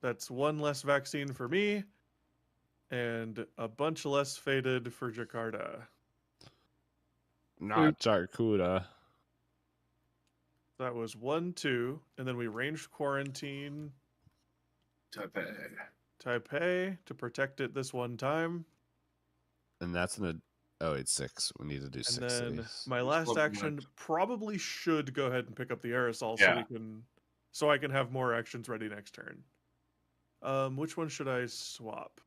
That's one less vaccine for me, and a bunch less faded for Jakarta. Not Jarkuda. That was 1, 2, and then we ranged quarantine Taipei to protect it this one time. And that's it's 6. We need to do And 6 then cities. my last action probably should go ahead and pick up the aerosol so I can have more actions ready next turn. Which one should I swap?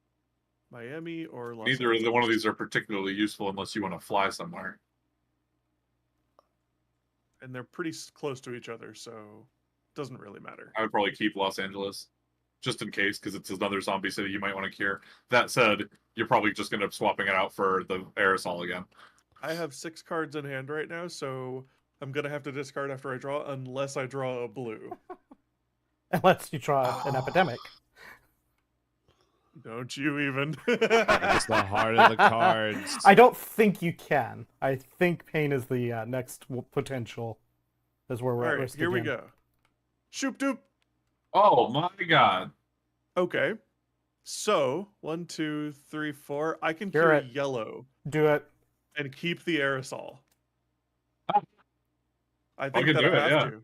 Miami or Los Neither Angeles? one of these are particularly useful unless you want to fly somewhere. And they're pretty close to each other, so it doesn't really matter. I would probably keep Los Angeles, just in case, because it's another zombie city you might want to cure. That said, you're probably just going to end up swapping it out for the aerosol again. I have 6 cards in hand right now, so I'm going to have to discard after I draw, unless I draw a blue. Unless you draw an epidemic. Don't you even. It's the heart of the cards. I don't think you can. I think pain is the next potential. Is where we're All at right, risk here we again. go. Shoop doop. Oh my god. Okay. So, 1, 2, 3, 4. I can Cure cure it. yellow Do it. and keep the aerosol. Ah. I think can that do I it, have yeah. to.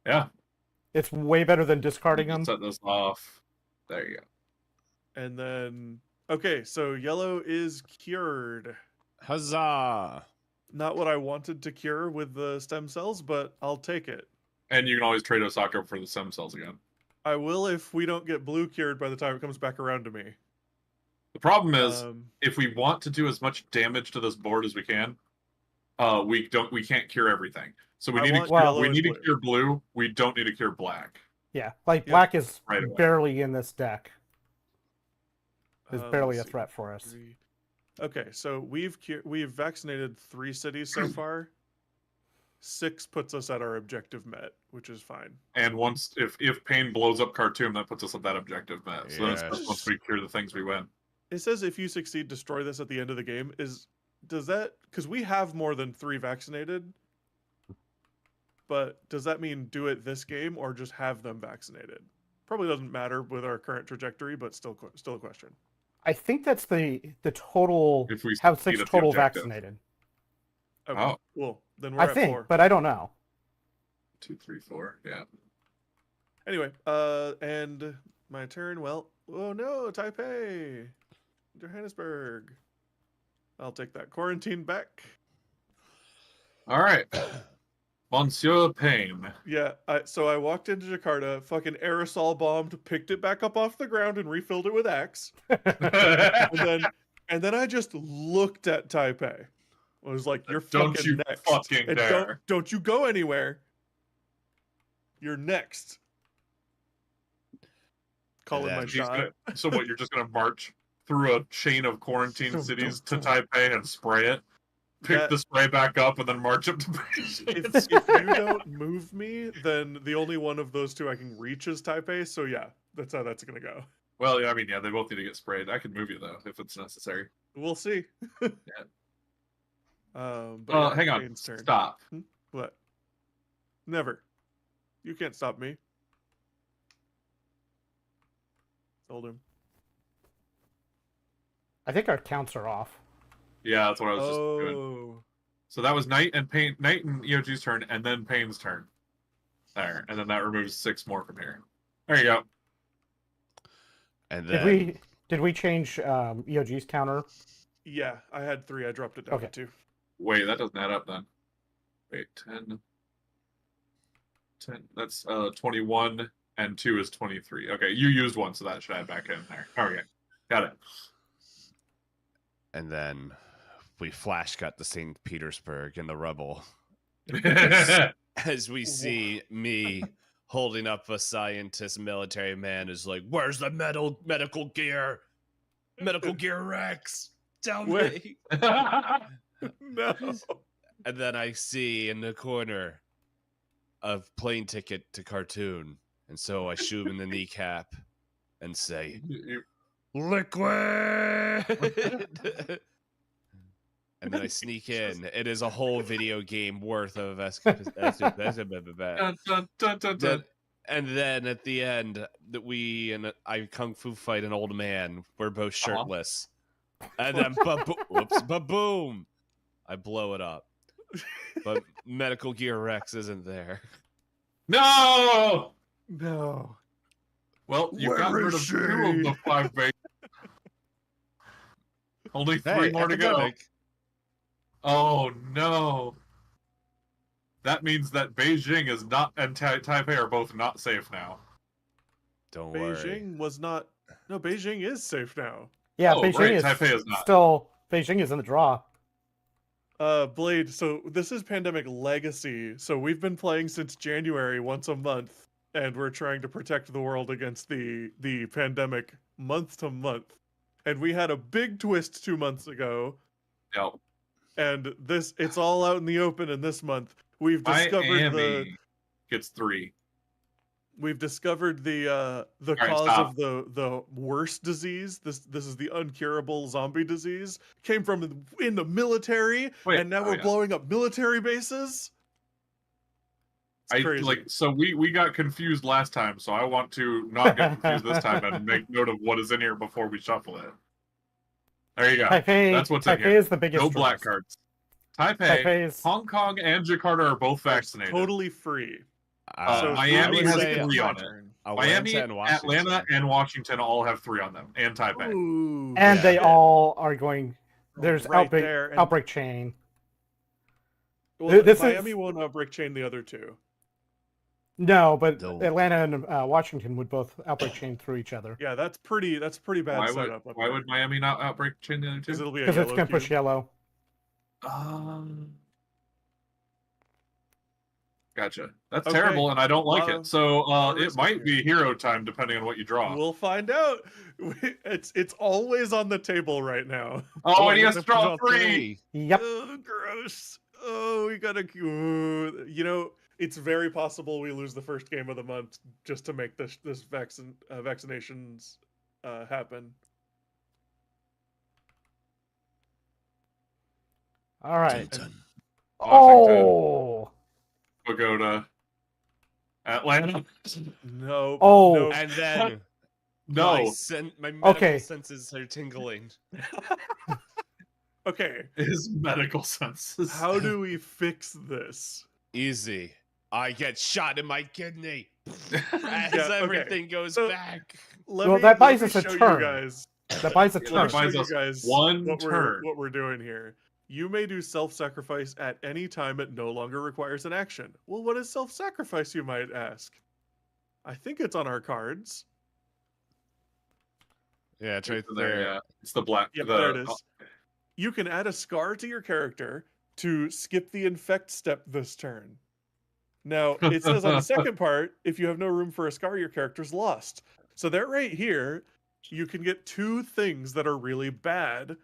Yeah. It's way better than discarding them. Set this off. There you go. And then, okay, so yellow is cured. Huzzah! Not what I wanted to cure with the stem cells, but I'll take it. And you can always trade Osaka for the stem cells again. I will if we don't get blue cured by the time it comes back around to me. The problem is, if we want to do as much damage to this board as we can, we can't cure everything. So we need to cure blue. We don't need to cure black. Yeah, like black is Right away. barely in this deck. It's barely a let's see. threat for us. Okay, so we've vaccinated 3 cities so far. 6 puts us at our objective met, which is fine. And once if pain blows up Khartoum, that puts us at that objective met. So Yes. that's once we cure the things, we win. It says if you succeed, destroy this at the end of the game. Does that, because we have more than 3 vaccinated, but does that mean do it this game or just have them vaccinated? Probably doesn't matter with our current trajectory, but still a question. I think that's the total. If we have succeed 6 at the total objective. vaccinated. Okay, Oh. cool. Then we're I at think, 4. but I don't know. 2, 3, 4. Yeah. Anyway, and my turn. Well, oh no, Taipei, Johannesburg. I'll take that quarantine back. All right. Monsieur Pain. Yeah, so I walked into Jakarta, fucking aerosol bombed, picked it back up off the ground, and refilled it with Axe. and then I just looked at Taipei. I was like, "You're Don't fucking you next. fucking And dare. Don't you go anywhere. You're next." Calling my shot. So what? You're just gonna march through a chain of quarantine cities to Taipei and spray it? Pick the spray back up and then march up to Beijing. If you don't move me, then the only one of those 2 I can reach is Taipei. So yeah, that's how that's gonna go. Well, yeah, I mean, yeah, they both need to get sprayed. I can move you though if it's necessary. We'll see. Yeah. But yeah, Hang on. Kane's turn. Stop. What? Never. You can't stop me. Told him. I think our counts are off. Yeah, that's what I was just doing. So that was Knight and EOG's turn, and then Pain's turn. There, and then that removes 6 more from here. There you go. And then Did we change EOG's counter? Yeah, I had 3. I dropped it down to 2. Wait, that doesn't add up then. Wait, 10. That's 21, and 2 is 23. Okay, you used 1, so that should add back in there. Okay, got it. And then we flash cut to St. Petersburg in the rubble. As we see me holding up a scientist military man is like, "Where's the medical gear? Medical gear Rex. Tell me." No. And then I see in the corner a plane ticket to Khartoum. And so I shoot him in the kneecap and say, "Liquid!" And then I sneak in. It is a whole video game worth of Dun, dun, dun, dun, dun. And then at the end, that I kung fu fight an old man. We're both shirtless, and then boom, I blow it up. But Medical Gear Rex isn't there. No. No. Well, you got rid of 2 of the 5 bases. Only 3 more to go. Oh no. That means that Beijing is not and Taipei are both not safe now. Don't worry. Beijing was not. No, Beijing is safe now. Yeah, Oh, Beijing right, is Taipei is not. still. Beijing is in the draw. Blade, so this is Pandemic Legacy. So we've been playing since January once a month, and we're trying to protect the world against the pandemic month to month. And we had a big twist 2 months ago. Yep. And it's all out in the open in this month. We've discovered Miami gets 3. We've discovered the cause of the worst disease. This is the uncurable zombie disease. Came from in the military, and now we're blowing up military bases. It's crazy. So we got confused last time, so I want to not get confused this time and make note of what is in here before we shuffle it. There you go. That's what's in here. Taipei is the biggest. No black cards. Taipei, Hong Kong, and Jakarta are both vaccinated. Totally free. So Miami has 3 on it. Miami, Atlanta, and Washington all have 3 on them, and Taipei. Ooh, and they all are going. There's right there, outbreak chain. Well, Miami won't outbreak chain the other 2. No, but Atlanta and Washington would both outbreak chain through each other. Yeah, that's pretty bad setup. Why would Miami not outbreak chain the other 2? Because it's going to push yellow. Gotcha. That's terrible, and I don't like it. So it might be hero time, depending on what you draw. We'll find out. It's always on the table right now. Oh, and he has to draw 3. Yep. Oh, gross. Oh, we gotta. It's very possible we lose the first game of the month just to make this vaccinations happen. All right. Washington. Oh. Pagoda. Atlanta. No. Oh. No. And then no. My medical senses are tingling. Okay. His medical senses. How do we fix this? Easy. I get shot in my kidney as everything goes back. That buys us a turn. That buys a turn. That buys us turn. What we're doing here. You may do self-sacrifice at any time it no longer requires an action. Well, what is self-sacrifice, you might ask? I think it's on our cards. Yeah, it's right there. Yeah. It's the black. Yep, there it is. You can add a scar to your character to skip the infect step this turn. Now, it says on the second part, if you have no room for a scar, your character's lost. So that right here, you can get 2 things that are really bad.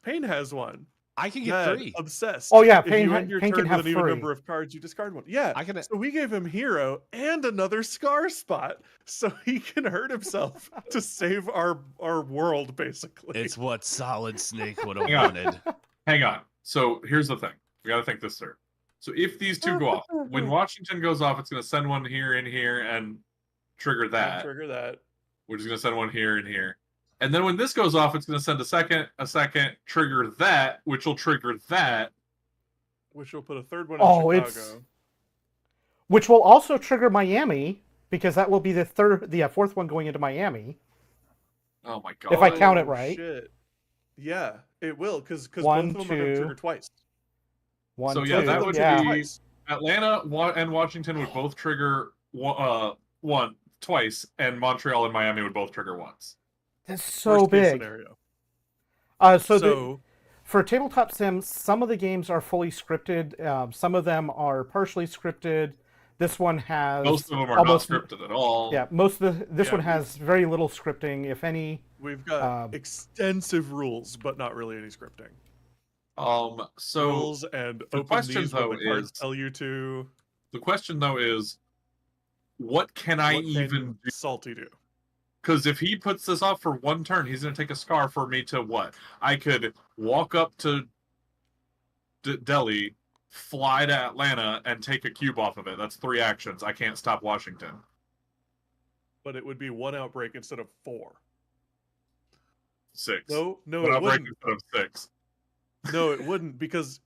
Pain has one. I can get 3. Obsessed. Oh yeah, Pain can have 3. With an even number of cards, you discard one. Yeah. So we gave him hero and another scar spot, so he can hurt himself to save our world, basically. It's what Solid Snake would have wanted. Hang on. So here's the thing. We got to think this through. So if these 2 go off, when Washington goes off, it's going to send one here and here and trigger that. We're just going to send one here and here. And then when this goes off, it's going to send a second, trigger that, which will trigger that. Which will put a third one in Chicago. Which will also trigger Miami, because that will be the 4th one going into Miami. Oh my god. If I count it right. Shit. Yeah, it will, because both of them are going to trigger twice. That would be Atlanta and Washington would both trigger one twice, and Montreal and Miami would both trigger once. That's so big. For Tabletop Sim, some of the games are fully scripted. Some of them are partially scripted. This one has most of them are not scripted at all. Yeah, this one has very little scripting, if any. We've got extensive rules, but not really any scripting. So rules and the question though is tell you to. The question though is, what can I even do? Salty do? Because if he puts this off for 1 turn, he's going to take a scar for me to what? I could walk up to Delhi, fly to Atlanta, and take a cube off of it. That's 3 actions. I can't stop Washington. but it would be 1 outbreak instead of 4. 6. No, One it outbreak wouldn't. instead of 6. No, it wouldn't, because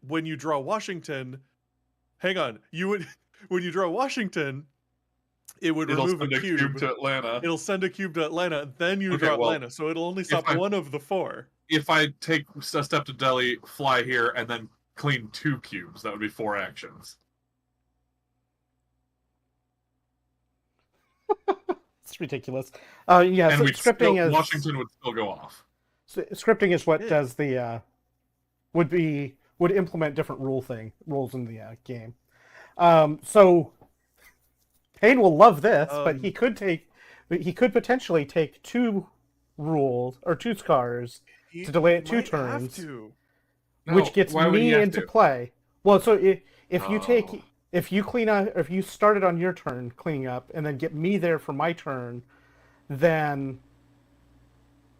when you draw Washington, hang on, when you draw Washington, it'll remove send a cube. to Atlanta. It'll send a cube to Atlanta, and then you draw Atlanta, so it'll only stop one of the 4. If I take a step to Delhi, fly here, and then clean 2 cubes, that would be 4 actions. It's ridiculous. Yeah, and so scripting is Washington would still go off. Scripting is what does the would implement different rules in the game. So Payne will love this, but he could potentially take 2 rules or 2 scars to delay it 2 turns, which gets me into play. Well, so if you clean up, if you started on your turn cleaning up, and then get me there for my turn, then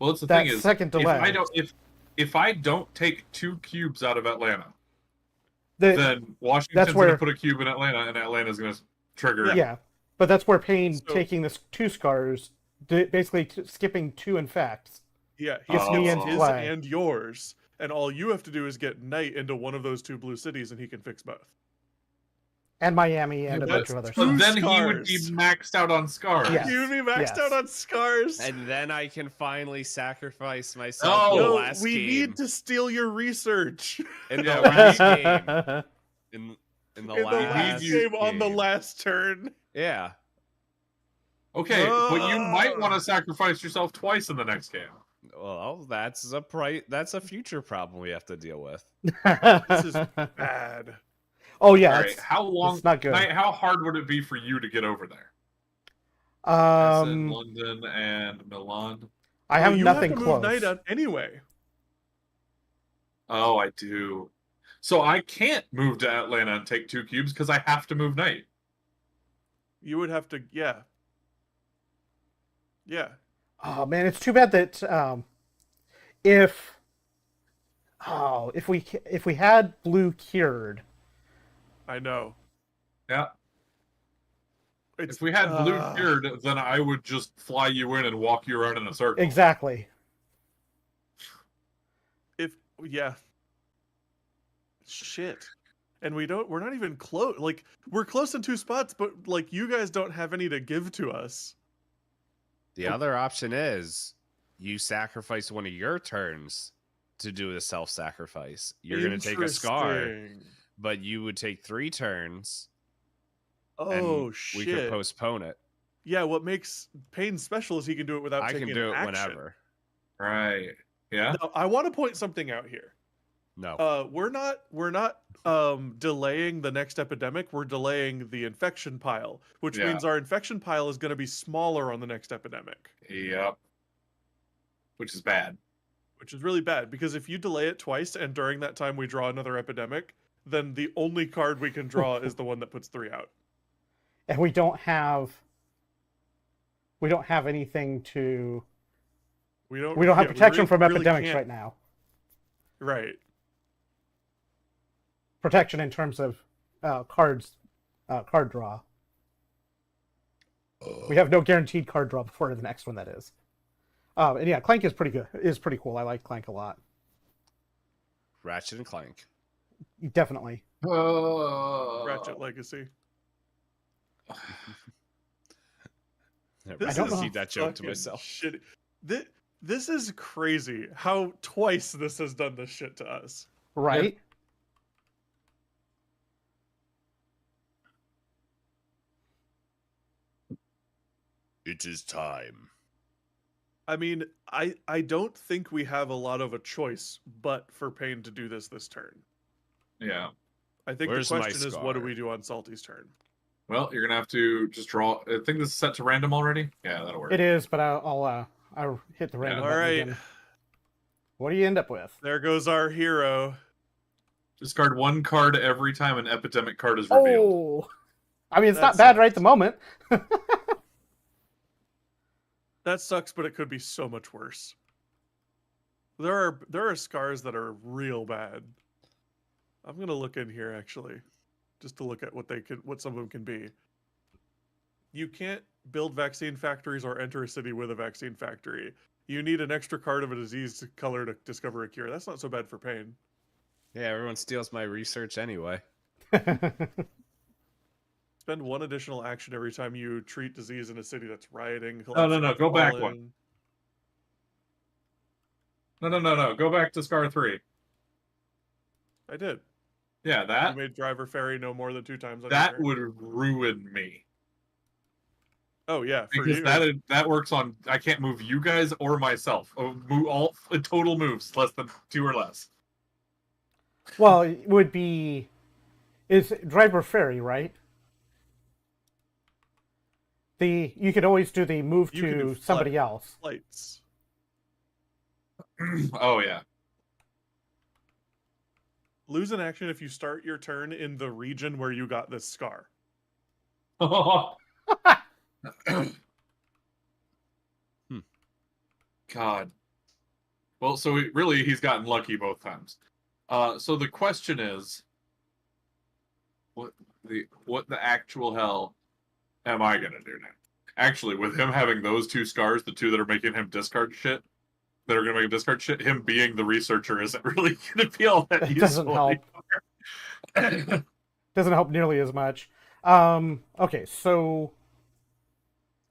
that's the thing is, second delay. If I don't take 2 cubes out of Atlanta, then Washington's going to put a cube in Atlanta, and Atlanta's going to trigger it. Yeah, but that's where Payne taking this 2 scars, basically skipping 2 infects. Yeah, he skips his and yours, and all you have to do is get Knight into one of those 2 blue cities, and he can fix both. And Miami and a bunch of other stuff. But then he would be maxed out on scars. Yes. He would be maxed out on scars. And then I can finally sacrifice myself in the last game. We need to steal your research. In the last game. In the last game on the last turn. Yeah. Okay, but you might want to sacrifice yourself twice in the next game. Well, that's a future problem we have to deal with. This is bad. Oh yeah. Right. How long? It's not good. How hard would it be for you to get over there? London and Milan. I have nothing have to close. Move Knight out anyway. Oh, I do. So I can't move to Atlanta and take 2 cubes because I have to move Knight. You would have to, yeah. Oh man, it's too bad that if we had blue cured. I know. Yeah. If we had blue cured, then I would just fly you in and walk you around in a circle. Exactly. Shit. And we're not even close. Like, we're close in 2 spots, but like you guys don't have any to give to us. The other option is you sacrifice one of your turns to do the self-sacrifice. You're going to take a scar, but you would take 3 turns. Oh, shit. We could postpone it. Yeah, what makes Payne special is he can do it without taking action. I can do it whenever. Right. Yeah. Now, I want to point something out here. No. We're not delaying the next epidemic. We're delaying the infection pile, which means our infection pile is going to be smaller on the next epidemic. Yep. Which is bad. Which is really bad, because if you delay it twice and during that time we draw another epidemic, then the only card we can draw is the one that puts 3 out. And we don't have anything to. We don't have protection from epidemics right now. Right. Protection in terms of card draw. We have no guaranteed card draw before the next one. That is. And yeah, Clank is pretty good. Is pretty cool. I like Clank a lot. Ratchet and Clank. Definitely. Ratchet Legacy. I don't see that joke to myself. Shitty. This is crazy how twice this has done this shit to us. Right? It is time. I mean, I don't think we have a lot of a choice but for Payne to do this turn. Yeah. I think the question is, what do we do on Salty's turn? Well, you're going to have to just draw. I think this is set to random already. Yeah, that'll work. It is, but I'll hit the random button again. What do you end up with? There goes our hero. Discard 1 card every time an epidemic card is revealed. Oh, I mean, it's not bad right at the moment. That sucks, but it could be so much worse. There are scars that are real bad. I'm gonna look in here actually, just to look at what some of them can be. You can't build vaccine factories or enter a city with a vaccine factory. You need an extra card of a disease color to discover a cure. That's not so bad for pain. Yeah, everyone steals my research anyway. Spend 1 additional action every time you treat disease in a city that's rioting. No. Go back one. No. Go back to Scar 3. I did. Yeah, that. You made driver ferry no more than 2 times. That would ruin me. Oh yeah, for because you. that works on. I can't move you guys or myself. All total moves less than 2 or less. Well, it would be. Is driver ferry, right? You could always do the move to somebody else. Flights. Oh yeah. Lose an action if you start your turn in the region where you got this scar. God. Well, so he's gotten lucky both times. So the question is, what the actual hell am I gonna do now? Actually, with him having those 2 scars, the 2 that are making him discard shit, that are gonna make him discard shit, him being the researcher isn't really gonna be all that useful. Doesn't help. Doesn't help nearly as much. Okay, so.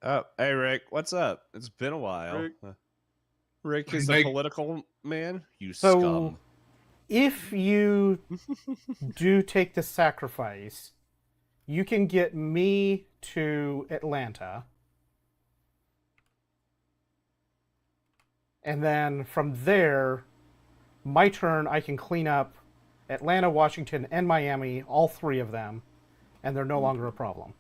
Oh, hey Rick, what's up? It's been a while. Rick is a political man. You scum. If you do take the sacrifice, you can get me to Atlanta. And then from there, my turn, I can clean up Atlanta, Washington, and Miami, all 3 of them, and they're no longer a problem.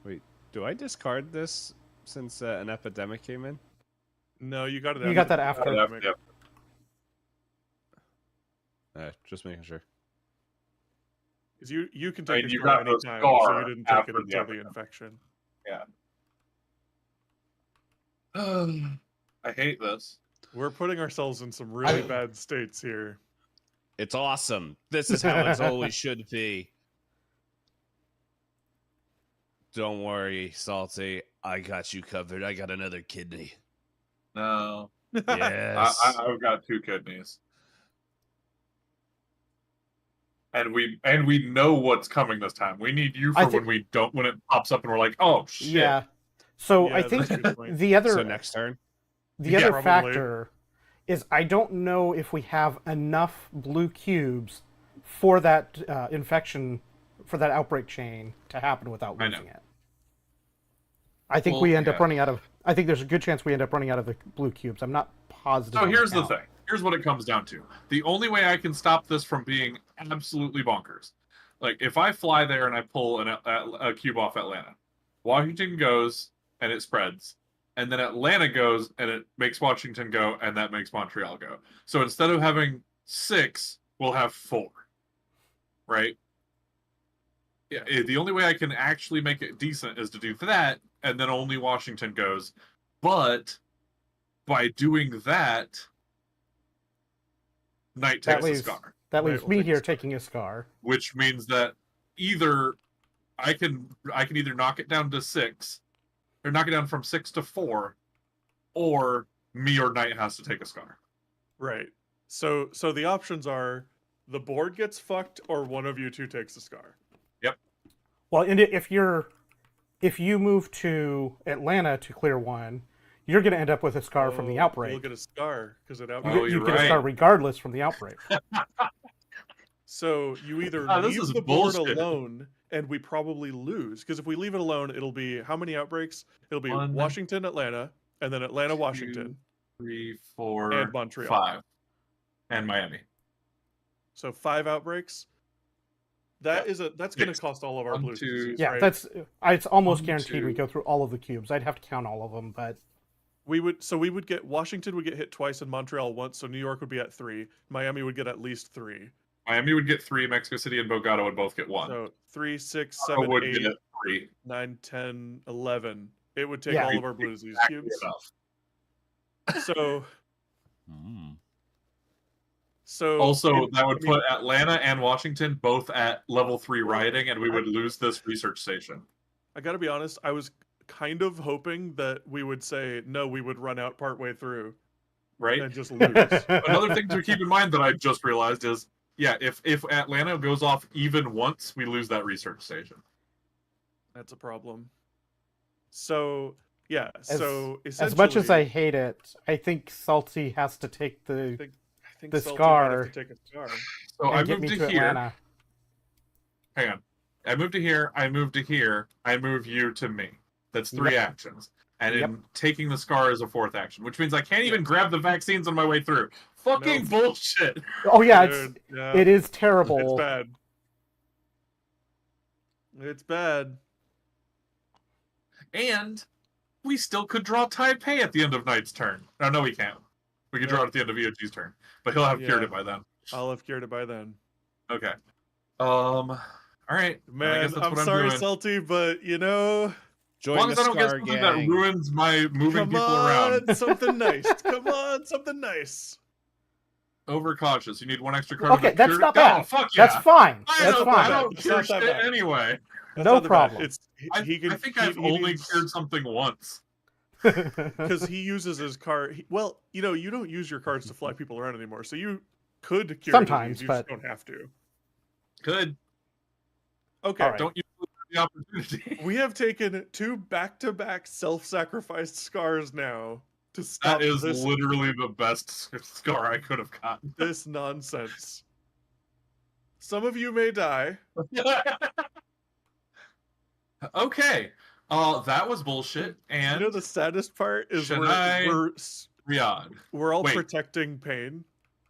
Wait, do I discard this since an epidemic came in? No, you got it. You got that after. Yep. Just making sure. Because you can take your scar anytime, so you didn't take it until the infection. Yeah. I hate this. We're putting ourselves in some really bad states here. It's awesome. This is how it always should be. Don't worry, Salty. I got you covered. I got another kidney. No. Yes. I've got 2 kidneys. And we know what's coming this time. We need you for when it pops up and we're like, oh shit. Yeah. So I think the other. So next turn. The other factor is I don't know if we have enough blue cubes for that infection, for that outbreak chain to happen without losing it. I think we end up running out of. I think there's a good chance we end up running out of the blue cubes. I'm not positive. So here's the thing. Here's what it comes down to. The only way I can stop this from being absolutely bonkers, like if I fly there and I pull a cube off Atlanta, Washington goes and it spreads, and then Atlanta goes and it makes Washington go, and that makes Montreal go. So instead of having 6, we'll have 4. Right? Yeah. The only way I can actually make it decent is to do that, and then only Washington goes. But by doing that, Knight takes a scar. That leaves me here taking a scar. Which means that either I can either knock it down to 6, or knock it down from 6 to 4, or me or Knight has to take a scar. Right. So the options are the board gets fucked or one of you 2 takes a scar. Yep. Well, and if you move to Atlanta to clear 1, you're going to end up with a scar from the outbreak. You'll get a scar because it you get a scar regardless from the outbreak. So you either leave the board alone, and we probably lose. Because if we leave it alone, it'll be how many outbreaks? It'll be Washington, Atlanta, and then Atlanta, Washington. 3, 4, and Montreal. 5. And Miami. So 5 outbreaks. That's going to cost all of our blue disease, yeah, right? It's almost guaranteed we go through all of the cubes. I'd have to count all of them, but we would get Washington would get hit twice and Montreal once, so New York would be at 3. Miami would get at least 3. Miami would get 3. Mexico City and Bogota would both get 1. So 3, 6, 7, 8, 9, 10, 11. It would take all of our blue disease cubes. So. So also, that would put Atlanta and Washington both at level 3 rioting, and we would lose this research station. I got to be honest. kind of hoping that we would say no, we would run out partway through, right? and just lose. Another thing to keep in mind that I just realized is, yeah, if Atlanta goes off even once, we lose that research station. That's a problem. So yeah, so as much as I hate it, I think Salty has to take the scar. Take a scar. So I moved to here. Atlanta. Hang on. I moved to here. I moved to here. I move you to me. That's 3 actions. And in taking the scar is a 4th action, which means I can't even grab the vaccines on my way through. Fucking bullshit. Oh yeah, it is terrible. It's bad. It's bad. And we still could draw Taipei at the end of Knight's turn. Oh, no, we can't. We can draw it at the end of EOG's turn. But he'll have cured it by then. I'll have cured it by then. Okay. All right. Man, I'm sorry, Salty, but as long as I don't get something that ruins my moving people around. Something nice. Come on, something nice. Overcautious. You need 1 extra card. Okay, that's not bad. Oh, fuck yeah. That's fine. I don't cure shit anyway. No problem. I think I've only cured something once. Because he uses his card. Well, you don't use your cards to fly people around anymore, so you could cure sometimes, you but just don't have to. Good. Okay. Right. Don't use the opportunity. We have taken 2 back-to-back self-sacrificed scars now to stop this. That is literally the best scar I could have gotten. This nonsense. Some of you may die. Okay. That was bullshit. And the saddest part is we're all protecting Pain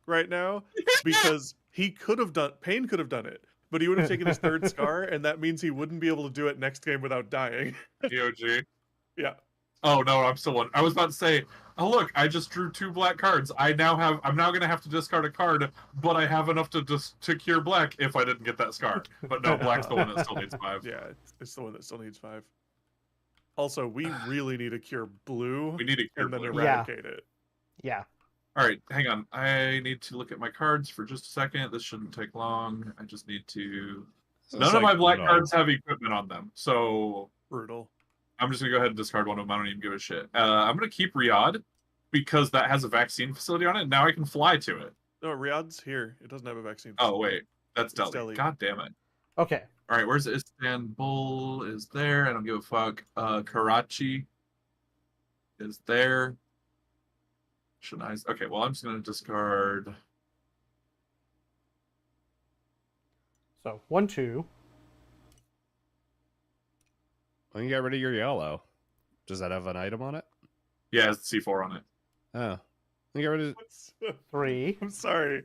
right now because Pain could have done it, but he would have taken his 3rd scar, and that means he wouldn't be able to do it next game without dying. EOG. Yeah. Oh no, I'm still one. I was about to say, oh look, I just drew 2 black cards. I'm now gonna have to discard a card, but I have enough to cure black if I didn't get that scar. But no, black's the one that still needs 5. Yeah, it's the one that still needs 5. Also, we really need to cure blue. We need to cure blue. Then eradicate it. Yeah. All right, hang on. I need to look at my cards for just a second. This shouldn't take long. I just need to. None of my black cards have equipment on them, so brutal. I'm just gonna go ahead and discard one of them. I don't even give a shit. I'm gonna keep Riyadh because that has a vaccine facility on it. Now I can fly to it. No, Riyadh's here. It doesn't have a vaccine facility. Oh wait, that's Delhi. God damn it. Okay. All right, where's Istanbul? Is there? I don't give a fuck. Karachi is there. Okay, well, I'm just going to discard. So, 1, 2. When you get rid of your yellow, does that have an item on it? Yeah, it's C4 on it. Oh. You get rid of 3. I'm sorry,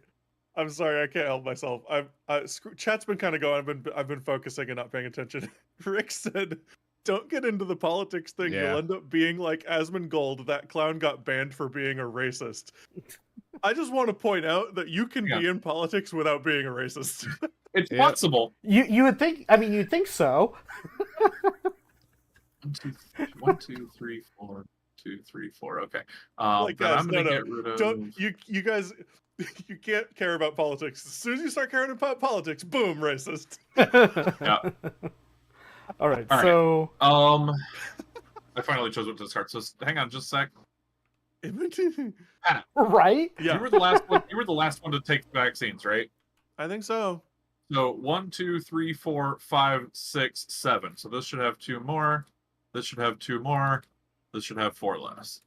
I can't help myself. Chat's been kind of going. I've been focusing and not paying attention. Rick said, "Don't get into the politics thing. Yeah. You'll end up being like Asmongold. That clown got banned for being a racist." I just want to point out that you can be in politics without being a racist. It's possible. You would think. I mean, you'd think so. 1, 2, 3, 4. 2, 3, 4. Okay. Guys, I'm gonna get rid of. Don't you guys? You can't care about politics. As soon as you start caring about politics, boom, racist. Yeah. All right. So. I finally chose what to discard. So hang on, just a sec. Right? Yeah. You were the last one. You were the last one to take vaccines, right? I think so. So 1, 2, 3, 4, 5, 6, 7. So this should have 2 more. This should have 2 more. This should have 4 less.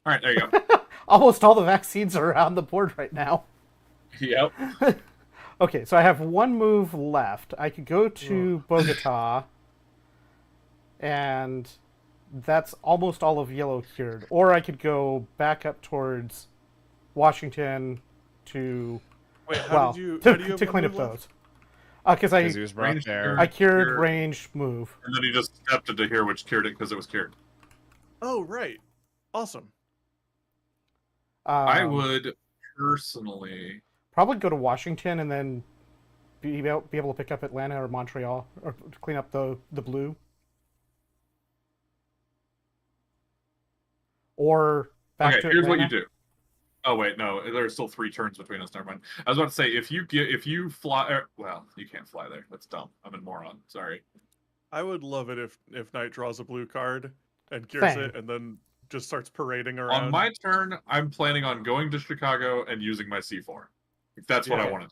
All right, there you go. Almost all the vaccines are on the board right now. Yep. Okay, so I have 1 move left. I could go to Bogota, and that's almost all of yellow cured. Or I could go back up towards Washington to to clean up those. Because he was right there. I cured range move. And then he just stepped into here, which cured it because it was cured. Oh, right. Awesome. I would personally probably go to Washington and then be able to pick up Atlanta or Montreal or clean up the blue. Or back to here's Atlanta. what you do. Oh wait, no, there's still 3 turns between us. Never mind. I was about to say if you fly, well, you can't fly there. That's dumb. I'm a moron. Sorry. I would love it if Knight draws a blue card and cures it, and then just starts parading around. On my turn, I'm planning on going to Chicago and using my C4. That's what I wanted.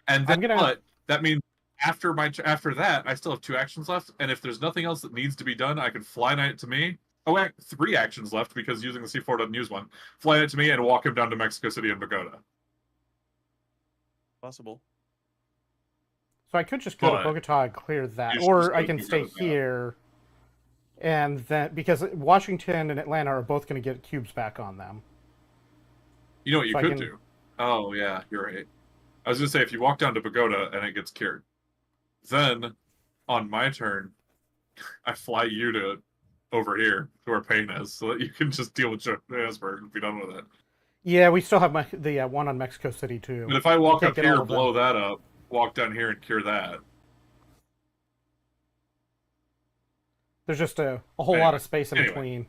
And then, but that means after that, I still have 2 actions left. And if there's nothing else that needs to be done, I can fly Knight to me. Oh, 3 actions left because using the C4 doesn't use one. Fly Knight to me and walk him down to Mexico City and Bogota. Possible. So I could just go to Bogota and clear that, or I can stay here. And then, because Washington and Atlanta are both going to get cubes back on them. You know what you could do? Oh, yeah, you're right. I was going to say, if you walk down to Bogota and it gets cured, then, on my turn, I fly you to over here, to where Payne is, so that you can just deal with Johannesburg and be done with it. Yeah, we still have the one on Mexico City, too. But if I walk up here, blow that up, walk down here and cure that. There's just a whole lot of space in between.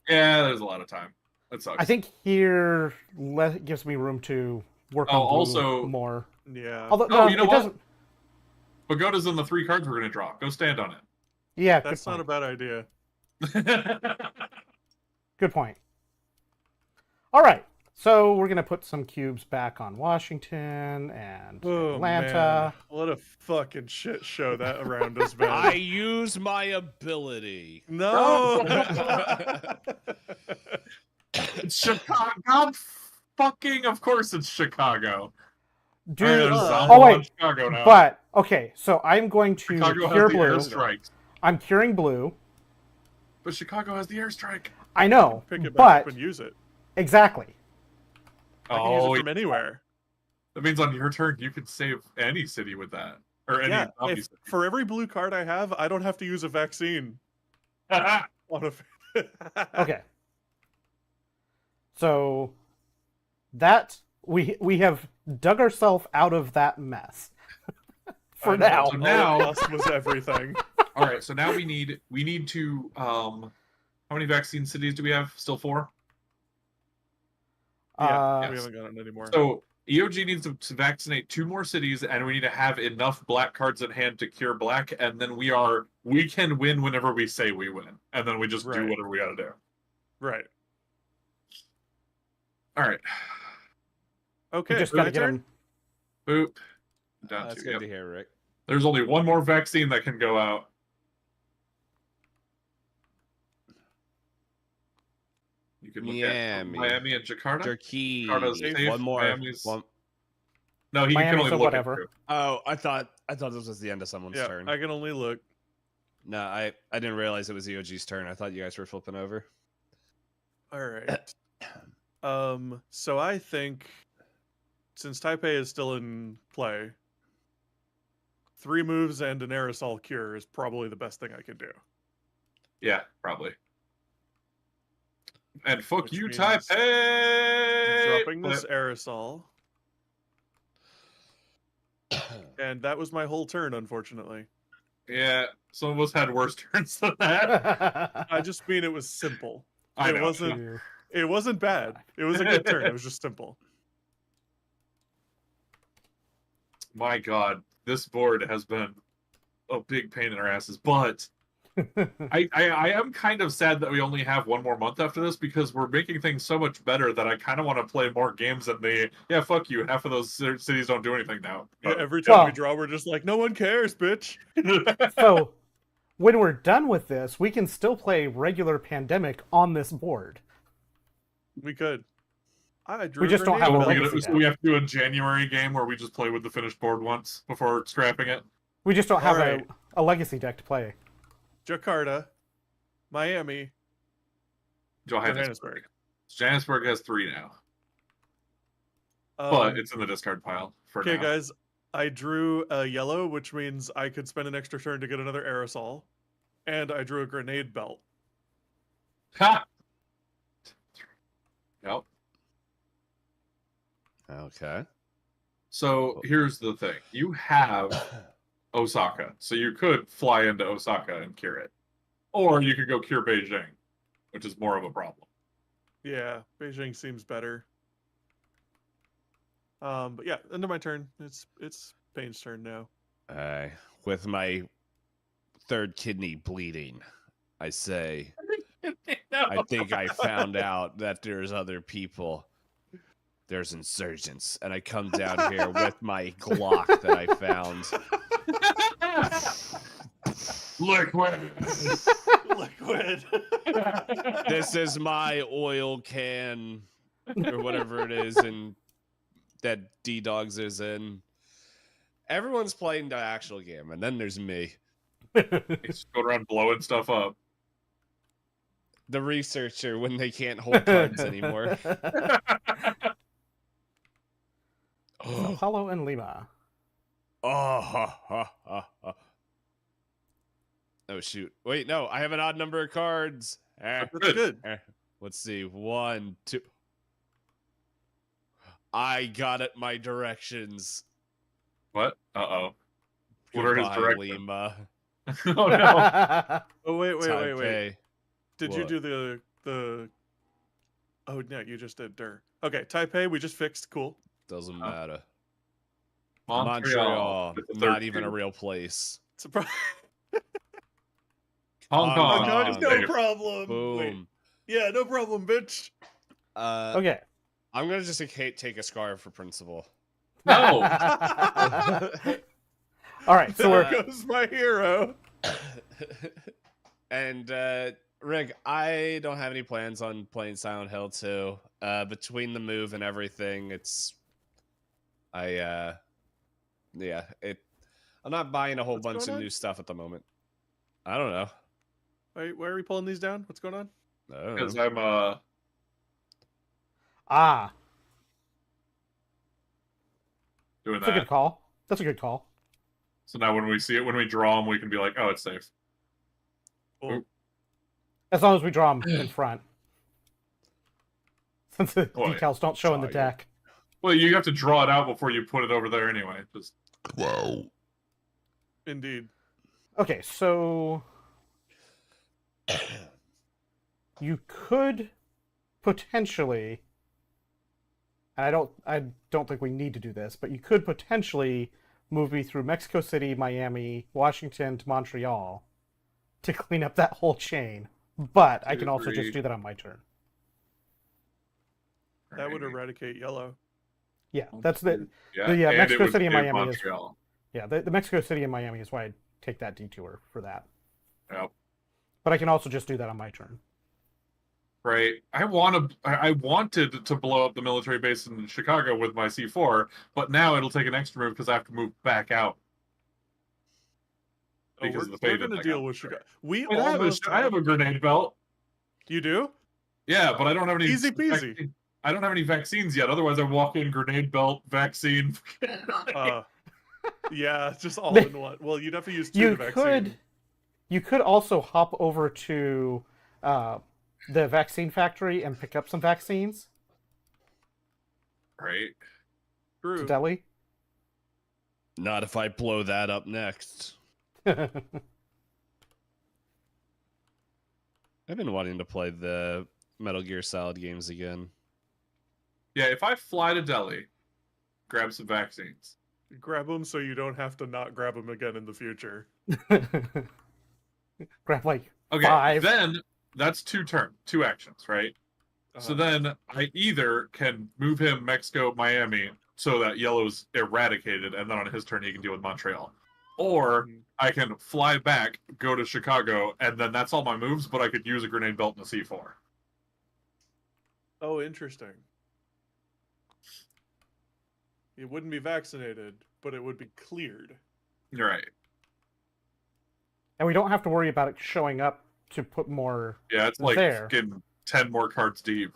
Yeah, there's a lot of time. That sucks. I think here gives me room to work on blue more. Yeah. Although, you know what? Bogota's in the 3 cards we're going to draw. Go stand on it. Yeah, that's not a bad idea. Good point. All right. So we're going to put some cubes back on Washington and Atlanta. Man. What a fucking shit show that around has been. I use my ability. No! It's Chicago. Fucking, of course it's Chicago. Dude, Chicago now. But, okay, so I'm going to cure blue. I'm curing blue. But Chicago has the airstrike. I know, pick it back up and use it. Exactly. I can use it from anywhere. That means on your turn, you can save any city with that. Or any city. For every blue card I have, I don't have to use a vaccine. Okay. So, that, we have dug ourselves out of that mess. For now. So now was everything. All right, so now we need to, how many vaccine cities do we have? Still 4? Yeah, we haven't got it anymore. So EOG needs to vaccinate 2 more cities, and we need to have enough black cards in hand to cure black, and then we can win whenever we say we win, and then we just do whatever we got to do. Right. All right. Okay. Just gotta get him. Boop. That's good to hear, Rick. There's only 1 more vaccine that can go out. You can look at Miami and Jakarta. Turkey. Safe. One more. No, he can only look whatever. Oh, I thought this was the end of someone's turn. I can only look. No, I didn't realize it was EOG's turn. I thought you guys were flipping over. All right. So I think since Taipei is still in play, 3 moves and an aerosol cure is probably the best thing I can do. Yeah, probably. And fuck you, Taipei! Dropping this aerosol. And that was my whole turn, unfortunately. Yeah, some of us had worse turns than that. I just mean it was simple. It wasn't bad. It was a good turn. It was just simple. My God, this board has been a big pain in our asses, but I am kind of sad that we only have 1 more month after this, because we're making things so much better that I kind of want to play more games than fuck you, half of those cities don't do anything now. Yeah, every time we draw, we're just like, no one cares, bitch. So, when we're done with this, we can still play regular Pandemic on this board. We could. We just don't have so we have to do a January game where we just play with the finished board once before scrapping it. We just don't have a legacy deck to play. Jakarta, Miami, Johannesburg. Johannesburg has 3 now. But it's in the discard pile for now. Okay, guys. I drew a yellow, which means I could spend an extra turn to get another aerosol. And I drew a grenade belt. Ha! Yep. Okay. So here's the thing. You have Osaka. So you could fly into Osaka and cure it. Or you could go cure Beijing, which is more of a problem. Yeah, Beijing seems better. But yeah, end of my turn. It's Payne's turn now. With my third kidney bleeding, I say, No. I think I found out that there's other people. There's insurgents. And I come down here with my Glock that I found. Liquid. Liquid. This is my oil can, or whatever it is, and that D-Dogs is in. Everyone's playing the actual game, and then there's me. He's going around blowing stuff up. The researcher when they can't hold cards anymore. Sao Paulo and Lima. Oh shoot! Wait, no, I have an odd number of cards. That's good. Let's see. 1, 2. I got it. My directions. What? Uh-oh. What are his Goodbye, directions? Lima. Oh no. Oh wait. Taipei. Did you What? do the? Oh no, you just did Der. Okay, Taipei. We just fixed. Cool. Doesn't Oh. matter. Montreal. Not even a real place. Surprise. Hong Kong. Kong. Oh, no problem. Boom. Wait. Yeah, no problem, bitch. Okay. I'm gonna just take a scarf for principal. No. All right. So There we're goes my hero. And Rick, I don't have any plans on playing Silent Hill 2. Between the move and everything, I'm not buying a whole What's bunch going of on? new stuff at the moment. I don't know. Wait, why are we pulling these down? What's going on? I don't Because know. I'm doing that's a that. good call. That's a good call. So now when we see it, when we draw them, we can be like, oh, it's safe. Cool. As long as we draw them in front, since the Boy, decals don't show in the sorry. deck. Well, you have to draw it out before you put it over there anyway. Just Wow. Indeed. Okay, so you could potentially, and I don't think we need to do this, but you could potentially move me through Mexico City, Miami, Washington to Montreal to clean up that whole chain. But I can also just do that on my turn. That would eradicate yellow. Yeah, that's the yeah. and Mexico it would City and give Miami Montreal. yeah, the Mexico City and Miami is why I take that detour for that. Yep. But I can also just do that on my turn. Right. I wanted to blow up the military base in Chicago with my C4, but now it'll take an extra move because I have to move back out. Oh, Because of the we're fate going to that deal got with Chicago. We Wait, almost. I have a grenade belt. You do? Yeah, but I don't have any. Easy peasy. I don't have any vaccines yet. Otherwise, I walk in grenade belt, vaccine. Yeah, just all in one. Well, you'd have to use two You vaccine. could also hop over to the vaccine factory and pick up some vaccines Right. to True. Delhi. Not if I blow that up next. I've been wanting to play the Metal Gear Solid games again. Yeah, if I fly to Delhi, grab some vaccines. Grab them so you don't have to not grab them again in the future. Grab like Okay, 5. then that's two actions, right? So Uh-huh. then I either can move him Mexico, Miami, so that Yellow's eradicated, and then on his turn he can deal with Montreal. Or Mhm. I can fly back, go to Chicago, and then that's all my moves, but I could use a grenade belt and a C4. Oh, interesting. It wouldn't be vaccinated, but it would be cleared. You're right. And we don't have to worry about it showing up to put more. Yeah, it's like There. getting 10 more cards deep.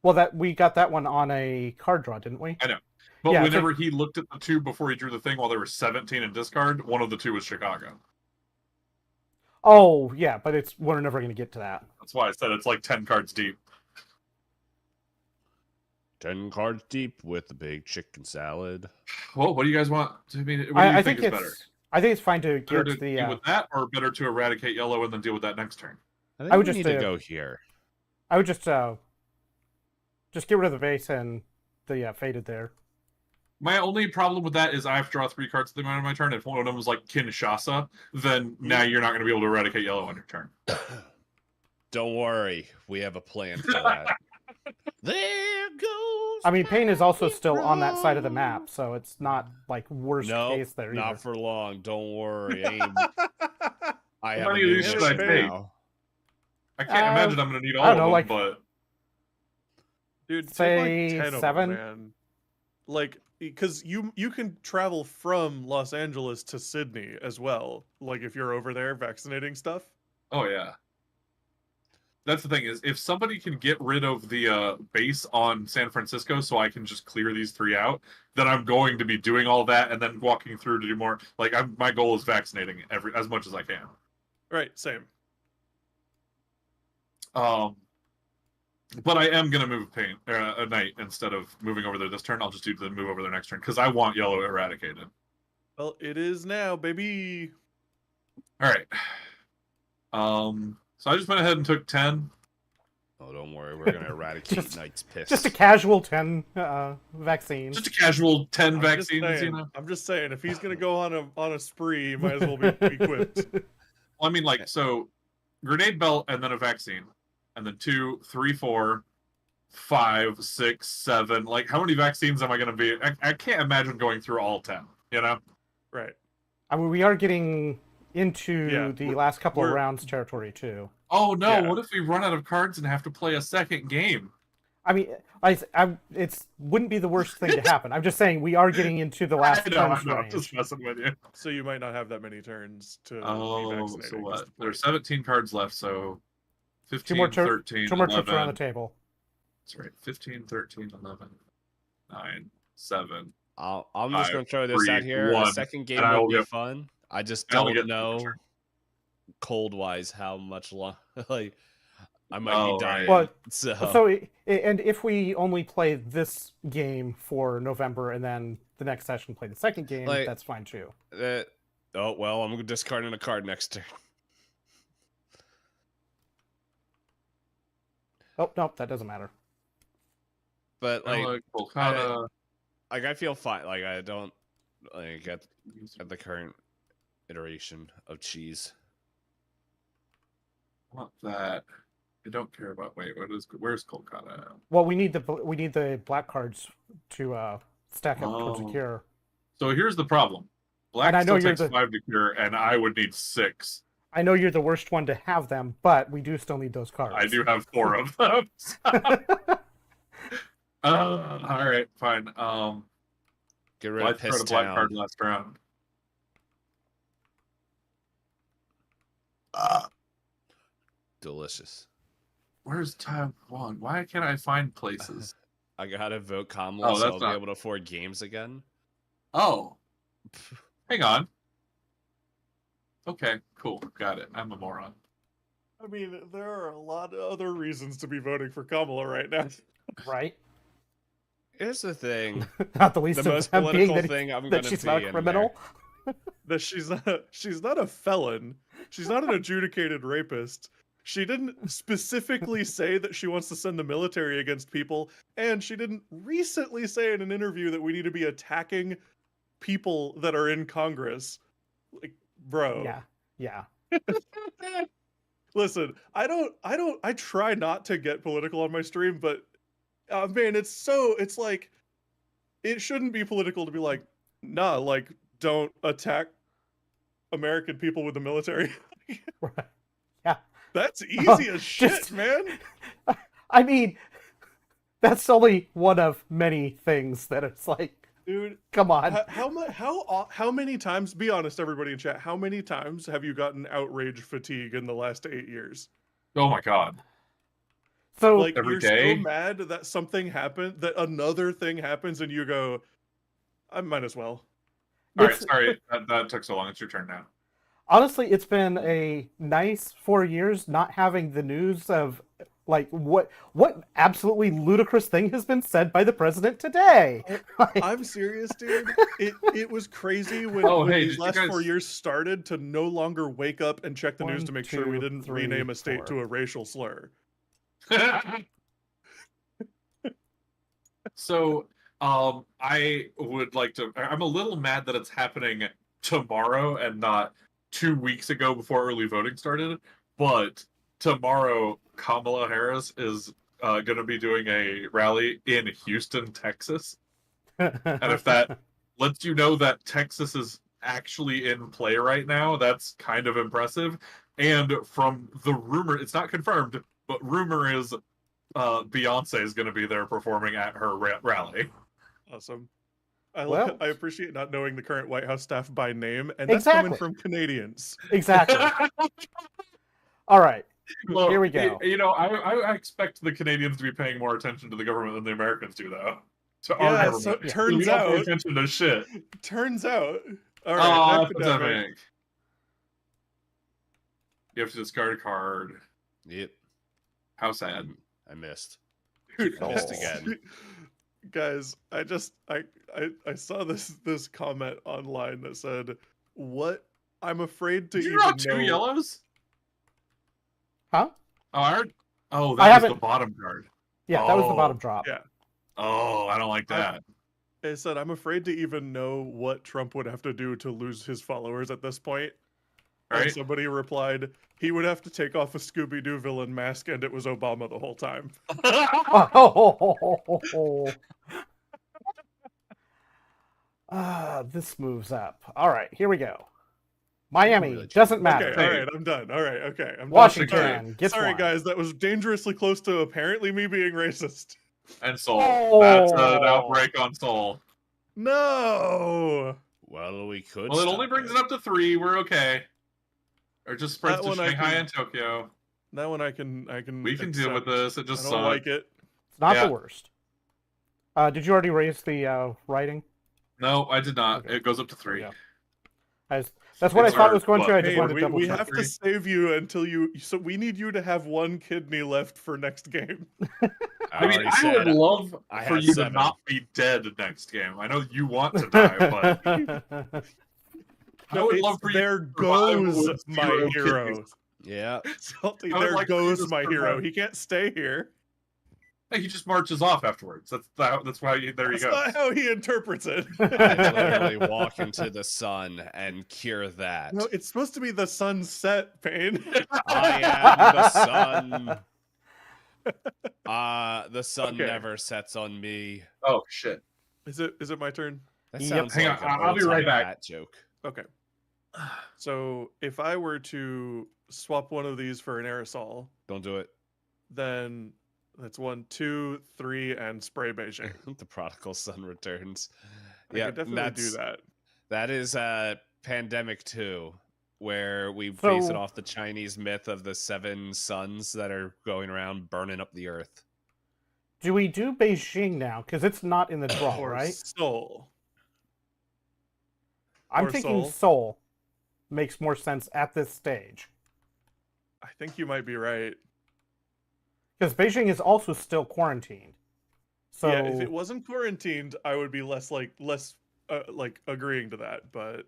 Well, that we got that one on a card draw, didn't we? I know. But Yeah, whenever he looked at the two before he drew the thing while there were 17 in discard, one of the two was Chicago. Oh, yeah, but we're never going to get to that. That's why I said it's like 10 cards deep. 10 cards deep with the big chicken salad. Well, what do you guys want? I mean, what do you I think think is better? I think it's fine to Better get to the. deal with that, or better to eradicate Yellow and then deal with that next turn? I think I would we just, need to uh, go here. I would just get rid of the vase and the faded there. My only problem with that is I have to draw 3 cards at the end of my turn. If one of them is like Kinshasa, then now you're not going to be able to eradicate yellow on your turn. Don't worry, we have a plan for that. There goes. I mean, Pain is also still on that side of the map, so it's not like worst case there either. Not for long. Don't worry. I have How many of these should I take? I can't imagine I'm going to need all of them, but... Dude, say take like 10 7? of them, man. Like, because you can travel from Los Angeles to Sydney as well. Like, if you're over there vaccinating stuff. Oh, yeah. That's the thing, is if somebody can get rid of the base on San Francisco so I can just clear these 3 out, then I'm going to be doing all that and then walking through to do more. Like, my goal is vaccinating as much as I can. Right, same. But I am going to move a Knight instead of moving over there this turn. I'll just do the move over there next turn, because I want yellow eradicated. Well, it is now, baby. All right. So I just went ahead and took 10. Oh, don't worry. We're going to eradicate Knight's piss. Just a casual 10 vaccines. Just a casual 10 vaccines, you know? I'm just saying, if he's going to go on a spree, he might as well be equipped. Well, I mean, like, so grenade belt and then a vaccine. And then 2, 3, 4, 5, 6, 7. Like, how many vaccines am I going to be? I can't imagine going through all 10, you know? Right. I mean, we are getting into the last couple of rounds territory, too. Oh, no. Yeah. What if we run out of cards and have to play a second game? I mean, it wouldn't be the worst thing to happen. I'm just saying we are getting into the last turns range. I'm just messing with you. So you might not have that many turns to be vaccinated. So what? There's 17 cards left, so 15, 13, 2 more trips around the table. That's right. 15, 13, 11, 9, 7. I'm just going to throw this out here. A second game would be fun. I just don't know, cold-wise, how much like I might be dying. Well, and if we only play this game for November and then the next session play the second game, that's fine too. Oh, well, I'm discarding a card next turn. Oh, nope, that doesn't matter. But, like, I feel fine. Like, I don't, like, at the current iteration of cheese. Not that. I don't care about. Where's Kolkata? Well, we need the black cards to stack up towards the cure. So here's the problem. Black still takes 5 to cure, and I would need 6. I know you're the worst one to have them, but we do still need those cards. I do have 4 of them. All right, fine. Get rid of Piss Town. Black card last round. Delicious. Where's tab 1? Why can't I find places? I gotta vote Kamala so I'll be able to afford games again. Oh. Hang on. Okay, cool. Got it. I'm a moron. I mean, there are a lot of other reasons to be voting for Kamala right now. Right? Here's the thing. Not the least the most political thing I'm going to she's not a criminal. That she's not a felon. She's not an adjudicated rapist. She didn't specifically say that she wants to send the military against people, and she didn't recently say in an interview that we need to be attacking people that are in Congress. Like, bro. Yeah. Listen, I try not to get political on my stream, but man, it's like, it shouldn't be political to be like, nah, like, don't attack American people with the military. Right. Yeah. That's easy as shit, man. I mean, that's only one of many things that it's like, dude, come on. How many times, be honest, everybody in chat, how many times have you gotten outrage fatigue in the last 8 years? Oh my god. So like, every you're day? so mad that something happened, that another thing happens, and you go, I might as well. All right, sorry, that took so long. It's your turn now. Honestly, it's been a nice 4 years not having the news of like what absolutely ludicrous thing has been said by the president today. I'm serious, dude. It was crazy when these last 4 years started to no longer wake up and check the news to make sure we didn't rename a state to a racial slur. So I would like to. I'm a little mad that it's happening tomorrow and not 2 weeks ago before early voting started. But tomorrow, Kamala Harris is going to be doing a rally in Houston, Texas. And if that lets you know that Texas is actually in play right now, that's kind of impressive. And from the rumor, it's not confirmed, but rumor is Beyonce is going to be there performing at her rally. Awesome. I appreciate not knowing the current White House staff by name, and that's exactly. coming from Canadians. Exactly. All right. Well, here we go. You know, I expect the Canadians to be paying more attention to the government than the Americans do, though. To our government. So it turns out. Pay attention to shit. Turns out. All right. Epidemic. You have to discard a card. Yep. How sad. I missed. Dude, I missed again. Guys, I saw this comment online that said, "What? I'm afraid to Did you even draw know." 2 yellows? Huh? That was the bottom card. Yeah, that was the bottom drop. Yeah. Oh, I don't like that. It said, "I'm afraid to even know what Trump would have to do to lose his followers at this point." Right? And somebody replied, "He would have to take off a Scooby-Doo villain mask, and it was Obama the whole time." This moves up. All right, here we go. Miami doesn't matter. Okay, all right, I'm done. All right, okay, I'm Washington done. Sorry, guys, that was dangerously close to apparently me being racist. And Seoul. That's an outbreak on Seoul. No. Well, we could. Well, it only brings it up to 3. We're okay. Or just spreads to Shanghai and Tokyo. That one I can. We can deal with this. It just I don't like it. It's not the worst. Did you already raise the writing? No, I did not. Okay. It goes up to 3. That's what I thought it was going to. I just wanted to double we check. have to save you until you. So we need you to have 1 kidney left for next game. I mean, I would love for you to not be dead next game. I know you want to die, but I would love for you. There goes my hero. Kidneys. Yeah. Salty, there goes my hero. He can't stay here. He just marches off afterwards. That's why. There you go. That's not how he interprets it. I literally walk into the sun and cure that. No, it's supposed to be the sunset, Payne. I am the sun. The sun never sets on me. Oh shit! Is it my turn? That sounds Hang like on, I'll be right back. That joke. Okay. So if I were to swap one of these for an aerosol, Don't do it. then that's 1, 2, 3, and spray Beijing. The prodigal son returns. I could definitely do that. That is Pandemic 2, where we base it off the Chinese myth of the 7 suns that are going around burning up the earth. Do we do Beijing now? Because it's not in the draw, Or right? Seoul. I'm thinking Seoul makes more sense at this stage. I think you might be right. Because Beijing is also still quarantined. So yeah, if it wasn't quarantined, I would be less agreeing to that, but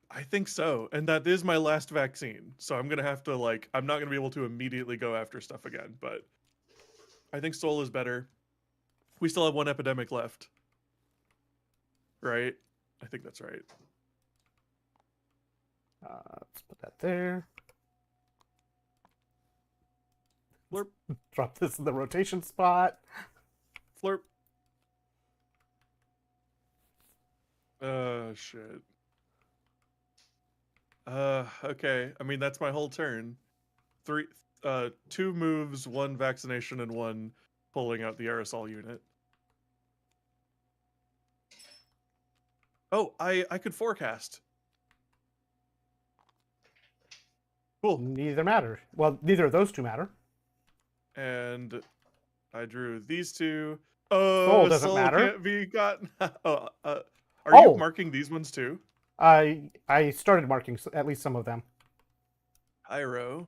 I think so. And that is my last vaccine. So I'm going to have to I'm not going to be able to immediately go after stuff again, but I think Seoul is better. We still have 1 epidemic left. Right? I think that's right. Let's put that there. Flurp. Drop this in the rotation spot. Flurp. Shit. Okay. I mean, that's my whole turn. 2 moves, 1 vaccination, and 1 pulling out the aerosol unit. Oh, I could forecast. Cool. Neither matter. Well, neither of those 2 matter. And I drew these 2. Soul doesn't matter. Can't be gotten. Are you marking these ones too? I started marking at least some of them. Iro.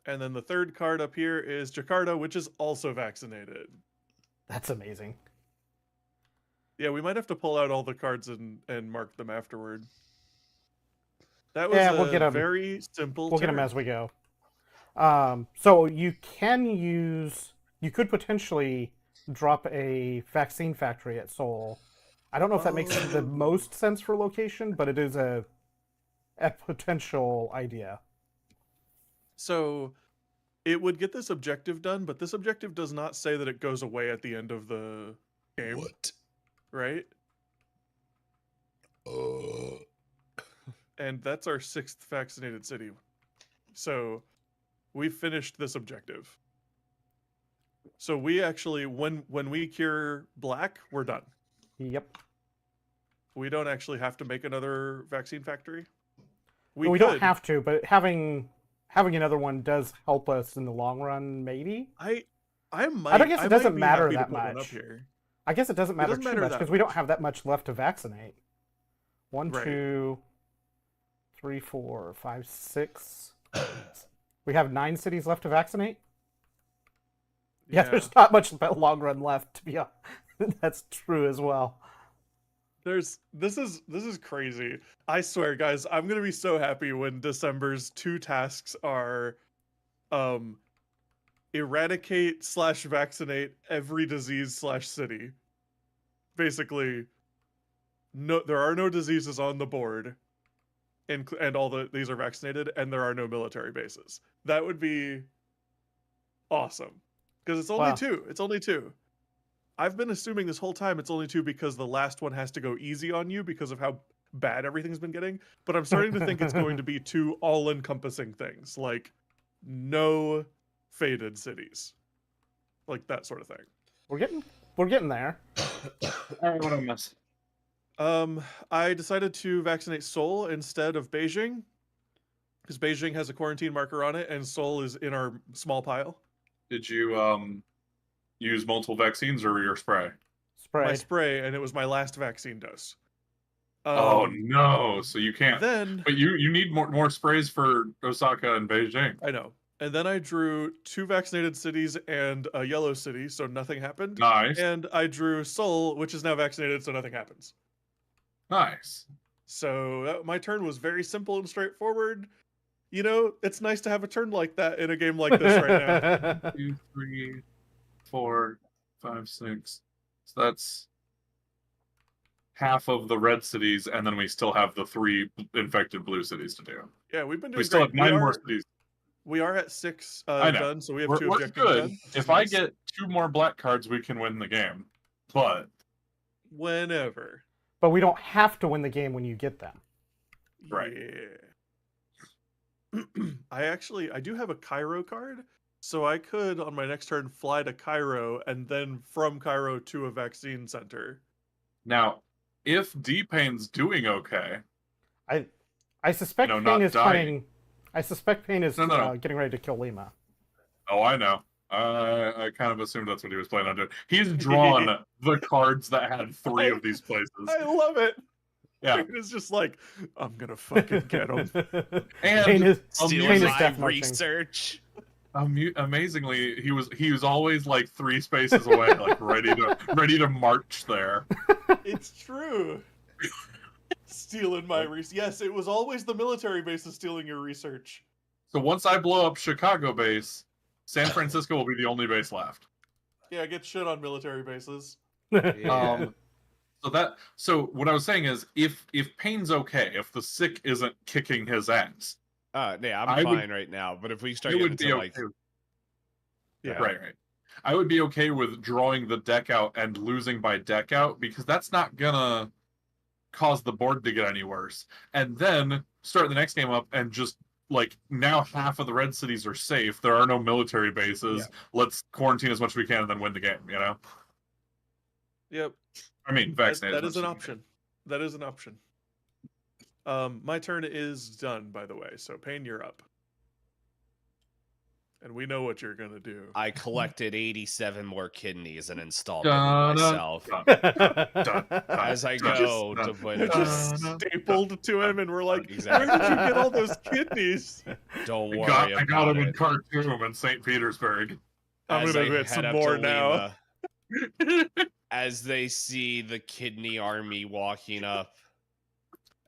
And then the 3rd card up here is Jakarta, which is also vaccinated. That's amazing. Yeah, we might have to pull out all the cards and mark them afterward. That was we'll get them. Very simple. We'll get them as we go. So you could potentially drop a vaccine factory at Seoul. I don't know if that makes the most sense for location, but it is a potential idea. So it would get this objective done, but this objective does not say that it goes away at the end of the game. What? Right? And that's our 6th vaccinated city. So we finished this objective. So we actually, when we cure Black, we're done. Yep. We don't actually have to make another vaccine factory. We don't have to, but having another one does help us in the long run, maybe. I guess it doesn't matter that much. I guess it doesn't matter too much because we don't have that much left to vaccinate. 1, 2, 3, 4, 5, 6. We have 9 cities left to vaccinate. Yeah, there's not much long run left, to be honest. That's true as well. This is crazy. I swear, guys, I'm gonna be so happy when December's 2 tasks are eradicate / vaccinate every disease / city. Basically, no, there are no diseases on the board, and these are vaccinated, and there are no military bases. That would be awesome, because it's only 2. It's only 2. I've been assuming this whole time it's only 2 because the last one has to go easy on you because of how bad everything's been getting. But I'm starting to think it's going to be 2 all-encompassing things, like no faded cities, like that sort of thing. We're getting there. All right, what I miss? I decided to vaccinate Seoul instead of Beijing because Beijing has a quarantine marker on it, and Seoul is in our small pile. Did you use multiple vaccines or your spray? My spray, and it was my last vaccine dose. Oh no! So you can't. Then, but you need more sprays for Osaka and Beijing. I know. And then I drew 2 vaccinated cities and a yellow city, so nothing happened. Nice. And I drew Seoul, which is now vaccinated, so nothing happens. Nice. So my turn was very simple and straightforward. You know, it's nice to have a turn like that in a game like this right now. 2, 3, 4, 5, 6. So that's half of the red cities, and then we still have the 3 infected blue cities to do. Yeah, we've been doing. We still have 9 more cities. We are at 6 done, so we have 2 objectives done. If I get 2 more black cards, we can win the game. But whenever. But we don't have to win the game when you get them. Right. Yeah. I do have a Cairo card, so I could on my next turn fly to Cairo and then from Cairo to a vaccine center. Now, if D-Pain's doing okay, I suspect Pain is playing. I suspect Pain is getting ready to kill Lima. Oh, I know. I kind of assumed that's what he was planning on doing. He's drawn the cards that had 3 of these places. I love it. Yeah, it's just like I'm gonna fucking get him. And Pain is my research. Amazingly, he was always like 3 spaces away, like ready to march there. It's true. Stealing my research. Yes, it was always the military bases stealing your research. So once I blow up Chicago base, San Francisco will be the only base left. Yeah, get shit on military bases. Yeah. So what I was saying is, if Payne's okay, if the sick isn't kicking his ass, yeah, I'm fine right now. But if we start getting into like, right. I would be okay with drawing the deck out and losing by deck out because that's not gonna cause the board to get any worse. And then start the next game up and just like now half of the red cities are safe. There are no military bases. Yeah. Let's quarantine as much as we can and then win the game. You know. Yep. I mean, vaccinate. That is an option. That is an option. My turn is done, by the way. So, Payne, you're up. And we know what you're gonna do. I collected 87 more kidneys and installed them myself. As I go to put just stapled to him, and we're like, exactly. Where did you get all those kidneys? Don't worry about it. I got them in Khartoum in St. Petersburg. I'm gonna get some more now. As they see the kidney army walking up,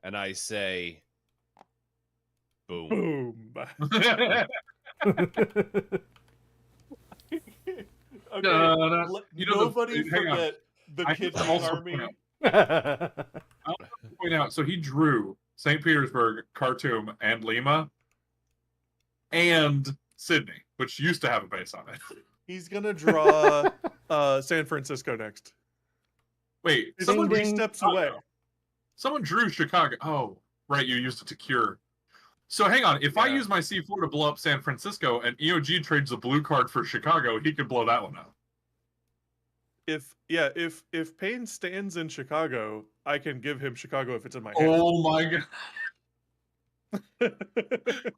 and I say, boom. Boom. Okay, nobody hang on. forget the I have kid to also army. point out- I also have to point out, so he drew St. Petersburg, Khartoum, and Lima, and Sydney, which used to have a base on it. He's gonna draw San Francisco next. Wait, He's someone 3 steps away. Someone drew Chicago. Oh, right, you used it to cure. So hang on, if I use my C4 to blow up San Francisco and EOG trades a blue card for Chicago, he could blow that one up. If Payne stands in Chicago, I can give him Chicago if it's in my hand. Oh my god.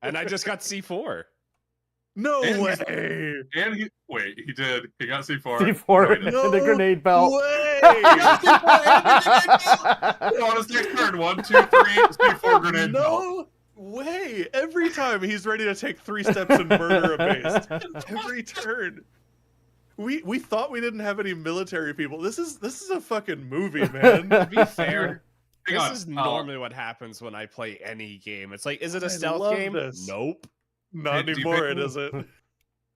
And I just got C4. No way. And he did. He got C4. C4 and a grenade belt. Way. On his next turn, 1, 2, 3, C4 grenade belt. No way. Every time he's ready to take 3 steps and murder a base. Every turn. We thought we didn't have any military people. This is a fucking movie, man. To be fair, Hang this on. is normally what happens when I play any game. It's like, is it a stealth game? This. Nope. Not anymore, it isn't.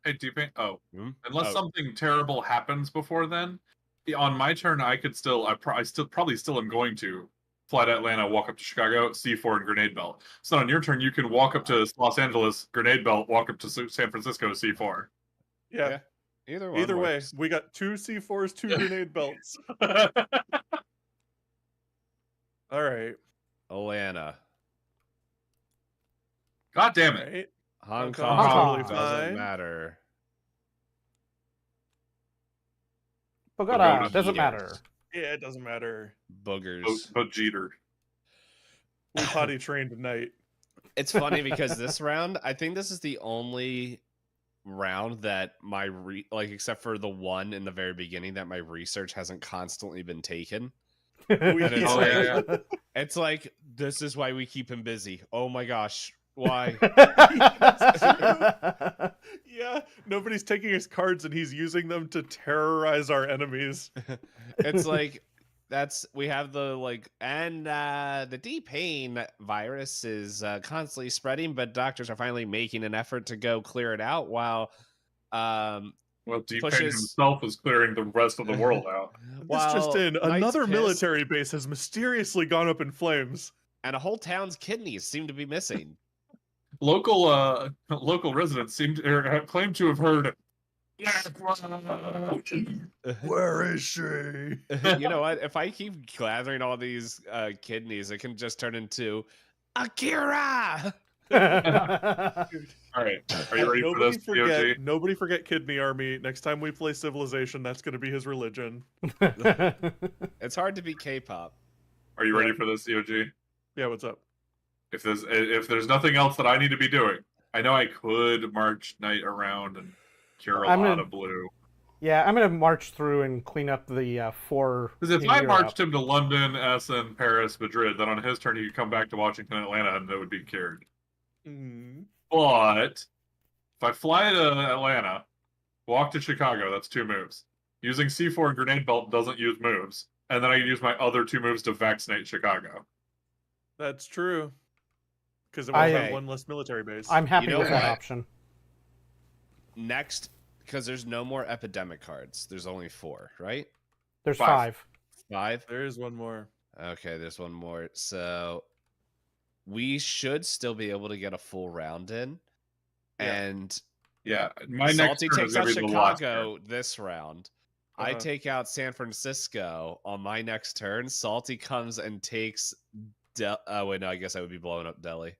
Hey, D-Pain. Oh. Unless something terrible happens before then, on my turn, I could still, probably still am going to fly to Atlanta, walk up to Chicago, C4 and grenade belt. So on your turn, you can walk up to Los Angeles, grenade belt, walk up to San Francisco, C4. Yeah. Either way, we got 2 C4s, 2 grenade belts. All right. Atlanta. God damn it. Right. Hong Kong, Kong totally doesn't fine. matter. Bogota doesn't matter. Yeah, it doesn't matter. Boogers. But Jeter. We potty trained tonight. It's funny because this round, I think this is the only round that my except for the one in the very beginning, that my research hasn't constantly been taken. It's like, this is why we keep him busy. Oh my gosh, why? Yeah, nobody's taking his cards and he's using them to terrorize our enemies. It's like, we have the the D-Pain virus is constantly spreading, but doctors are finally making an effort to go clear it out, while D-Pain himself is clearing the rest of the world out. This just in, another military base has mysteriously gone up in flames. And a whole town's kidneys seem to be missing. Local residents claim to have heard. Where is she? You know what? If I keep gathering all these kidneys, it can just turn into Akira. All right, are you ready for this? Nobody forget Kidney Army. Next time we play Civilization, that's going to be his religion. It's hard to beat K-pop. Are you ready for this, EOG? Yeah, what's up? If there's nothing else that I need to be doing, I know I could march Knight around and cure a lot of blue. Yeah, I'm gonna march through and clean up the 4. Because if I marched him to London, Essen, Paris, Madrid, then on his turn he could come back to Washington, Atlanta, and it would be cured. Mm-hmm. But if I fly to Atlanta, walk to Chicago, that's 2 moves. Using C4 and grenade belt doesn't use moves, and then I can use my other 2 moves to vaccinate Chicago. That's true. Because it won't have one less military base. I'm happy with that option. Next, because there's no more epidemic cards. There's only 4, right? There's 5. 5? There is one more. Okay, there's one more. So we should still be able to get a full round in. Yeah. And my next Salty turn takes is out gonna be the last Chicago this round. I take out San Francisco on my next turn. Salty comes and takes oh wait, no, I guess I would be blowing up Delhi.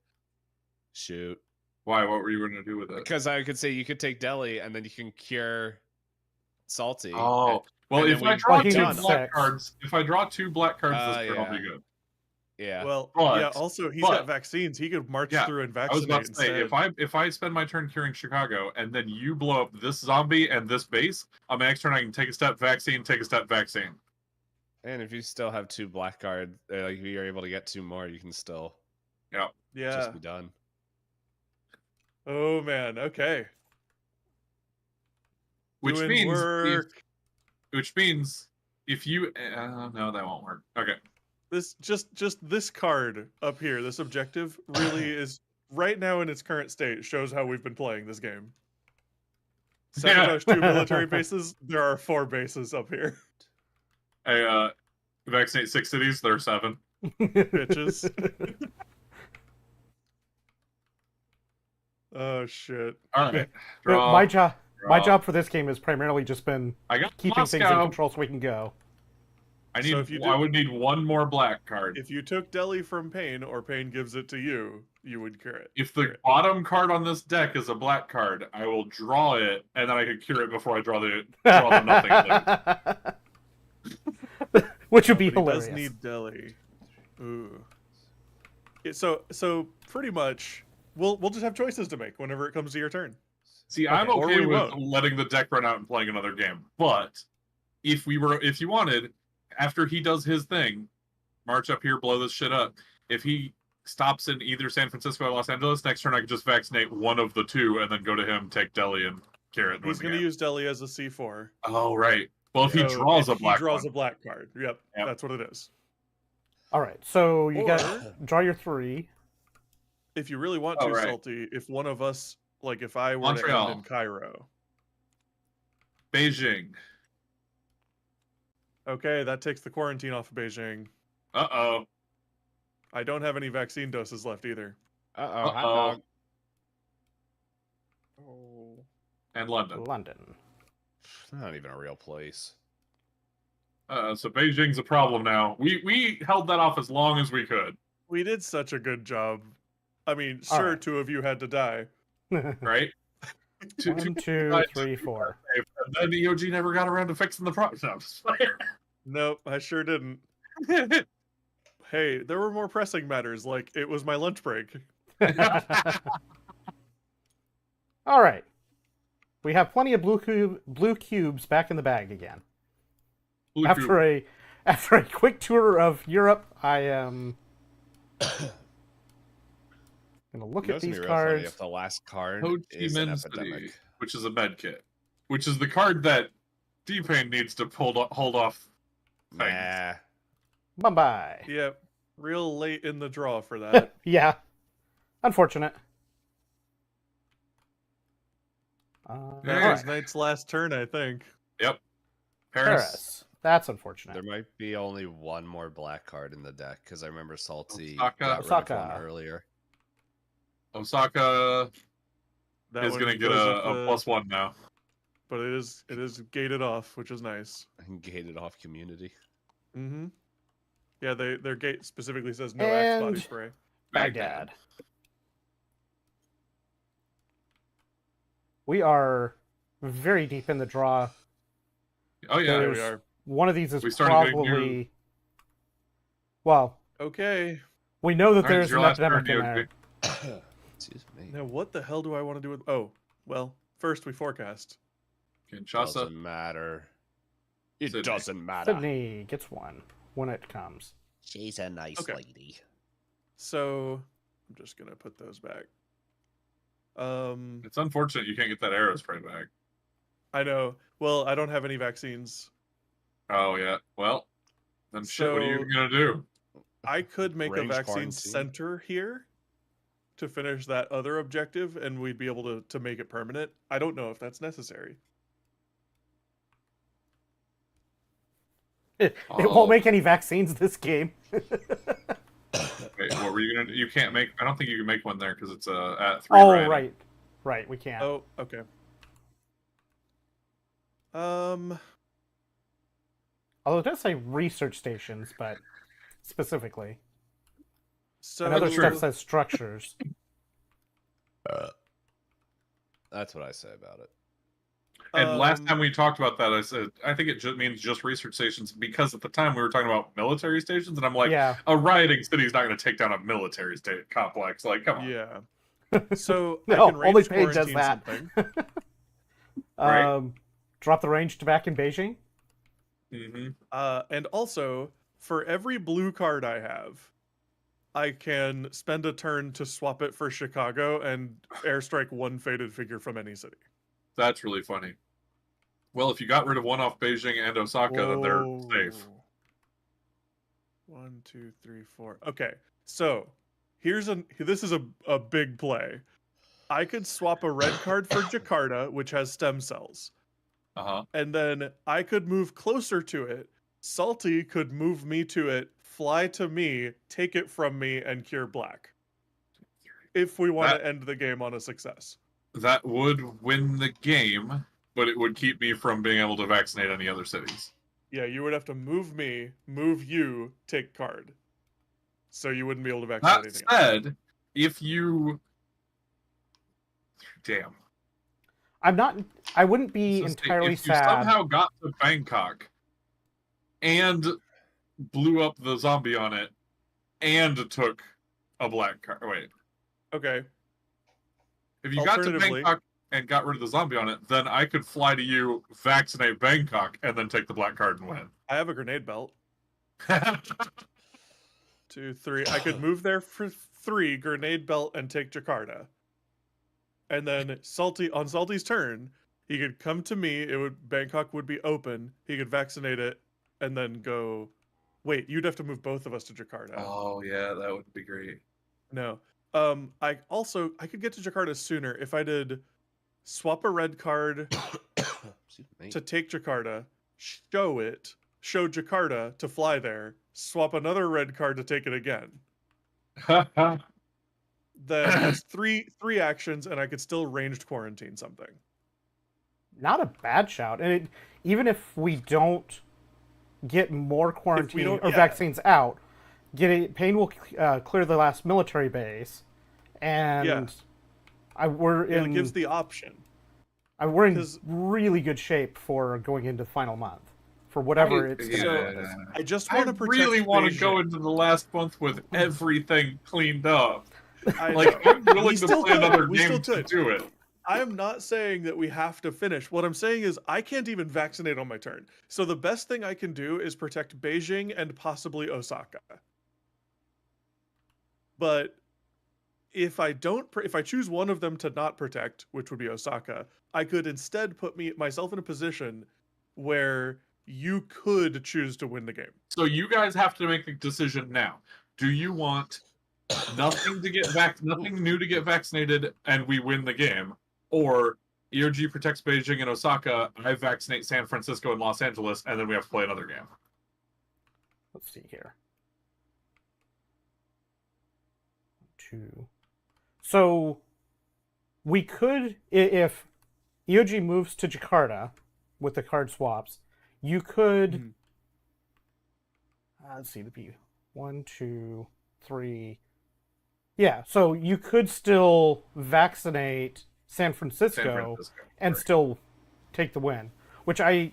Shoot. Why? What were you going to do with it? Because I could say you could take Delhi and then you can cure Salty. Oh, well, if I draw 2 black cards, this turn will be good. Yeah. Well, also he's got vaccines. He could march through and vaccinate. I was about to say, if I spend my turn curing Chicago and then you blow up this zombie and this base, on my next turn I can take a step vaccine, take a step vaccine. And if you still have 2 black cards, if you're able to get 2 more, you can still just be done. Oh man, okay. Which means if you no, that won't work. Okay. This just this card up here, this objective really is right now in its current state shows how we've been playing this game. Sabotage 2 military bases. There are 4 bases up here. Hey, vaccinate 6 cities. There are 7. Bitches. Oh shit! All right. My job for this game has primarily just been keeping Moscow. things in control so we can go. I would need 1 more black card. If you took Delhi from Payne, or Payne gives it to you, you would cure it. If the bottom card on this deck is a black card, I will draw it, and then I can cure it before I draw the nothing. Which would be hilarious. Does need Delhi. Ooh. So pretty much, we'll just have choices to make whenever it comes to your turn. See, I'm okay with letting the deck run out and playing another game, but if you wanted, after he does his thing, march up here, blow this shit up. If he stops in either San Francisco or Los Angeles, next turn I can just vaccinate one of the 2 and then go to him, take Delhi, and cure it. He's going to use Delhi as a C4. Oh, right. Well, if he draws a black card. Yep, that's what it is. All right, so you got draw your 3. If you really want to, Salty, if one of us, like if I were to end in Cairo. Beijing. Okay, that takes the quarantine off of Beijing. Uh-oh. I don't have any vaccine doses left either. Uh-oh. And London. Not even a real place. So Beijing's a problem now. We held that off as long as we could. We did such a good job. I mean, sure, right. 2 of you had to die. Right? 1, 2, 3, 4. And then the EOG never got around to fixing the problem. Nope, I sure didn't. Hey, there were more pressing matters, like it was my lunch break. All right. We have plenty of blue cubes back in the bag again. After a quick tour of Europe, I am going to look at these cards. If the last card Ho Chi is an Minh epidemic. City, which is a med kit, which is the card that D-Pain needs to hold off. Nah. Bye-bye. Yep. Real late in the draw for that. Yeah. Unfortunate. That was Knight's last turn, I think. Yep. Paris. That's unfortunate. There might be only 1 more black card in the deck, because I remember Salty Osaka. got rid of 1 earlier. Osaka is going to get a +1 now. But it is gated off, which is nice. Gated off community. Mm-hmm. Yeah, their gate specifically says no Axe body spray. Baghdad. We are very deep in the draw. Oh yeah, we are. One of these is probably well. Okay. We know that there's an epidemic in there. Excuse me. Now, what the hell do I want to do with? Oh, well. First, we forecast. Kinshasa. Doesn't matter. It doesn't matter. Sydney gets 1 when it comes. She's a nice lady. So, I'm just gonna put those back. It's unfortunate you can't get that arrow spray back. I know. Well, I don't have any vaccines. Oh yeah. Well, then shit. What are you gonna do? I could make a vaccine center here to finish that other objective, and we'd be able to make it permanent. I don't know if that's necessary. It won't make any vaccines this game. Wait, what were you gonna do? You can't make. I don't think you can make one there because it's at 3. Oh, right. We can't. Oh, okay. Although it does say research stations, but specifically. So another stuff says structures. That's what I say about it. And last time we talked about that, I said I think it just means just research stations because at the time we were talking about military stations, and I'm like, a rioting city is not going to take down a military state complex. Like, come on. Yeah. So no, I can only Paige does that. Right? Drop the range back in Beijing. Mm-hmm. And also, for every blue card I have, I can spend a turn to swap it for Chicago and airstrike 1 faded figure from any city. That's really funny. Well, if you got rid of 1 off Beijing and Osaka, then they're safe. 1, 2, 3, 4. Okay, so this is a big play. I could swap a red card for Jakarta, which has stem cells. And then I could move closer to it. Salty could move me to it, fly to me, take it from me, and cure black. If we want to end the game on a success. That would win the game, but it would keep me from being able to vaccinate any other cities. Yeah, you would have to move me, move you, take card. So you wouldn't be able to vaccinate anything else. That said, if you... Damn. I wouldn't be entirely sad. If you somehow got to Bangkok and blew up the zombie on it and took a black card. Wait. Okay. If you got to Bangkok and got rid of the zombie on it, then I could fly to you, vaccinate Bangkok, and then take the black card and win. I have a grenade belt. 2, 3. I could move there for 3, grenade belt, and take Jakarta. And then on Salty's turn, he could come to me. Bangkok would be open. He could vaccinate it, and then go. Wait, you'd have to move both of us to Jakarta. Oh yeah, that would be great. No. I could get to Jakarta sooner if I did swap a red card to take Jakarta, show Jakarta to fly there, swap another red card to take it again. That's three actions, and I could still ranged quarantine something. Not a bad shout. And even if we don't get more quarantine or vaccines out, Pain will clear the last military base, and it gives the option. We're in really good shape for going into the final month. For whatever it's I just want to protect really want to go into the last month with everything cleaned up. I'm willing to play another game to do it. I am not saying that we have to finish. What I'm saying is I can't even vaccinate on my turn. So the best thing I can do is protect Beijing and possibly Osaka. But if I choose one of them to not protect, which would be Osaka, I could instead put myself in a position where you could choose to win the game. So you guys have to make the decision now. Do you want nothing new to get vaccinated and we win the game, or EOG protects Beijing and Osaka, I vaccinate San Francisco and Los Angeles, and then we have to play another game? Let's see here. 2. So we could, if EOG moves to Jakarta with the card swaps, you could. Let's see, the B. 1, 2, 3. Yeah, so you could still vaccinate San Francisco and still take the win, which I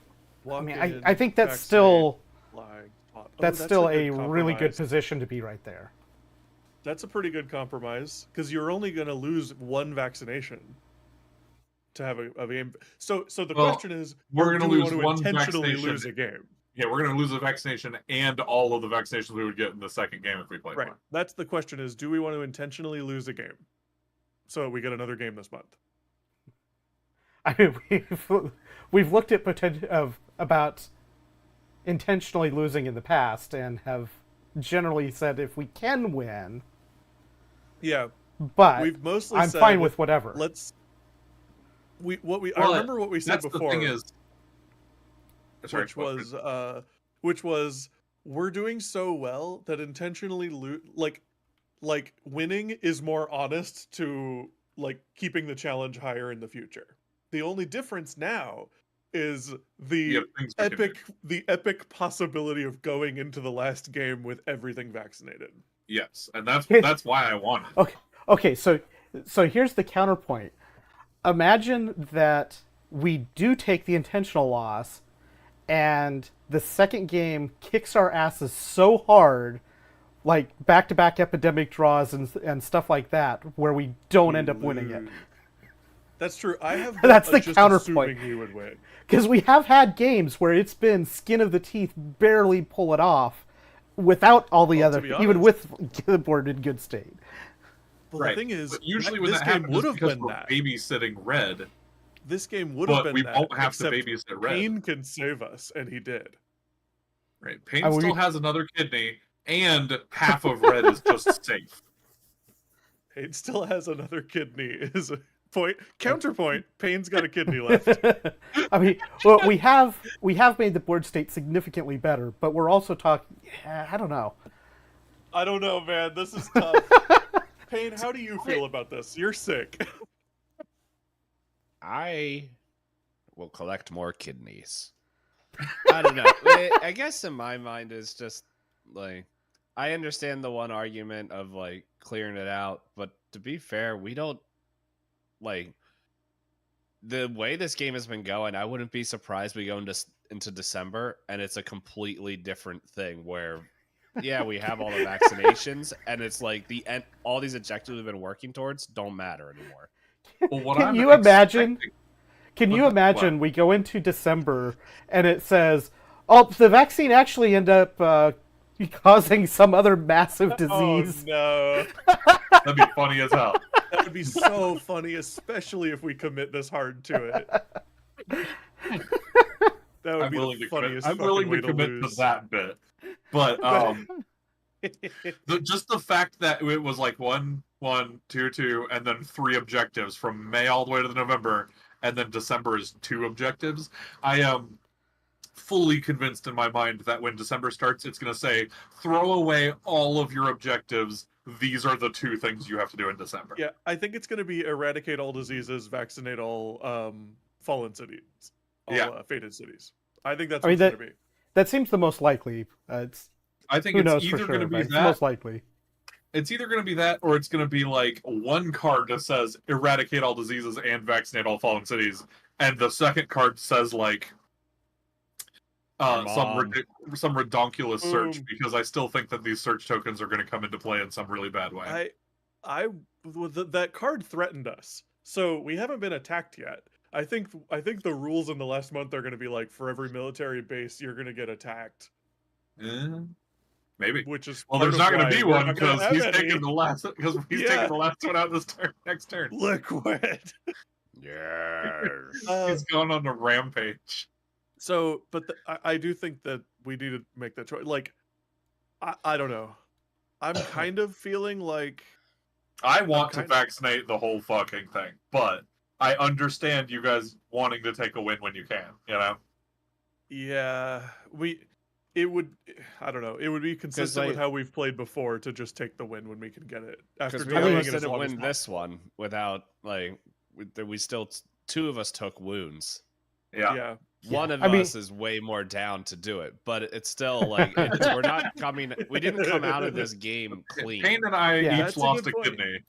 think that's still a really good position to be right there. That's a pretty good compromise, because you're only going to lose one vaccination to have a game. So the question is, we're going to lose one intentionally vaccination. Lose a game. Yeah, we're going to lose a vaccination and all of the vaccinations we would get in the second game if we played one. That's the question: is do we want to intentionally lose a game so we get another game this month? I mean, we've looked at about intentionally losing in the past and have generally said if we can win. Yeah, but we've mostly I'm fine with whatever. I remember what we said before. The thing is, which was we're doing so well that intentionally winning is more honest to keeping the challenge higher in the future. The only difference now is the epic possibility of going into the last game with everything vaccinated. Yes, and that's why I want it. Okay, so here's the counterpoint. Imagine that we do take the intentional loss, and the second game kicks our asses so hard, like back-to-back epidemic draws and stuff like that, where we don't end up winning it. That's true. That's the counterpoint. He would win. Because we have had games where it's been skin of the teeth, barely pull it off, without all the other, even with the board in good state. Well, the thing is, but usually when that happens, would have been that babysitting red. This game would have been that. But we won't have to babysit red. Pain can save us, and he did. Right. Pain still has another kidney, and half of red is just safe. Payne still has another kidney. Is a point counterpoint. Payne's got a kidney left. I mean, well, we have made the board state significantly better, but we're also talking. I don't know. I don't know, man. This is tough. Payne, how do you feel about this? You're sick. I will collect more kidneys. I don't know. I guess in my mind is just like, I understand the one argument of like clearing it out, but to be fair, we don't like the way this game has been going. I wouldn't be surprised we go into December and it's a completely different thing where, yeah, we have all the vaccinations and it's like the end. All these objectives we've been working towards don't matter anymore. Well, Can you imagine? Can you imagine we go into December and it says, "Oh, the vaccine actually ended up causing some other massive disease." Oh no, that'd be funny as hell. That would be so funny, especially if we commit this hard to it. That would be the funniest. I'm willing to commit to that bit, but just the fact that it was like 1, 1, 2, 2, and then 3 objectives from May all the way to November, and then December is 2 objectives. I am fully convinced in my mind that when December starts, it's going to say, throw away all of your objectives. These are the 2 things you have to do in December. Yeah, I think it's going to be eradicate all diseases, vaccinate all fallen cities, all fated cities. I think that's what it's going to be. That seems the most likely. I think it's either going to be that. Most likely. It's either going to be that, or it's going to be like one card that says eradicate all diseases and vaccinate all fallen cities, and the second card says like some redonkulous search, because I still think that these search tokens are going to come into play in some really bad way. That card threatened us, so we haven't been attacked yet. I think the rules in the last month are going to be like, for every military base, you're going to get attacked. Maybe. Which is there's not going to be one because he's taking the last one out this next turn. Liquid. Yes. He's going on a rampage. So, but I do think that we need to make that choice. Like, I don't know. I'm kind of feeling like I want to vaccinate the whole fucking thing, but I understand you guys wanting to take a win when you can. You know. Yeah, it would, I don't know. It would be consistent with how we've played before to just take the win when we can get it. Because we almost didn't win this one without, like, we still, 2 of us took wounds. Yeah. One of us is way more down to do it, but it's still like we're not coming. We didn't come out of this game clean. Payne and I each lost a kidney.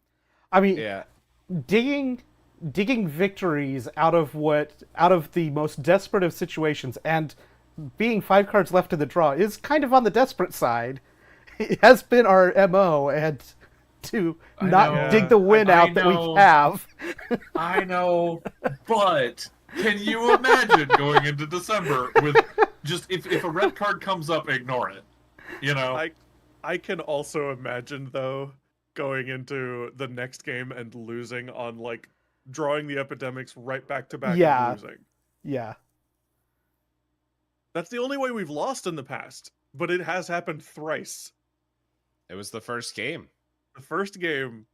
I mean, digging victories out of the most desperate of situations, and being 5 cards left in the draw is kind of on the desperate side. It has been our MO, and to not dig the win out that we have. I know, but can you imagine going into December with just if a red card comes up, ignore it. You know? I can also imagine though going into the next game and losing on like drawing the epidemics right back to back and losing. Yeah. That's the only way we've lost in the past, but it has happened thrice. It was the first game. The first game.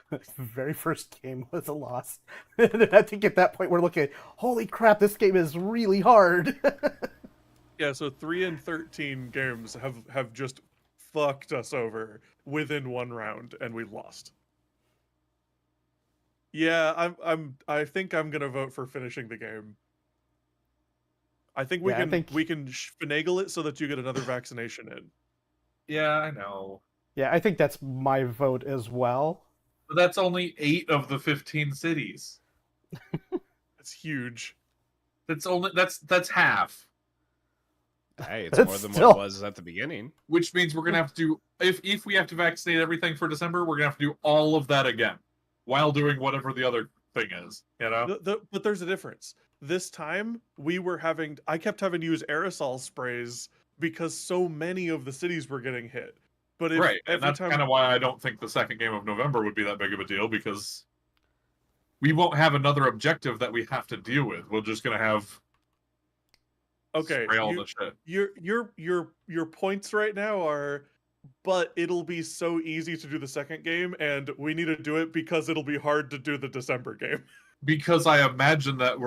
The very first game was a loss. And I think at that point we're looking at, holy crap, this game is really hard. Yeah, so 3 and 13 games have just fucked us over within 1 round, and we lost. Yeah, I think I'm gonna vote for finishing the game. I think we can finagle it so that you get another vaccination in. Yeah, I know. Yeah, I think that's my vote as well. But that's only 8 of the 15 cities. That's huge. That's half. Hey, it's more than what it was at the beginning. Which means we're gonna have to do, if we have to vaccinate everything for December, we're gonna have to do all of that again, while doing whatever the other thing is. You know. But there's a difference. This time I kept having to use aerosol sprays because so many of the cities were getting hit. But and that's kind of why I don't think the second game of November would be that big of a deal, because we won't have another objective that we have to deal with. We're just going to have Okay, spray all the shit. your points right now are, but it'll be so easy to do the second game, and we need to do it because it'll be hard to do the December game. Because I imagine that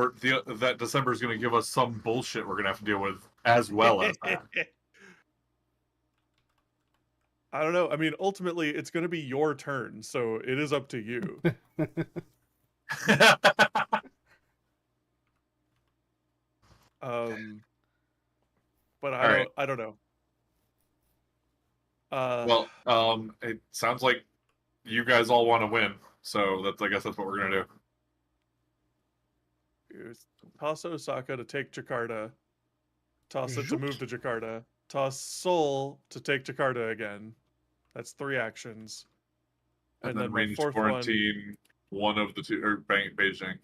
that December is going to give us some bullshit we're going to have to deal with as well as that. I don't know. I mean, ultimately, it's going to be your turn, so it is up to you. But I don't know. Well, it sounds like you guys all want to win, so I guess that's what we're gonna do. Toss Osaka to take Jakarta. Toss it to move to Jakarta. Toss Seoul to take Jakarta again. That's 3 actions. And then range quarantine one of the two, or Beijing.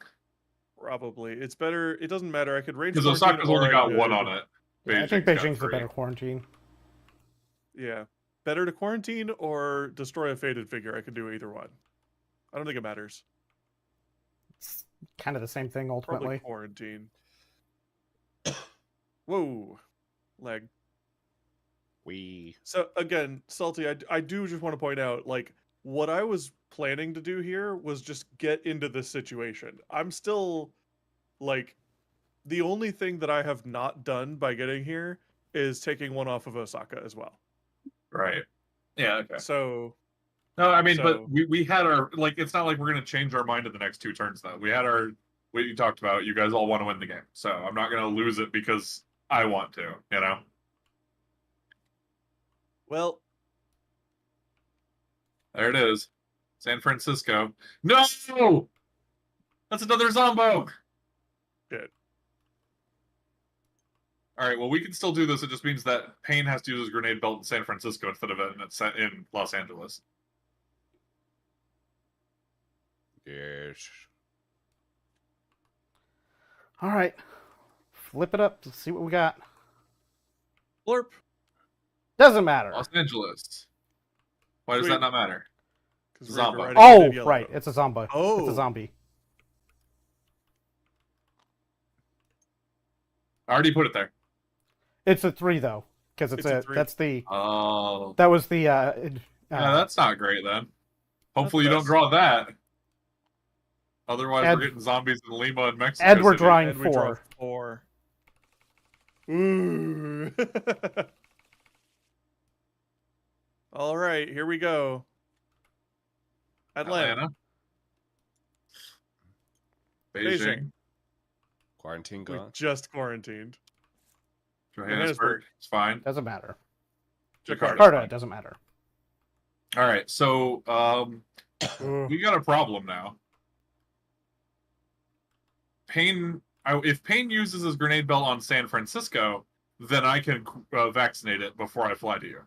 Probably. It's better. It doesn't matter. I could range because Osaka's only got 1 on it. Yeah, I think Beijing's the better quarantine. Yeah. Better to quarantine or destroy a faded figure. I could do either one. I don't think it matters. It's kind of the same thing ultimately. Probably quarantine. Whoa. Leg. So again, Salty, I do just want to point out, like, what I was planning to do here was just get into this situation. I'm still, like, the only thing that I have not done by getting here is taking 1 off of Osaka as well. Right. Yeah, okay. So... No, I mean, but we had our, like, it's not like we're going to change our mind in the next 2 turns, though. We had our, what you talked about, you guys all want to win the game. So I'm not going to lose it because I want to, you know? Well... There it is. San Francisco. No! That's another Zombo! Good. Alright, well, we can still do this. It just means that Payne has to use his grenade belt in San Francisco instead of in Los Angeles. Yes. Alright. Flip it up to see what we got. Blurp. Doesn't matter. Los Angeles. Why does that not matter? Zombie. Oh, right. It's a zombie. Oh. It's a zombie. I already put it there. It's a 3, though. Because it's a 3. That's the... Oh. That was the... yeah, that's not great, then. Hopefully you don't draw that. Otherwise, we're getting zombies in Lima and Mexico And we're City. drawing and 4. We draw 4. Ooh. All right, here we go. Atlanta. Beijing. Quarantine We gone. just quarantined. Johannesburg. It's fine. Doesn't matter. Jakarta. It doesn't matter. All right, so we got a problem now. Payne, if Payne uses his grenade belt on San Francisco, then I can vaccinate it before I fly to you.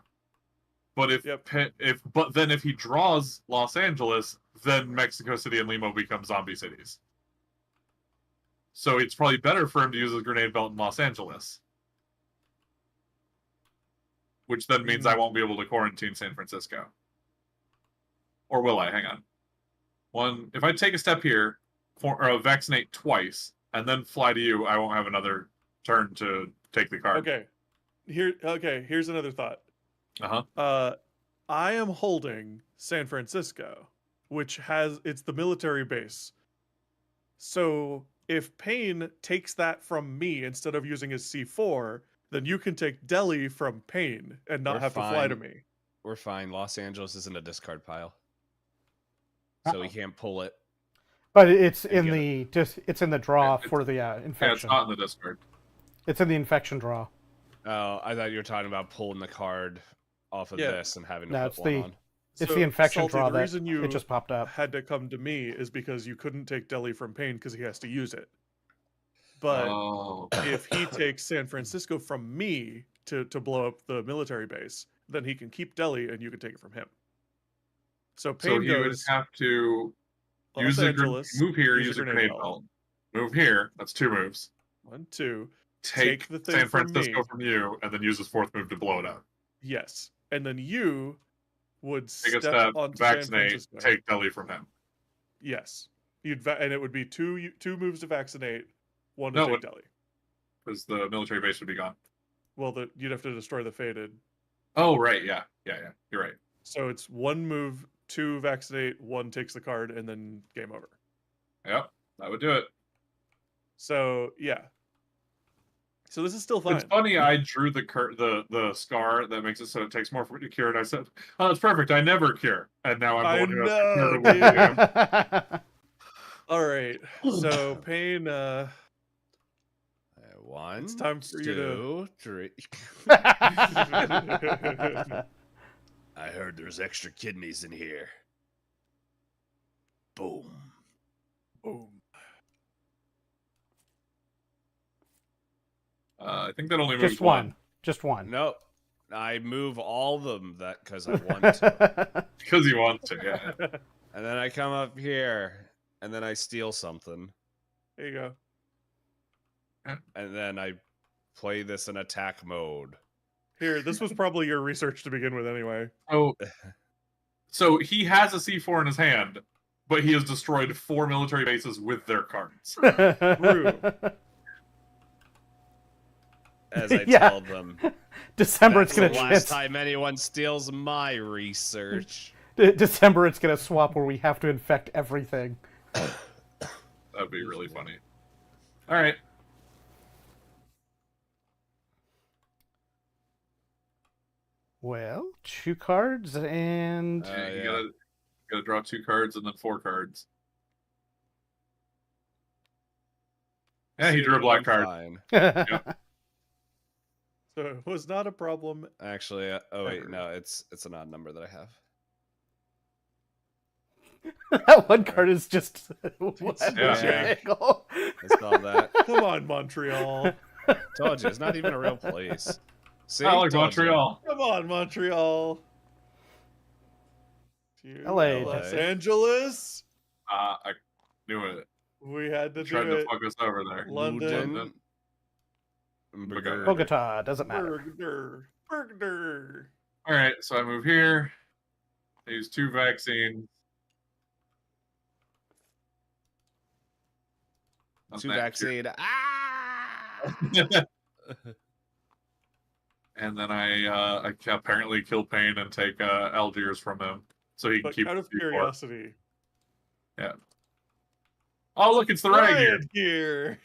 But if he draws Los Angeles, then Mexico City and Lima become zombie cities. So it's probably better for him to use his grenade belt in Los Angeles. Which then means I won't be able to quarantine San Francisco. Or will I? Hang on. If I take a step here, vaccinate twice, and then fly to you, I won't have another turn to take the card. Okay. Here's another thought. Uh-huh. I am holding San Francisco, which it's the military base. So if Payne takes that from me instead of using his C4, then you can take Delhi from Payne and not have to fly to me. We're fine. Los Angeles isn't a discard pile. So he can't pull it. But it's in the draw for the infection. Yeah, it's not in the discard. It's in the infection draw. Oh, I thought you were talking about pulling the card off of this and having to put one on. It's the infection Salty, draw the reason it just popped up. Had to come to me is because you couldn't take Delhi from Payne because he has to use it. But if he takes San Francisco from me to blow up the military base, then he can keep Delhi and you can take it from him. So Payne he would have to use move here, use a grenade belt. Move here, that's 2 moves. 1, 2. Take the thing San Francisco from you, and then use his 4th move to blow it up. Yes. And then you would take a step, vaccinate, take Delhi from him. Yes. And it would be two moves to vaccinate, 1 to take Delhi. because the military base would be gone. Well, you'd have to destroy the Fated. Oh, right. Yeah. You're right. So it's 1 move, 2 vaccinate, 1 takes the card, and then game over. Yep, that would do it. So yeah. So this is still fine. It's funny. I drew the scar that makes it so it takes more for it to cure, and I said, "Oh, that's perfect. I never cure." And now I'm the one who has to cure to All right. So Pain. 1, it's time for 2, 3. I heard there's extra kidneys in here. Boom. Boom. I think that only moves Just one. Just one. No, I move all of them because I want to. Because you want to, yeah. And then I come up here, and then I steal something. There you go. And then I play this in attack mode. Here, this was probably your research to begin with anyway. So he has a C4 in his hand, but he has destroyed 4 military bases with their cards. True. As I told them. December, it's going to... last time anyone steals my research. December, it's going to swap where we have to infect everything. That'd be really funny. All right. Well, 2 cards and... You gotta draw 2 cards and then 4 cards. Yeah, he drew a black card. Yep. So it was not a problem. Actually, oh wait, no, it's an odd number that I have. That one card is just... Yeah. It's not that. Come on, Montreal. Told you, it's not even a real place. See, I like Montreal. Come on, Montreal. LA. Los Angeles. I knew it. We had to Tried do to it. fuck us over there. London. Bogota, doesn't matter. Burger. All right, so I move here. I use 2 vaccines. 2 vaccine. And then I apparently kill Pain and take Algiers from him, so he can keep. Out of curiosity. Yeah. Oh, look, it's the riot gear.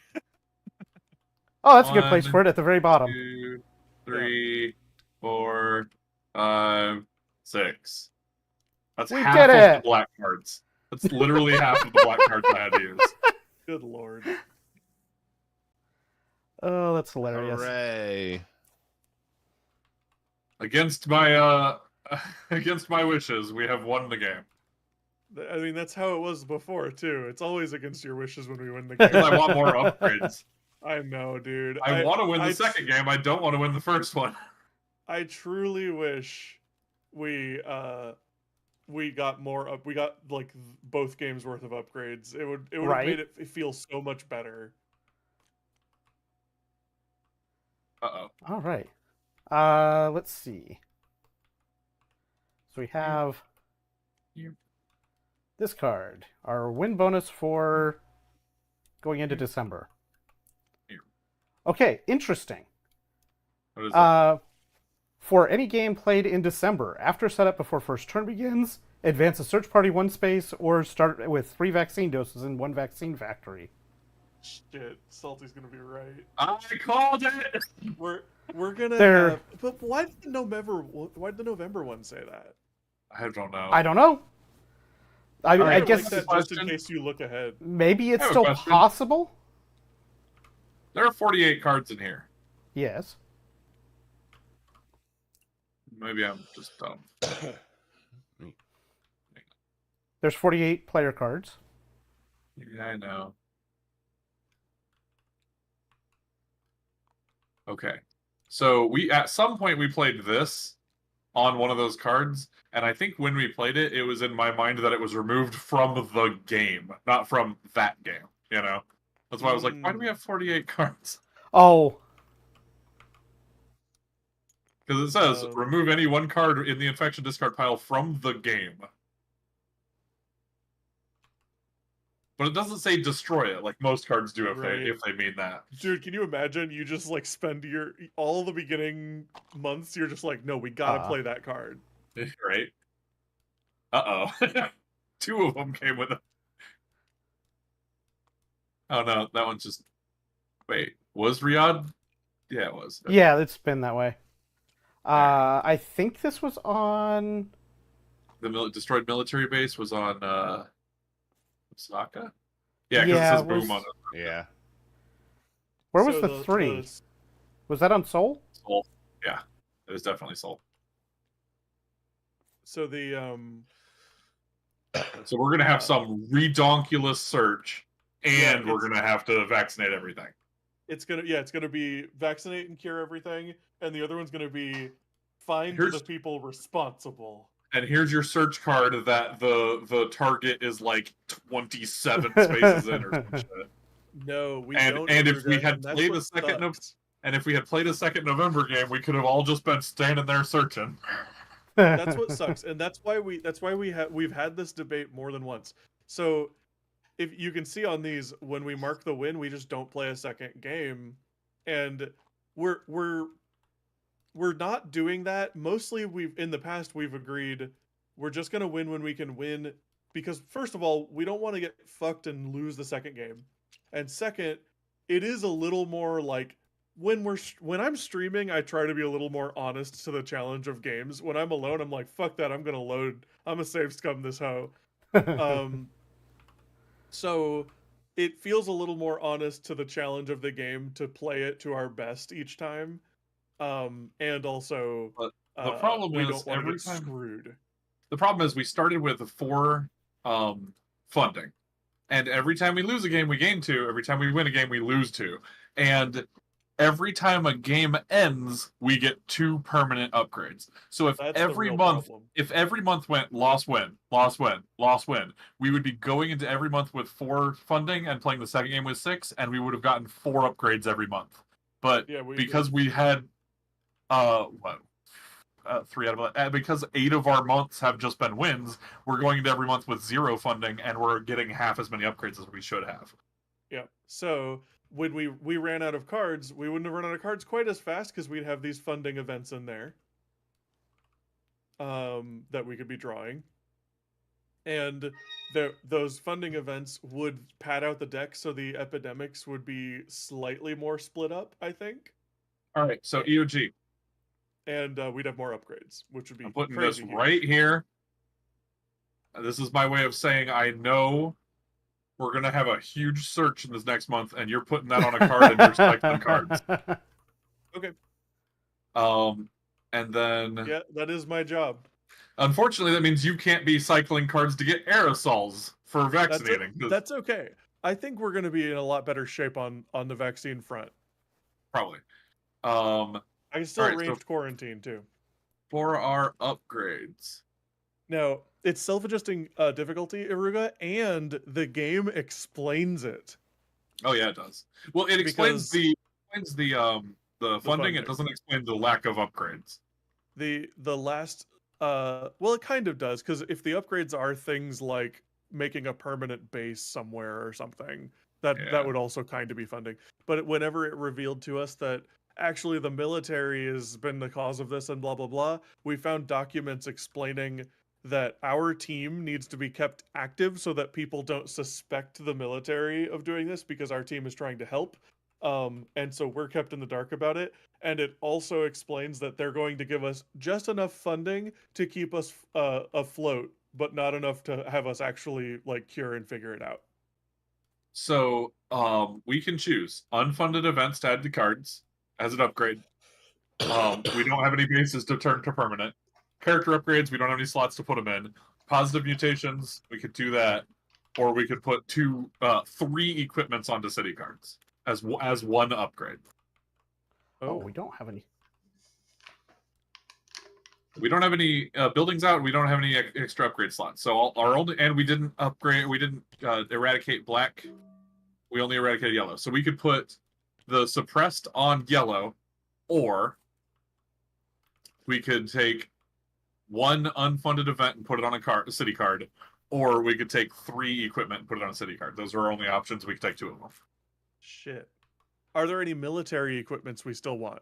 Oh, that's a good place for it at the very bottom. 2, 3, 4, 5, 6. That's half of the black cards. That's literally half of the black cards I had to use. Good lord. Oh, that's hilarious. Hooray. Against my wishes, we have won the game. I mean, that's how it was before too. It's always against your wishes when we win the game. I want more upgrades. I know, dude. I want to win the second game. I don't want to win the first one. I truly wish we got more up. We got like both games worth of upgrades. It would have made it feel so much better. All right. Let's see. So we have this card. Our win bonus for going into December. Okay, interesting. What is that? For any game played in December, after setup before first turn begins, advance a search party 1 space, or start with 3 vaccine doses in 1 vaccine factory. Shit, Salty's gonna be right. I called it. We're gonna. But why did the November one say that? I don't know. I don't know. I guess that just in case you look ahead. Maybe it's still possible. There are 48 cards in here. Yes. Maybe I'm just dumb. There's 48 player cards. Yeah, I know. Okay. So at some point we played this on one of those cards, and I think when we played it, it was in my mind that it was removed from the game, not from that game, you know? That's why I was like, why do we have 48 cards? Oh. Because it says, remove any 1 card in the infection discard pile from the game. but it doesn't say destroy it like most cards do Right. if they mean that. Dude, can you imagine you just like spend all the beginning months, you're just like, no, we gotta play that card. Right? Uh-oh. 2 of them came with it. Oh no, that one's just... Wait, was Riyadh? Yeah, it was. Okay. Yeah, it's been that way. I think this was on... The destroyed military base was on Osaka? Yeah, because it says boom on it. Yeah. Where was the 3? Was that on Seoul? Seoul. Yeah, it was definitely Seoul. So the So we're gonna have some redonkulous search, and we're gonna have to vaccinate everything. It's gonna be vaccinate and cure everything, and the other one's gonna be find the people responsible. And here's your search card that the target is like 27 spaces in or some shit. No, we don't. And if we had played if we had played a second November game, we could have all just been standing there searching. That's what sucks, and that's why we've had this debate more than once. So, if you can see on these, when we mark the win, we just don't play a second game, and we're not doing that. Mostly, in the past we've agreed we're just gonna win when we can win, because first of all, we don't want to get fucked and lose the second game, and second, it is a little more like when I'm streaming, I try to be a little more honest to the challenge of games. When I'm alone, I'm like, fuck that, I'm gonna load. I'm a save scum this hoe. So it feels a little more honest to the challenge of the game to play it to our best each time. And also, the problem we is don't want to get screwed. The problem is we started with 4 funding, and every time we lose a game, we gain 2. Every time we win a game, we lose 2. And every time a game ends, we get 2 permanent upgrades. So if every month went loss win, loss win, loss win, we would be going into every month with 4 funding and playing the second game with 6, and we would have gotten 4 upgrades every month. But because we had 3 out of because 8 of our months have just been wins, we're going into every month with 0 funding, and we're getting half as many upgrades as we should have. Yeah. So when we ran out of cards, we wouldn't have run out of cards quite as fast because we'd have these funding events in there that we could be drawing. And those funding events would pad out the deck so the epidemics would be slightly more split up, I think. All right, so EOG. And we'd have more upgrades, which would be I'm putting this right here. This is my way of saying I know we're going to have a huge search in this next month, and you're putting that on a card and you're cycling cards. Okay. And then... Yeah, that is my job. Unfortunately, that means you can't be cycling cards to get aerosols for vaccinating. That's okay. I think we're going to be in a lot better shape on the vaccine front. Probably. I can still ranged quarantine, too. For our upgrades. Now, it's self-adjusting difficulty, Iruga, and the game explains it. Oh yeah, it does. Well, it explains the funding. It doesn't explain the lack of upgrades. The last well, it kind of does, because if the upgrades are things like making a permanent base somewhere or something, that would also kind of be funding. But whenever it revealed to us that actually the military has been the cause of this and blah blah blah, we found documents explaining that our team needs to be kept active so that people don't suspect the military of doing this, because our team is trying to help. And so we're kept in the dark about it. And it also explains that they're going to give us just enough funding to keep us afloat, but not enough to have us actually like cure and figure it out. So we can choose unfunded events to add to cards as an upgrade. We don't have any bases to turn to permanent. Character upgrades, we don't have any slots to put them in. Positive mutations, we could do that. Or we could put 3 equipments onto city cards as one upgrade. Oh, we don't have any. We don't have any buildings out. We don't have any extra upgrade slots. So we didn't upgrade. We didn't eradicate black. We only eradicated yellow. So we could put the suppressed on yellow, or we could take one unfunded event and put it on a city card, Or we could take 3 equipment and put it on a city card. Those are our only options. We could take 2 of them. Shit. Are there any military equipments we still want?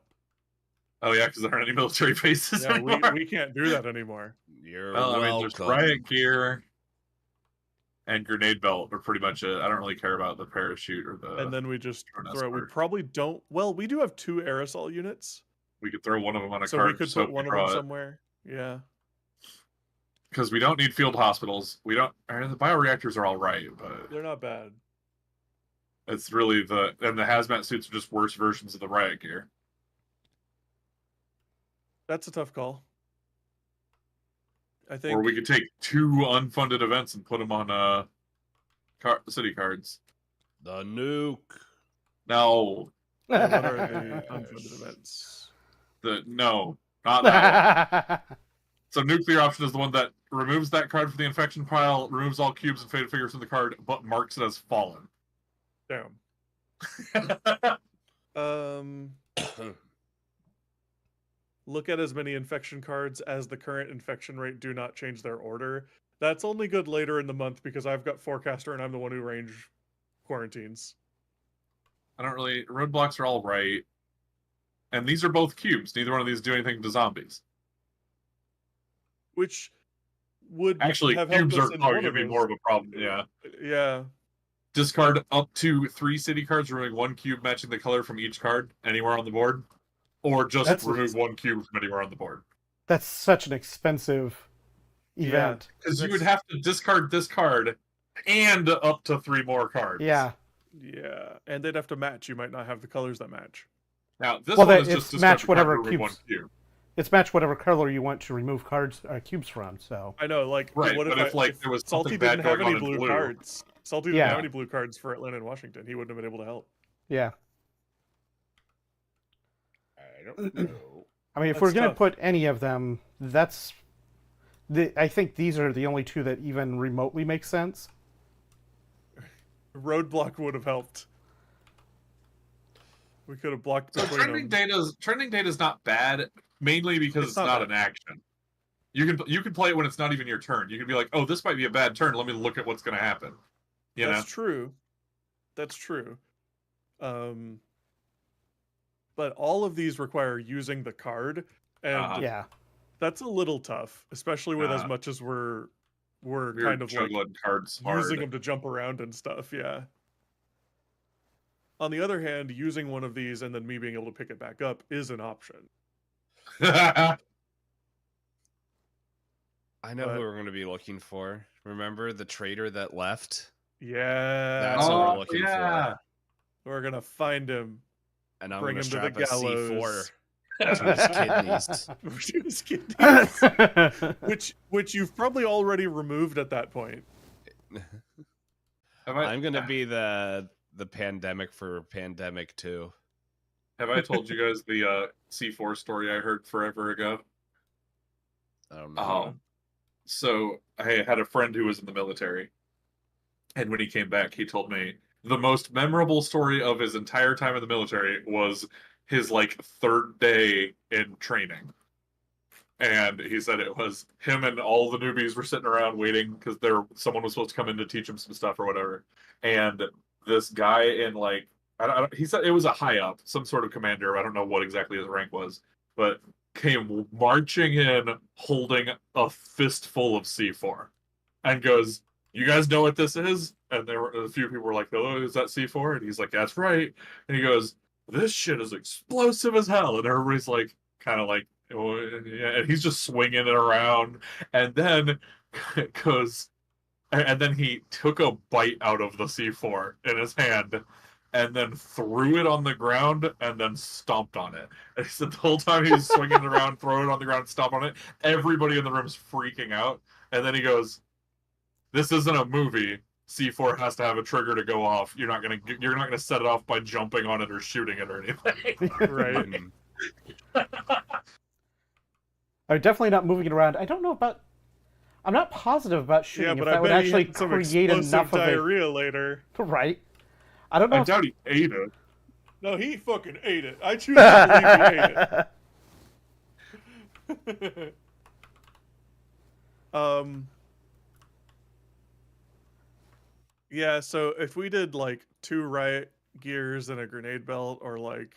Oh yeah, because there aren't any military bases anymore. We can't do that anymore. You're well, welcome. I mean, there's riot gear and grenade belt are pretty much it. I don't really care about the parachute or the. And then we just throw. We probably don't. Well, we do have 2 aerosol units. We could throw one of them on a cart. So we could put one of them somewhere. Yeah. Because we don't need field hospitals. We don't. The bioreactors are all right, but they're not bad. It's really the hazmat suits are just worse versions of the riot gear. That's a tough call. I think. Or we could take 2 unfunded events and put them on city cards. The nuke. No. What are the unfunded events? No, not that one. So nuclear option is the one that removes that card from the infection pile, removes all cubes and faded figures from the card, but marks it as fallen. Damn. Look at as many infection cards as the current infection rate. Do not change their order. That's only good later in the month because I've got Forecaster and I'm the one who range quarantines. I don't really... Roadblocks are all right. And these are both cubes. Neither one of these do anything to zombies. Which would actually cubes are going to be more of a problem. Yeah. Yeah. Discard up to 3 city cards, removing 1 cube matching the color from each card anywhere on the board, or just remove 1 cube from anywhere on the board. That's such an expensive event. Because you would have to discard this card and up to 3 more cards. Yeah. Yeah, and they'd have to match. You might not have the colors that match. Now this one is just match whatever cubes. It's match whatever color you want to remove cubes from. So I know, like, right? What if there was Salty didn't have any blue cards? Salty didn't have any blue cards for Atlanta and Washington. He wouldn't have been able to help. Yeah. I don't know. I mean, if we're gonna put any of them, I think these are the only 2 that even remotely make sense. Roadblock would have helped. We could have blocked. So trending data is not bad, mainly because it's not an action. You can play it when it's not even your turn. You can be like, oh, this might be a bad turn. Let me look at what's going to happen. That's true. That's true. But all of these require using the card, and that's a little tough, especially with as much as we're kind of like cards using them to jump around and stuff. Yeah. On the other hand, using one of these and then me being able to pick it back up is an option. I know who we're going to be looking for. Remember the traitor that left? Yeah. That's what we're looking for. We're going to find him. And I'm bring going to him to the gallows. to his kidneys. which you've probably already removed at that point. I'm going to be the pandemic for Pandemic 2. Have I told you guys the C4 story I heard forever ago? I don't know. So I had a friend who was in the military, and when he came back, he told me the most memorable story of his entire time in the military was his 3rd day in training. And he said it was him and all the newbies were sitting around waiting because someone was supposed to come in to teach him some stuff or whatever. And this guy in he said it was a high up, some sort of commander. I don't know what exactly his rank was, but came marching in holding a fistful of C4 and goes, "You guys know what this is?" And there were a few people were like, "Oh, is that C4?" And he's like, "That's right." And he goes, "This shit is explosive as hell." And everybody's kind of oh, yeah. And he's just swinging it around. And then it goes, and then he took a bite out of the C4 in his hand and then threw it on the ground and then stomped on it. And he said the whole time he was swinging it around, throwing it on the ground, stomp on it, everybody in the room's freaking out. And then he goes, "This isn't a movie. C4 has to have a trigger to go off. You're not gonna set it off by jumping on it or shooting it or anything." Right. I'm definitely not moving it around. I don't know about. I'm not positive about shooting. Yeah, but if that would actually create enough diarrhea of later. Right. I don't know. I doubt he ate it. No, he fucking ate it. I choose to believe he ate it. Yeah, so if we did like 2 riot gears and a grenade belt, or like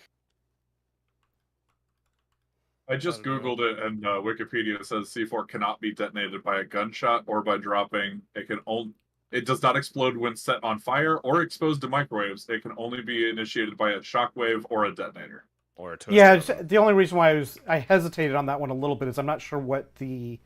I just Googled it, and Wikipedia says C4 cannot be detonated by a gunshot or by dropping. It does not explode when set on fire or exposed to microwaves. It can only be initiated by a shockwave or a detonator. Or a yeah, the only reason why I hesitated on that one a little bit is I'm not sure what the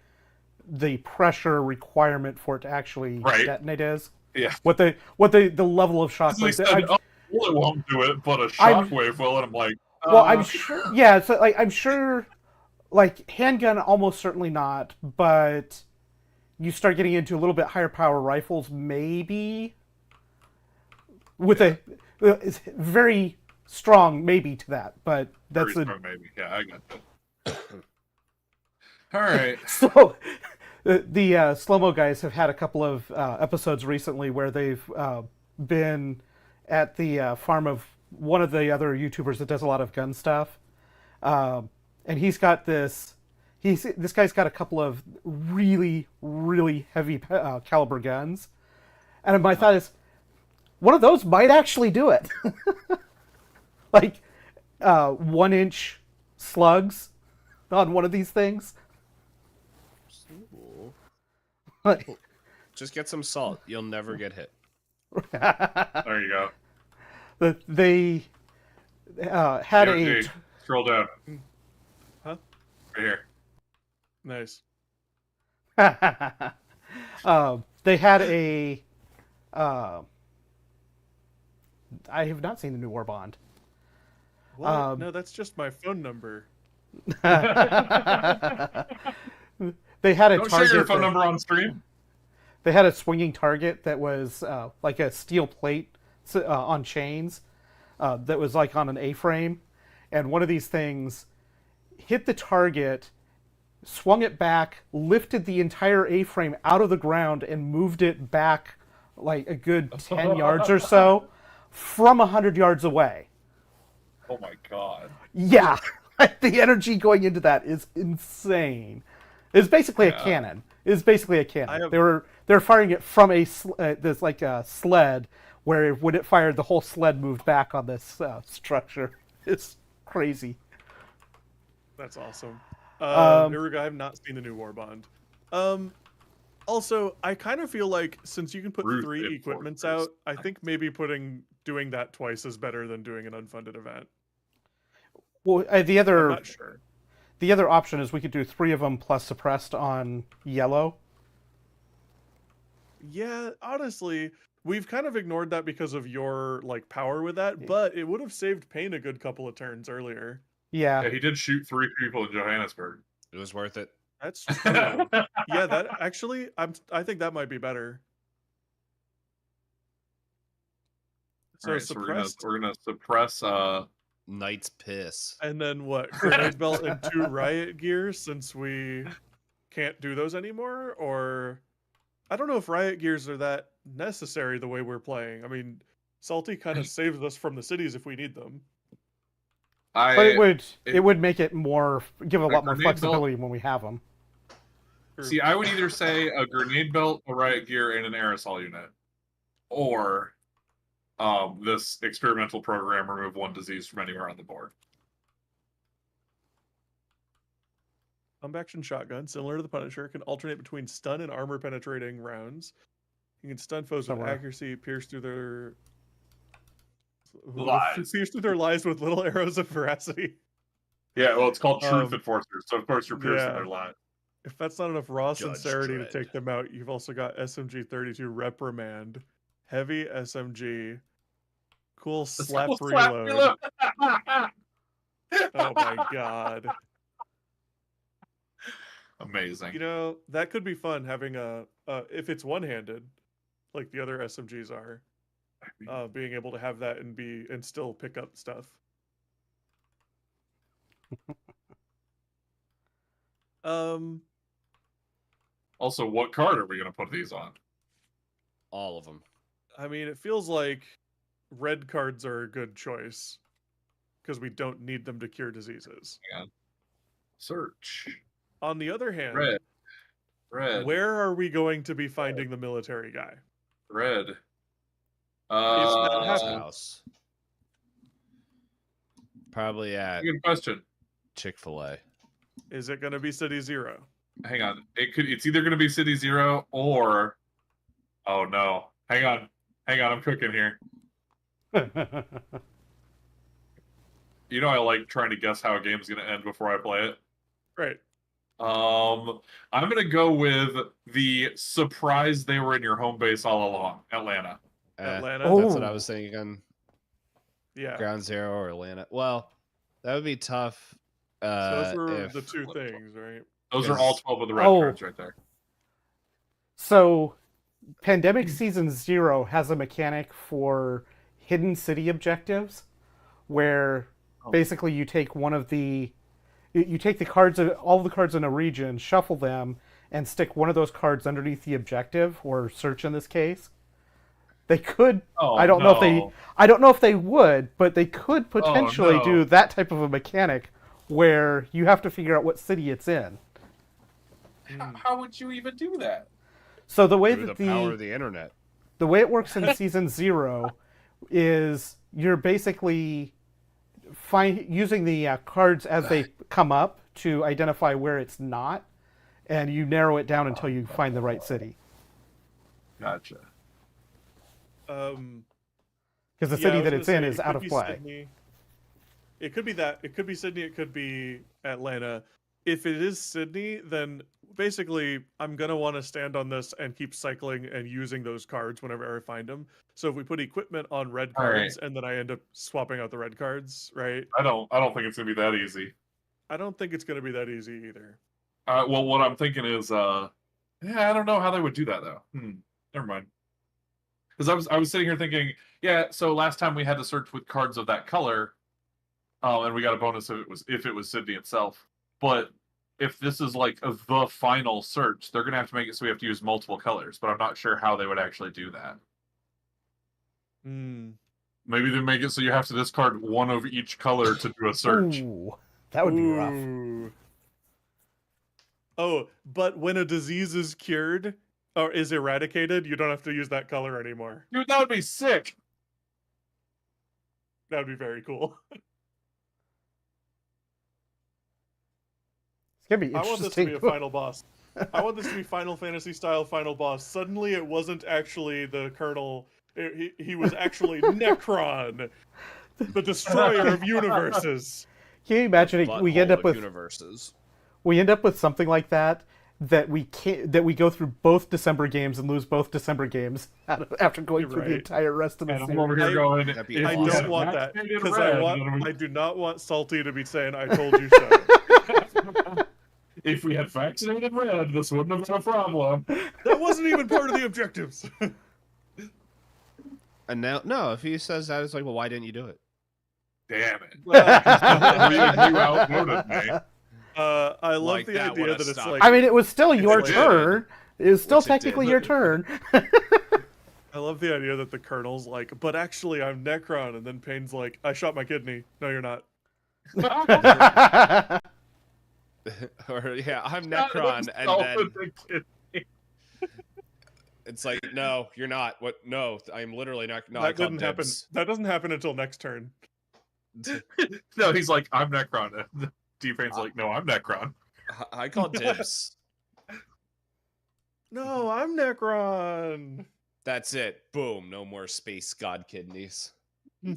pressure requirement for it to actually detonate is. Yeah. What the level of shockwave. Well, it won't do it, but a shockwave will, and I'm like, well, I'm sure. Yeah, so like I'm sure, like handgun almost certainly not, but you start getting into a little bit higher power rifles, maybe with a very strong maybe to that, but that's very strong maybe. Yeah, I got that. All right. So the slow-mo guys have had a couple of episodes recently where they've been at the farm of one of the other YouTubers that does a lot of gun stuff, and he's got this. This guy's got a couple of really, really heavy caliber guns, and my thought is, one of those might actually do it. Like 1-inch slugs on one of these things. Just get some salt. You'll never get hit. There you go. They had a... Scroll down. Huh? Right here. Nice. They had a... I have not seen the new War Bond. What? No, that's just my phone number. They had a Don't target. share your phone number on stream. They had a swinging target that was like a steel plate on chains that was like on an A-frame, and one of these things hit the target, swung it back, lifted the entire A-frame out of the ground, and moved it back like a good 10 yards or so from 100 yards away. Oh my god. Yeah, the energy going into that is insane. It's basically a cannon. It's basically a cannon. They're firing it from this like a sled, where when it fired, the whole sled moved back on this structure. It's crazy. That's awesome. I have not seen the new War Bond. Also, I kind of feel like since you can put 3 equipments out, I think maybe doing that twice is better than doing an unfunded event. Well, the other I'm not sure. The other option is we could do 3 of them plus suppressed on yellow. Yeah, honestly, we've kind of ignored that because of your like power with that, but it would have saved Payne a good couple of turns earlier. Yeah, he did shoot 3 people in Johannesburg. It was worth it. That's true. Yeah, that actually, I think that might be better. So, right, we're gonna suppress Knight's Piss. And then what? Grenade belt and 2 riot gears, since we can't do those anymore? Or I don't know if riot gears are that necessary the way we're playing. I mean, Salty kind of saves us from the cities if we need them. But it would make it give a lot more flexibility when we have them. See, I would either say a grenade belt, a riot gear, and an aerosol unit, or this experimental program remove 1 disease from anywhere on the board. Pump action shotgun, similar to the Punisher, can alternate between stun and armor penetrating rounds. You can stun foes with accuracy, pierce through their lies with little arrows of veracity. Yeah, well, it's called Truth Enforcers, so of course you're piercing their lies. If that's not enough raw sincerity to take them out, you've also got SMG 32 Reprimand, Heavy SMG, Cool Slap Reload. Oh my god. Amazing. You know, that could be fun having if it's one-handed, like the other SMGs are, being able to have that and still pick up stuff. Also, what card are we going to put these on? All of them. I mean, it feels like red cards are a good choice because we don't need them to cure diseases. Yeah. Search. On the other hand, red. Where are we going to be finding the military guy? Red. House. Probably at good question. Chick-fil-A. Is it going to be City Zero? Hang on. It's either going to be City Zero or... Oh, no. Hang on. I'm cooking here. You know I like trying to guess how a game's going to end before I play it. Right. I'm going to go with the surprise they were in your home base all along. Atlanta. Atlanta? That's what I was thinking. Yeah. Ground Zero or Atlanta. Well, that would be tough. So those were the two things, right? Those are all 12 of the red cards right there. So, Pandemic Season 0 has a mechanic for hidden city objectives, where basically you take you take the cards, all the cards in a region, shuffle them, and stick one of those cards underneath the objective, or search in this case. They could. I don't know if they would, but they could potentially do that type of a mechanic where you have to figure out what city it's in. How would you even do that? So the way Through that the power of the internet, the way it works in Season 0 is you're basically using the cards as they come up to identify where it's not, and you narrow it down until you find the right city. Gotcha. Because the city that it's in is out of play. Sydney. It could be that. It could be Sydney. It could be Atlanta. If it is Sydney, then basically I'm going to want to stand on this and keep cycling and using those cards whenever I find them. So if we put equipment on red cards and then I end up swapping out the red cards, right? I don't think it's going to be that easy. I don't think it's going to be that easy either. Well, what I'm thinking is, I don't know how they would do that though. Never mind. Because I was sitting here thinking, so last time we had to search with cards of that color, and we got a bonus if it was Sydney itself. But if this is like the final search, they're gonna have to make it so we have to use multiple colors. But I'm not sure how they would actually do that. Maybe they make it so you have to discard one of each color to do a search. Ooh, that would be rough. Oh, but when a disease is cured or is eradicated, you don't have to use that color anymore. Dude, that would be sick. That would be very cool. It's gonna be interesting. I want this to be a final boss. I want this to be Final Fantasy style final boss. Suddenly, it wasn't actually the Colonel. He was actually Necron, the destroyer of universes. Can you imagine it? We end up with universes. We end up with something like that we go through both December games and lose both December games after going through the entire rest of the series. I'm over here going, I don't want that because I do not want Salty to be saying "I told you so." If we had vaccinated red, this wouldn't have been a problem. That wasn't even part of the objectives. And now, no, if he says that, it's like, well, why didn't you do it? Damn it. You outvoted me. I love like the idea that it's like... I mean, it was still your turn. It was still technically your turn. I love the idea that the Colonel's like, but actually I'm Necron, and then Payne's like, I shot my kidney. No, you're not. Or, I'm Necron, and then... It's like, no, you're not. What? No, I'm literally not. No, that didn't happen. That doesn't happen until next turn. No, he's like, I'm Necron. D-Pain's like, no, I'm Necron. I call dibs. No, I'm Necron. That's it. Boom. No more space god kidneys. He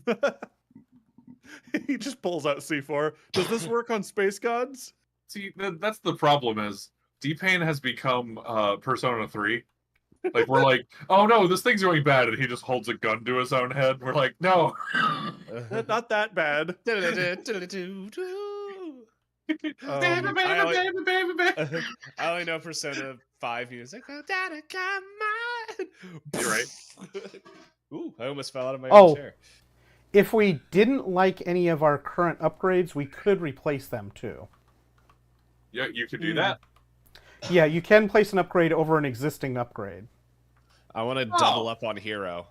just pulls out C4. Does this work on space gods? See, that's the problem is D-Pain has become Persona 3. Like, we're like, oh no, this thing's going bad, and he just holds a gun to his own head. We're like, no. Not that bad. I only know Persona 5 music. Oh, Daddy, come on. You're right. Ooh, I almost fell out of my own chair. If we didn't like any of our current upgrades, we could replace them too. Yeah, you could do that. Yeah, you can place an upgrade over an existing upgrade. I want to double up on Hero.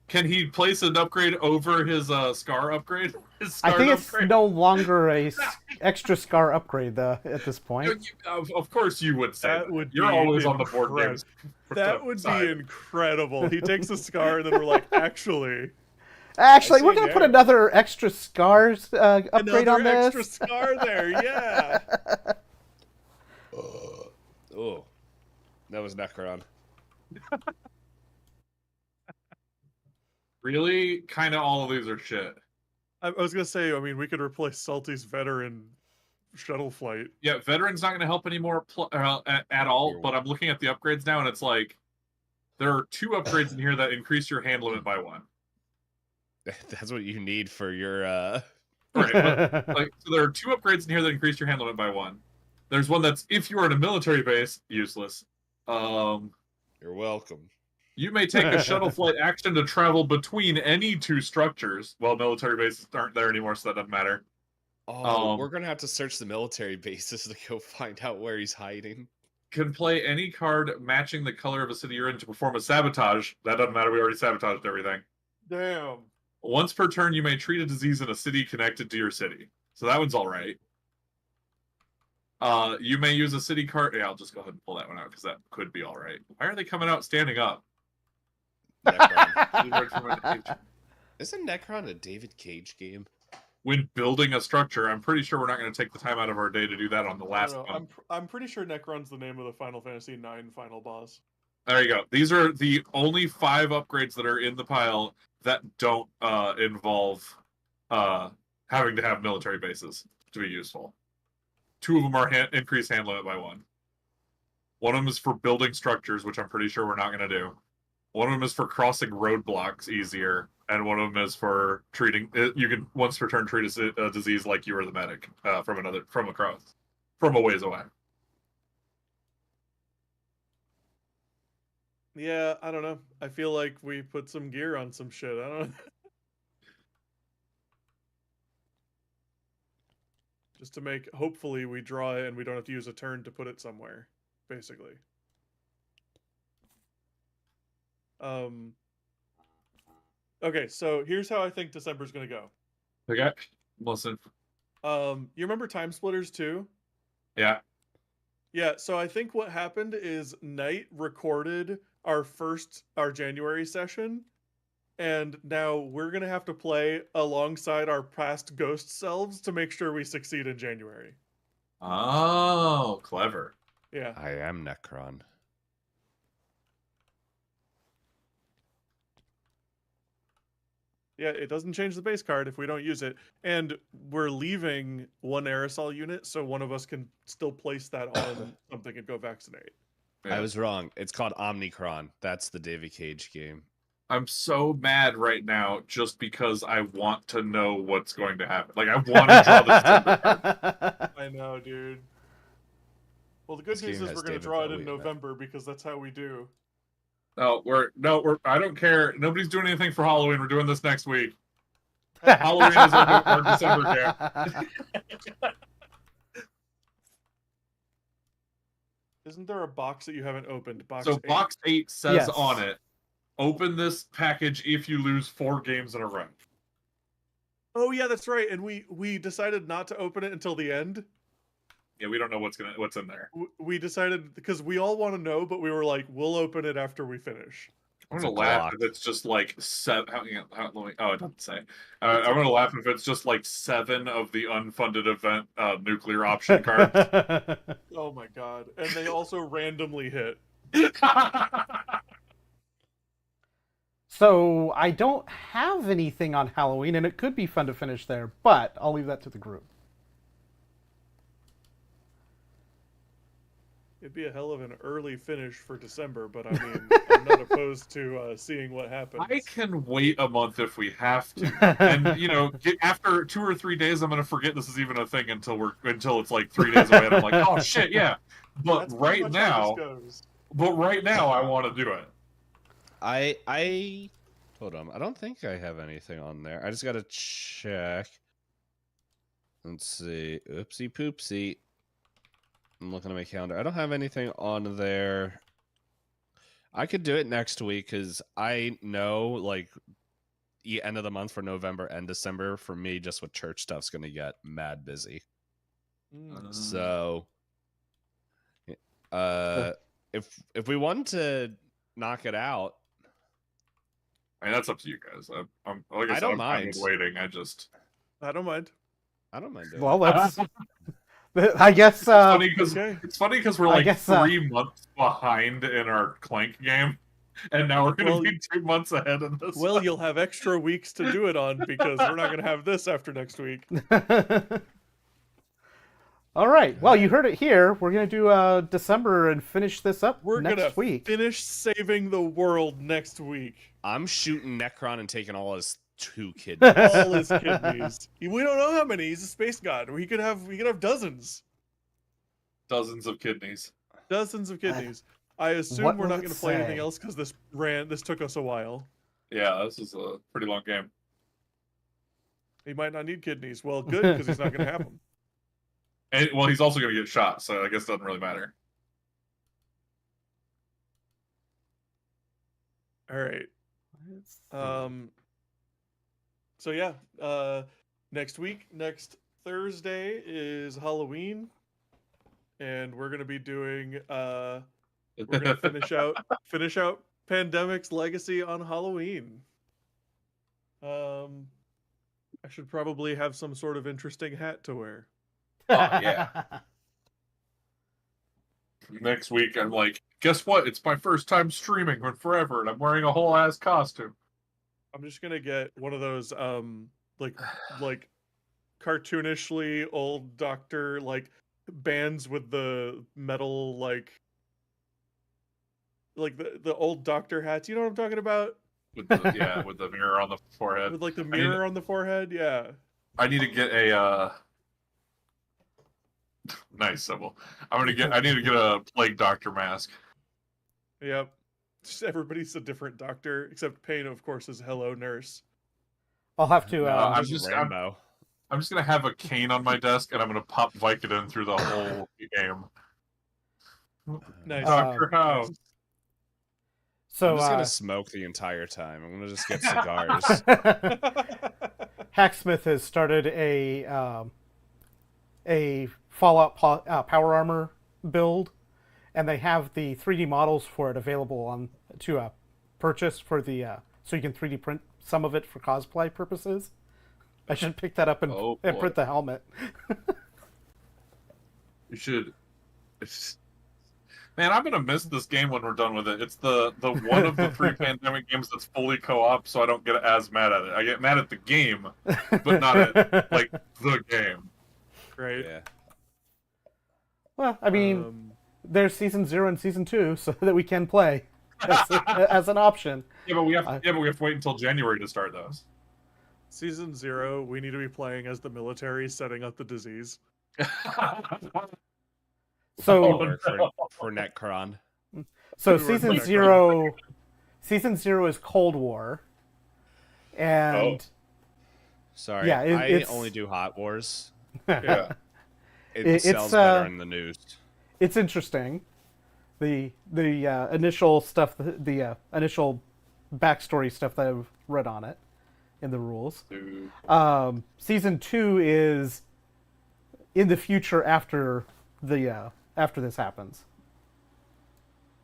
Can he place an upgrade over his Scar upgrade? I think it's no longer a extra Scar upgrade at this point. Of course you would say that. Would You're always on the board games. That would be incredible. He takes a Scar and then we're like, actually, we're gonna put another extra Scars upgrade on this. Extra Scar there, yeah. Oh, that was Necron. Really, kind of all of these are shit. I was gonna say, I mean, we could replace Salty's veteran shuttle flight. Yeah, veteran's not gonna help anymore at all. But I'm looking at the upgrades now, and it's like there are 2 upgrades in here that increase your hand limit by 1. That's what you need for your. Right, but, so there are 2 upgrades in here that increase your hand limit by 1. There's one that's if you are in a military base, useless. You're welcome. You may take a shuttle flight action to travel between any 2 structures. Well, military bases aren't there anymore, so that doesn't matter. Oh, we're gonna have to search the military bases to go find out where he's hiding. Can play any card matching the color of a city you're in to perform a sabotage. That doesn't matter. We already sabotaged everything. Damn. Once per turn, you may treat a disease in a city connected to your city. So that one's all right. You may use a city card. Yeah, I'll just go ahead and pull that one out because that could be all right. Why are they coming out standing up? Isn't Necron a David Cage game? When building a structure, I'm pretty sure we're not going to take the time out of our day to do that on the last one. I'm pretty sure Necron's the name of the Final Fantasy IX final boss. There you go. These are the only 5 upgrades that are in the pile that don't involve having to have military bases to be useful. 2 of them are increased hand limit by 1. One of them is for building structures, which I'm pretty sure we're not going to do. One of them is for crossing roadblocks easier, and one of them is for treating. You can once per turn treat a disease like you were the medic from a ways away. Yeah, I don't know. I feel like we put some gear on some shit. I don't know. Just to make, hopefully we draw it and we don't have to use a turn to put it somewhere, basically. Okay, so here's how I think December's gonna go. Okay, listen. You remember Time Splitters 2? Yeah. Yeah, so I think what happened is Knight recorded our January session, and now we're gonna have to play alongside our past ghost selves to make sure we succeed in January. Oh, clever. Yeah. I am Necron. Yeah, it doesn't change the base card if we don't use it. And we're leaving 1 aerosol unit, so one of us can still place that on something and go vaccinate. Yeah. I was wrong. It's called Omnicron. That's the Davy Cage game. I'm so mad right now just because I want to know what's going to happen. Like, I want to draw this card. I know, dude. Well, the good news is we're going to draw it in November because that's how we do. No, I don't care. Nobody's doing anything for Halloween. We're doing this next week. Halloween is our December camp. Isn't there a box that you haven't opened? Box 8? Box 8 says on it, open this package if you lose 4 games in a row. Oh yeah, that's right. And we decided not to open it until the end. Yeah, we don't know what's in there. We decided because we all want to know, but we were like, we'll open it after we finish. I'm gonna laugh if it's just like 7. Oh, it doesn't say. I'm gonna laugh if it's just like 7 of the unfunded event nuclear option cards. Oh my god! And they also randomly hit. So I don't have anything on Halloween, and it could be fun to finish there, but I'll leave that to the group. It'd be a hell of an early finish for December, but I mean, I'm not opposed to seeing what happens. I can wait a month if we have to, and after 2 or 3 days, I'm gonna forget this is even a thing until it's like 3 days away, and I'm like, oh shit, yeah. But right now, I want to do it. I hold on. I don't think I have anything on there. I just gotta check. Let's see. Oopsie poopsie. I'm looking at my calendar. I don't have anything on there. I could do it next week because I know, like, the end of the month for November and December for me, just with church stuff's going to get mad busy. So, if we want to knock it out, I mean, that's up to you guys. I'm like I don't I'm fine mind with waiting. I don't mind. I don't mind doing Well, it. let's. I guess. It's funny because we're like 3 months behind in our Clank game, and now we're going to be 2 months ahead in this. Well, you'll have extra weeks to do it on because we're not going to have this after next week. All right. Well, you heard it here. We're going to do December and finish this up next week. Finish saving the world next week. I'm shooting Necron and taking all his 2 kidneys. All his kidneys. We don't know how many. He's a space god. We could have dozens. Dozens of kidneys. Dozens of kidneys. I assume we're not going to play anything else because this took us a while. Yeah, this is a pretty long game. He might not need kidneys. Well, good, because he's not going to have them. And, well, he's also going to get shot, so I guess it doesn't really matter. All right. So yeah, next Thursday is Halloween, and we're gonna be doing we're gonna finish out Pandemic's Legacy on Halloween. I should probably have some sort of interesting hat to wear. Oh, yeah. Next week, I'm like, guess what? It's my first time streaming in forever, and I'm wearing a whole ass costume. I'm just gonna get one of those like cartoonishly old doctor bands with the metal like the old doctor hats. You know what I'm talking about? With the with the mirror on the forehead. With like the mirror on the forehead, yeah. I need to get a nice symbol. I need to get a plague doctor mask. Yep. Just everybody's a different doctor, except Payne, of course, is Hello Nurse. I'll have to. I'm just gonna have a cane on my desk, and I'm gonna pop Vicodin through the whole game. Nice. Doctor House. So I'm just gonna smoke the entire time. I'm gonna just get cigars. Hacksmith has started a Fallout power armor build, and they have the 3D models for it available to purchase for the so you can 3D print some of it for cosplay purposes. I should pick that up and print the helmet. You should. Man, I'm gonna miss this game when we're done with it. It's the one of the 3 Pandemic games that's fully co-op, so I don't get as mad at it. I get mad at the game, but not at like the game. Right. Yeah. Well, I mean, there's season 0 and season 2, so that we can play as an option. Yeah, but we have to wait until January to start those. Season 0, we need to be playing as the military setting up the disease. So for Necron. So season 0 is Cold War. And sorry, yeah, I only do Hot Wars. Yeah. It sells better in the news. It's interesting. The initial stuff, the initial backstory stuff that I've read on it in the rules. Season 2 is in the future after this happens.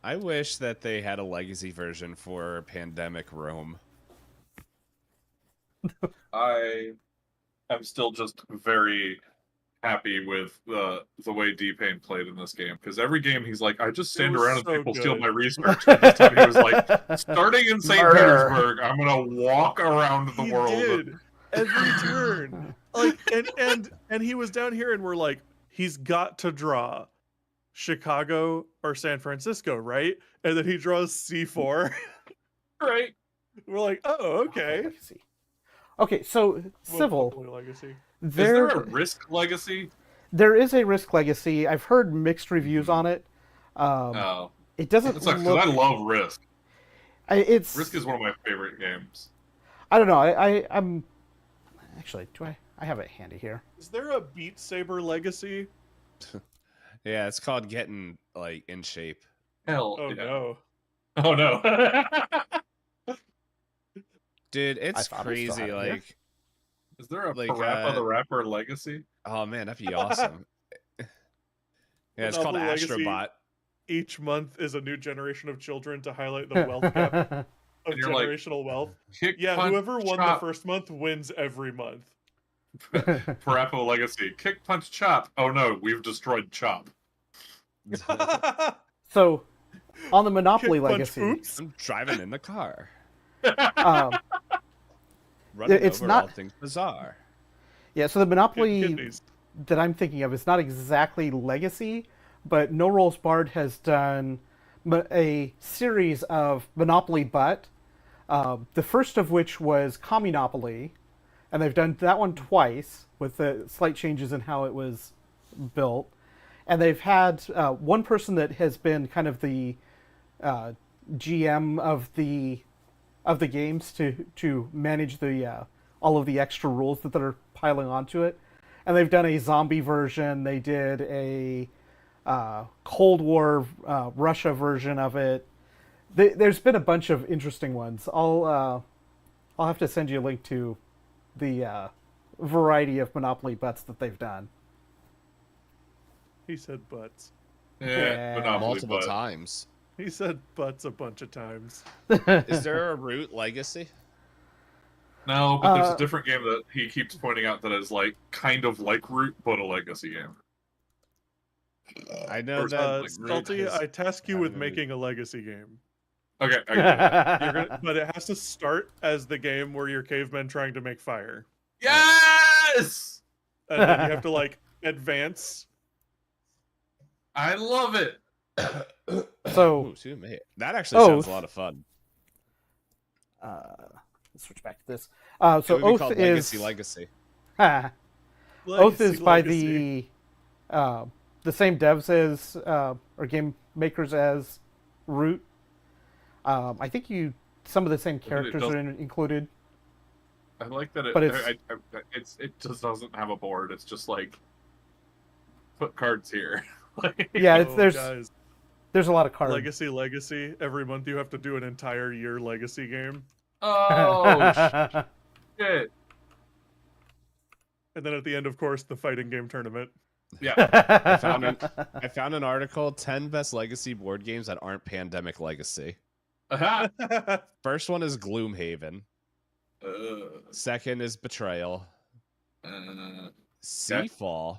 I wish that they had a legacy version for Pandemic Rome. I am still just very happy with the way D-Pain played in this game, because every game he's like, I just stand around and people steal my research. And this time he was like, starting in St. Petersburg, I'm gonna walk around the world. Did. Every turn. Like and he was down here and we're like, he's got to draw Chicago or San Francisco, right? And then he draws C4. Right. We're like, oh, okay. Okay, so Civil. Legacy. Is there a Risk Legacy? There is a Risk Legacy. I've heard mixed reviews on it. It doesn't look... Because I love Risk. Risk is one of my favorite games. I don't know. I'm... Actually, I have it handy here. Is there a Beat Saber Legacy? Yeah, it's called getting like in shape. Hell, oh yeah. no! Oh no! Dude, it's crazy. Like, is there a Parappa the Rapper Legacy? Oh man, that'd be awesome. Yeah, it's called Astrobot. Each month is a new generation of children to highlight the wealth gap of generational wealth. Whoever won the first month wins every month. Parappa Legacy. Kick, punch, chop. Oh no, we've destroyed chop. So, on the Monopoly Legacy... Oops. I'm driving in the car. It's not... all things bizarre. Yeah, so the Monopoly that I'm thinking of is not exactly Legacy, but No Rolls Barred has done a series of Monopoly Butt, the first of which was Communopoly, and they've done that one twice with the slight changes in how it was built. And they've had one person that has been kind of the GM of the games to manage the all of the extra rules that are piling onto it. And they've done a zombie version. They did a Cold War Russia version of it. There's been a bunch of interesting ones. I'll have to send you a link to the variety of Monopoly butts that they've done. He said butts. Yeah, Monopoly multiple butt. times. He said butts a bunch of times. Is there a Root Legacy? No, but there's a different game that he keeps pointing out that is like kind of like Root, but a legacy game. I know that. Salty, I task you with making a legacy game. Okay, I get it. But it has to start as the game where you're cavemen trying to make fire. Yes! And then you have to like advance. I love it. So that actually sounds a lot of fun. Let's switch back to this. So it would Oath be is Legacy. Oath is by the same devs as or game makers as Root. I think some of the same characters are included. I like that but it just doesn't have a board. It's just like put cards here. Yeah, guys, there's a lot of cards. Legacy. Every month you have to do an entire year Legacy game. Oh shit! And then at the end, of course, the fighting game tournament. Yeah. I found an article: 10 best Legacy board games that aren't Pandemic Legacy. First one is Gloomhaven. Second is Betrayal. Seafall.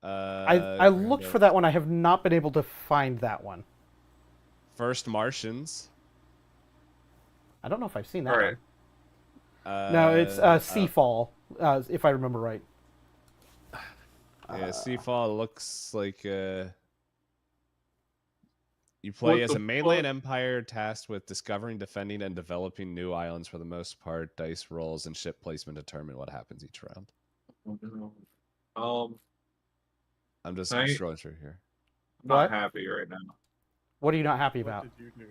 I looked for that one. I have not been able to find that one. First Martians. I don't know if I've seen that All right. one. No, it's Seafall, if I remember right. Yeah, Seafall looks like you play as a mainland empire tasked with discovering, defending, and developing new islands. For the most part, dice rolls and ship placement determine what happens each round. I'm just scrolling through here. I'm not happy right now. What are you not happy about? What did you do?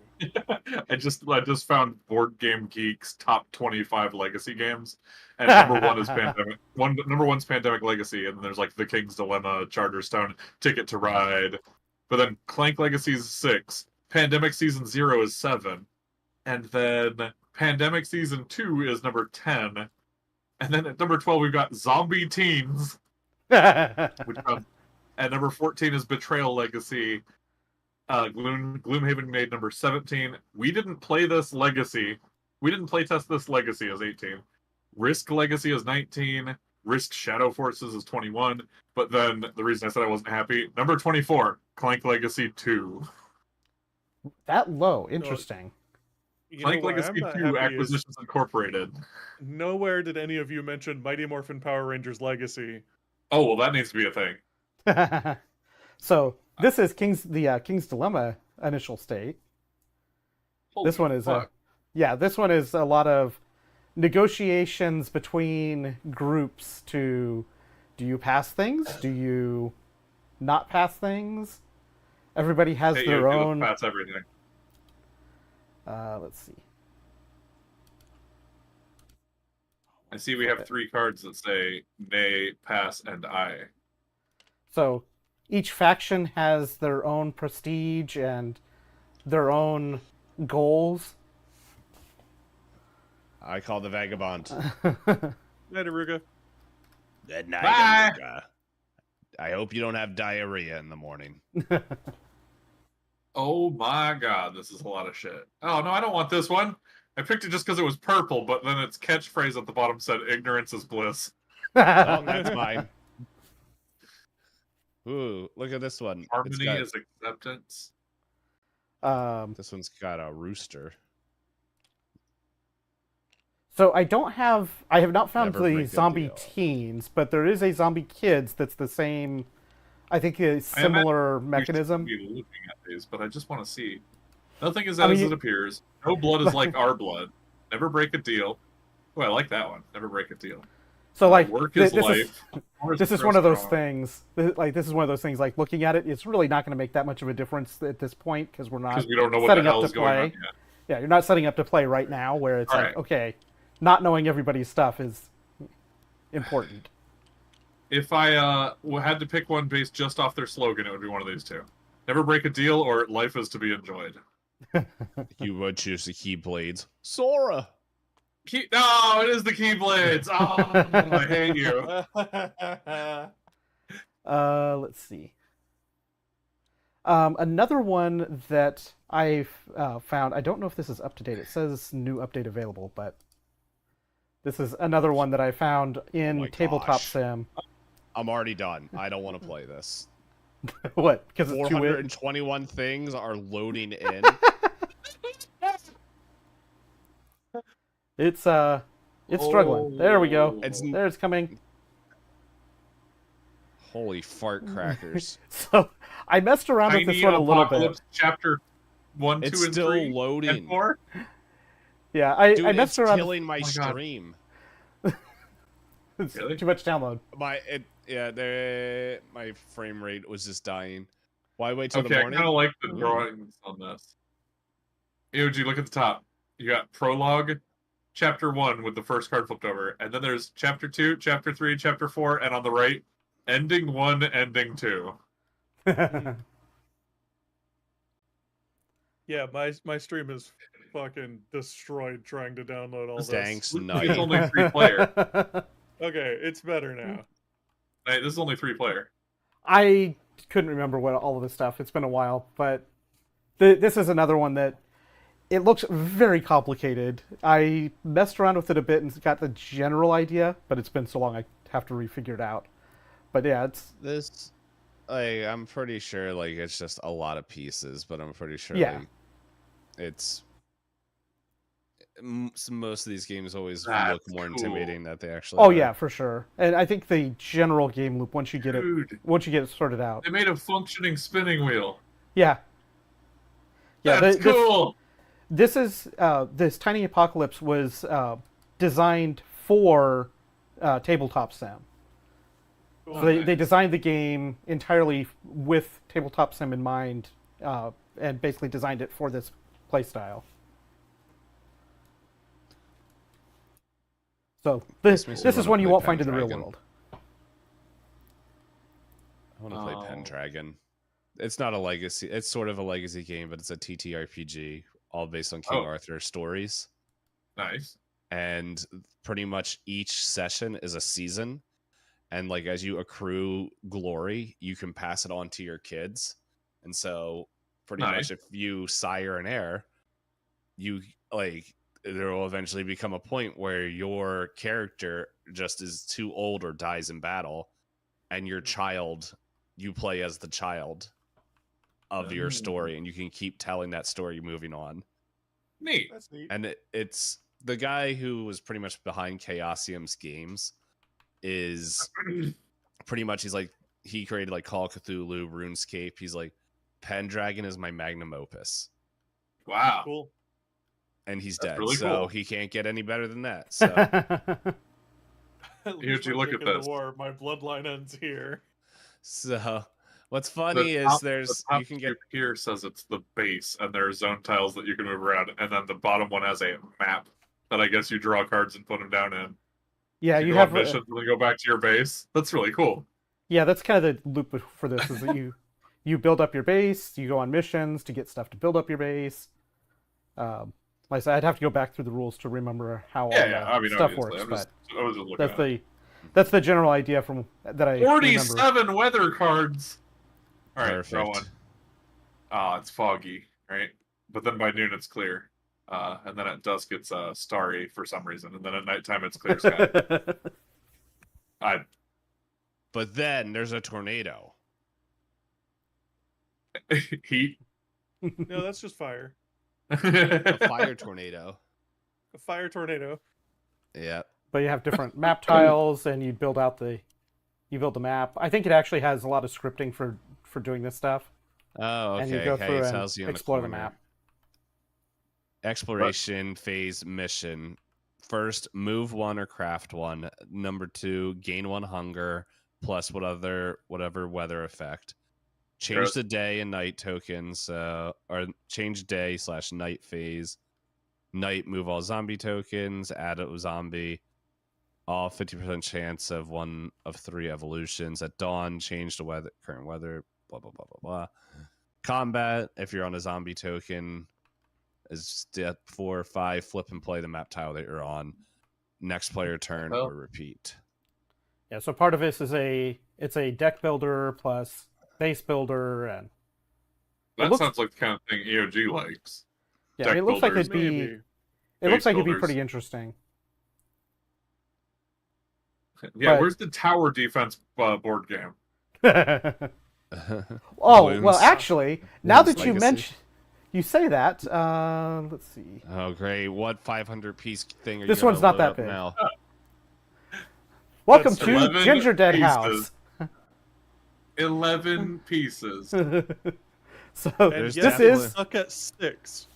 I just found Board Game Geek's top 25 legacy games, and number one is Pandemic. Number one's Pandemic Legacy, and then there's like The King's Dilemma, Charterstone, Ticket to Ride, but then Clank Legacy is 6, Pandemic Season 0 is 7, and then Pandemic Season 2 is number 10, and then at number 12 we've got Zombie Teens, which at number 14 is Betrayal Legacy. Gloomhaven made number 17. We didn't play this Legacy. We didn't play test this Legacy as 18. Risk Legacy is 19. Risk Shadow Forces is 21. But then the reason I said I wasn't happy, number 24, Clank Legacy 2. That low, interesting. Clank Legacy 2 Acquisitions Incorporated. Nowhere did any of you mention Mighty Morphin Power Rangers Legacy. Oh, well, that needs to be a thing. So this is King's Dilemma initial state. Holy this one is fuck. This one is a lot of negotiations between groups to, do you pass things? Do you not pass things? Everybody has their own. Pass everything. Let's see. I see we have 3 cards that say nay, pass, and I. So each faction has their own prestige and their own goals. I call the vagabond. Night, Aruga. Good night, Bye. Aruga. I hope you don't have diarrhea in the morning. Oh my god, this is a lot of shit. Oh no, I don't want this one. I picked it just because it was purple, but then its catchphrase at the bottom said "ignorance is bliss." Oh, that's mine. Ooh, look at this one. Harmony is acceptance. This one's got a rooster. So I have not found Never the break a zombie deal. teens, but there is a zombie kids that's the same, I think a similar mechanism. Be looking at these, but I just want to see. Nothing is as it appears. No blood is like our blood. Never break a deal. Oh, I like that one. Never break a deal. So like work is life. This is one of those things. Like this is one of those things. Like looking at it, it's really not going to make that much of a difference at this point because we don't know what the hell is going on yet. Yeah, you're not setting up to play right now. Where it's like, okay, not knowing everybody's stuff is important. If I had to pick one based just off their slogan, it would be one of these two: never break a deal or life is to be enjoyed. You would choose the Keyblades. Sora! No, it is the Keyblades! Oh, I hate you. Let's see. Another one that I've found, I don't know if this is up to date. It says new update available, but this is another one that I found in Tabletop Sim. I'm already done. I don't want to play this. What? Because it's 421 things are loading in. It's struggling. There we go. It's coming. Holy fart crackers. So I messed around with this one a little bit. Chapter 1, 2, and 3. It's still loading. And 4? Yeah, I messed around. It's killing my stream. It's too much download. My frame rate was just dying. Why wait till the morning? I kind of like the drawings on this. EOG, look at the top. You got prologue, chapter 1 with the first card flipped over, and then there's chapter 2, chapter 3, chapter 4, and on the right, ending 1, ending 2. Yeah, my stream is fucking destroyed trying to download all this. Thanks, It's only 3-player. Okay, it's better now. Hey, this is only 3-player. I couldn't remember what all of this stuff. It's been a while, but this is another one that it looks very complicated. I messed around with it a bit and got the general idea, but it's been so long I have to refigure it out. But yeah, it's this. I'm pretty sure it's just a lot of pieces, but I'm pretty sure it's most of these games always look more intimidating that they actually. Oh yeah, for sure. And I think the general game loop once you get it sorted out. They made a functioning spinning wheel. Yeah. Yeah, that's cool. This is this Tiny Apocalypse was designed for Tabletop Sim. So they designed the game entirely with Tabletop Sim in mind, and basically designed it for this playstyle. So this is one you won't find in the real world. I want to play Pendragon. It's not a legacy. It's sort of a legacy game, but it's a TTRPG, all based on King Arthur stories. Nice. And pretty much each session is a season. And as you accrue glory, you can pass it on to your kids. And so pretty much if you sire an heir, you there will eventually become a point where your character just is too old or dies in battle, and your child, you play as the child of your story, and you can keep telling that story moving on. Neat. That's neat. And it's the guy who was pretty much behind Chaosium's games is pretty much he created Call of Cthulhu, RuneScape. He's Pendragon is my magnum opus. Wow. Cool. And he's dead, really so cool. he can't get any better than that. So Here's you look at this. War. My bloodline ends here. So what's funny is you can get here says it's the base, and there are zone tiles that you can move around, and then the bottom one has a map that I guess you draw cards and put them down in. Yeah, you have missions and then go back to your base. That's really cool. Yeah, that's kind of the loop for this is that you build up your base, you go on missions to get stuff to build up your base. Like I said, I'd have to go back through the rules to remember how all the stuff works. I was just looking that's the general idea from that I 47 remember. weather cards. All right, Perfect. throw one. Ah, it's foggy, right? But then by noon it's clear. And then at dusk it's starry for some reason, and then at nighttime it's clear sky. But then there's a tornado. Heat. No, that's just fire. A fire tornado. A fire tornado. Yeah. But you have different map tiles, and you build the map. I think it actually has a lot of scripting for doing this stuff. Oh, okay. And you go through it and tells you explore the map. Exploration phase mission. First, move 1 or craft 1. Number 2, gain 1 hunger plus whatever weather effect. Change the day and night tokens, or change day/night phase. Night, move all zombie tokens. Add a zombie. All 50% chance of 1 of 3 evolutions. At dawn, change the current weather. Blah blah blah blah blah. Combat. If you're on a zombie token, is step 4 or 5. Flip and play the map tile that you're on. Next player turn or repeat. Yeah. So part of this is it's a deck builder plus base builder, and that sounds like the kind of thing EOG likes. Yeah, it looks like it'd be. It looks like it'd be pretty interesting. Yeah, where's the tower defense board game? Well, actually, now that you say that, let's see. Oh, great! What 500-piece thing are you? This one's not that big. Now? Welcome to Ginger Dead House. 11 pieces. So this is stuck at 6.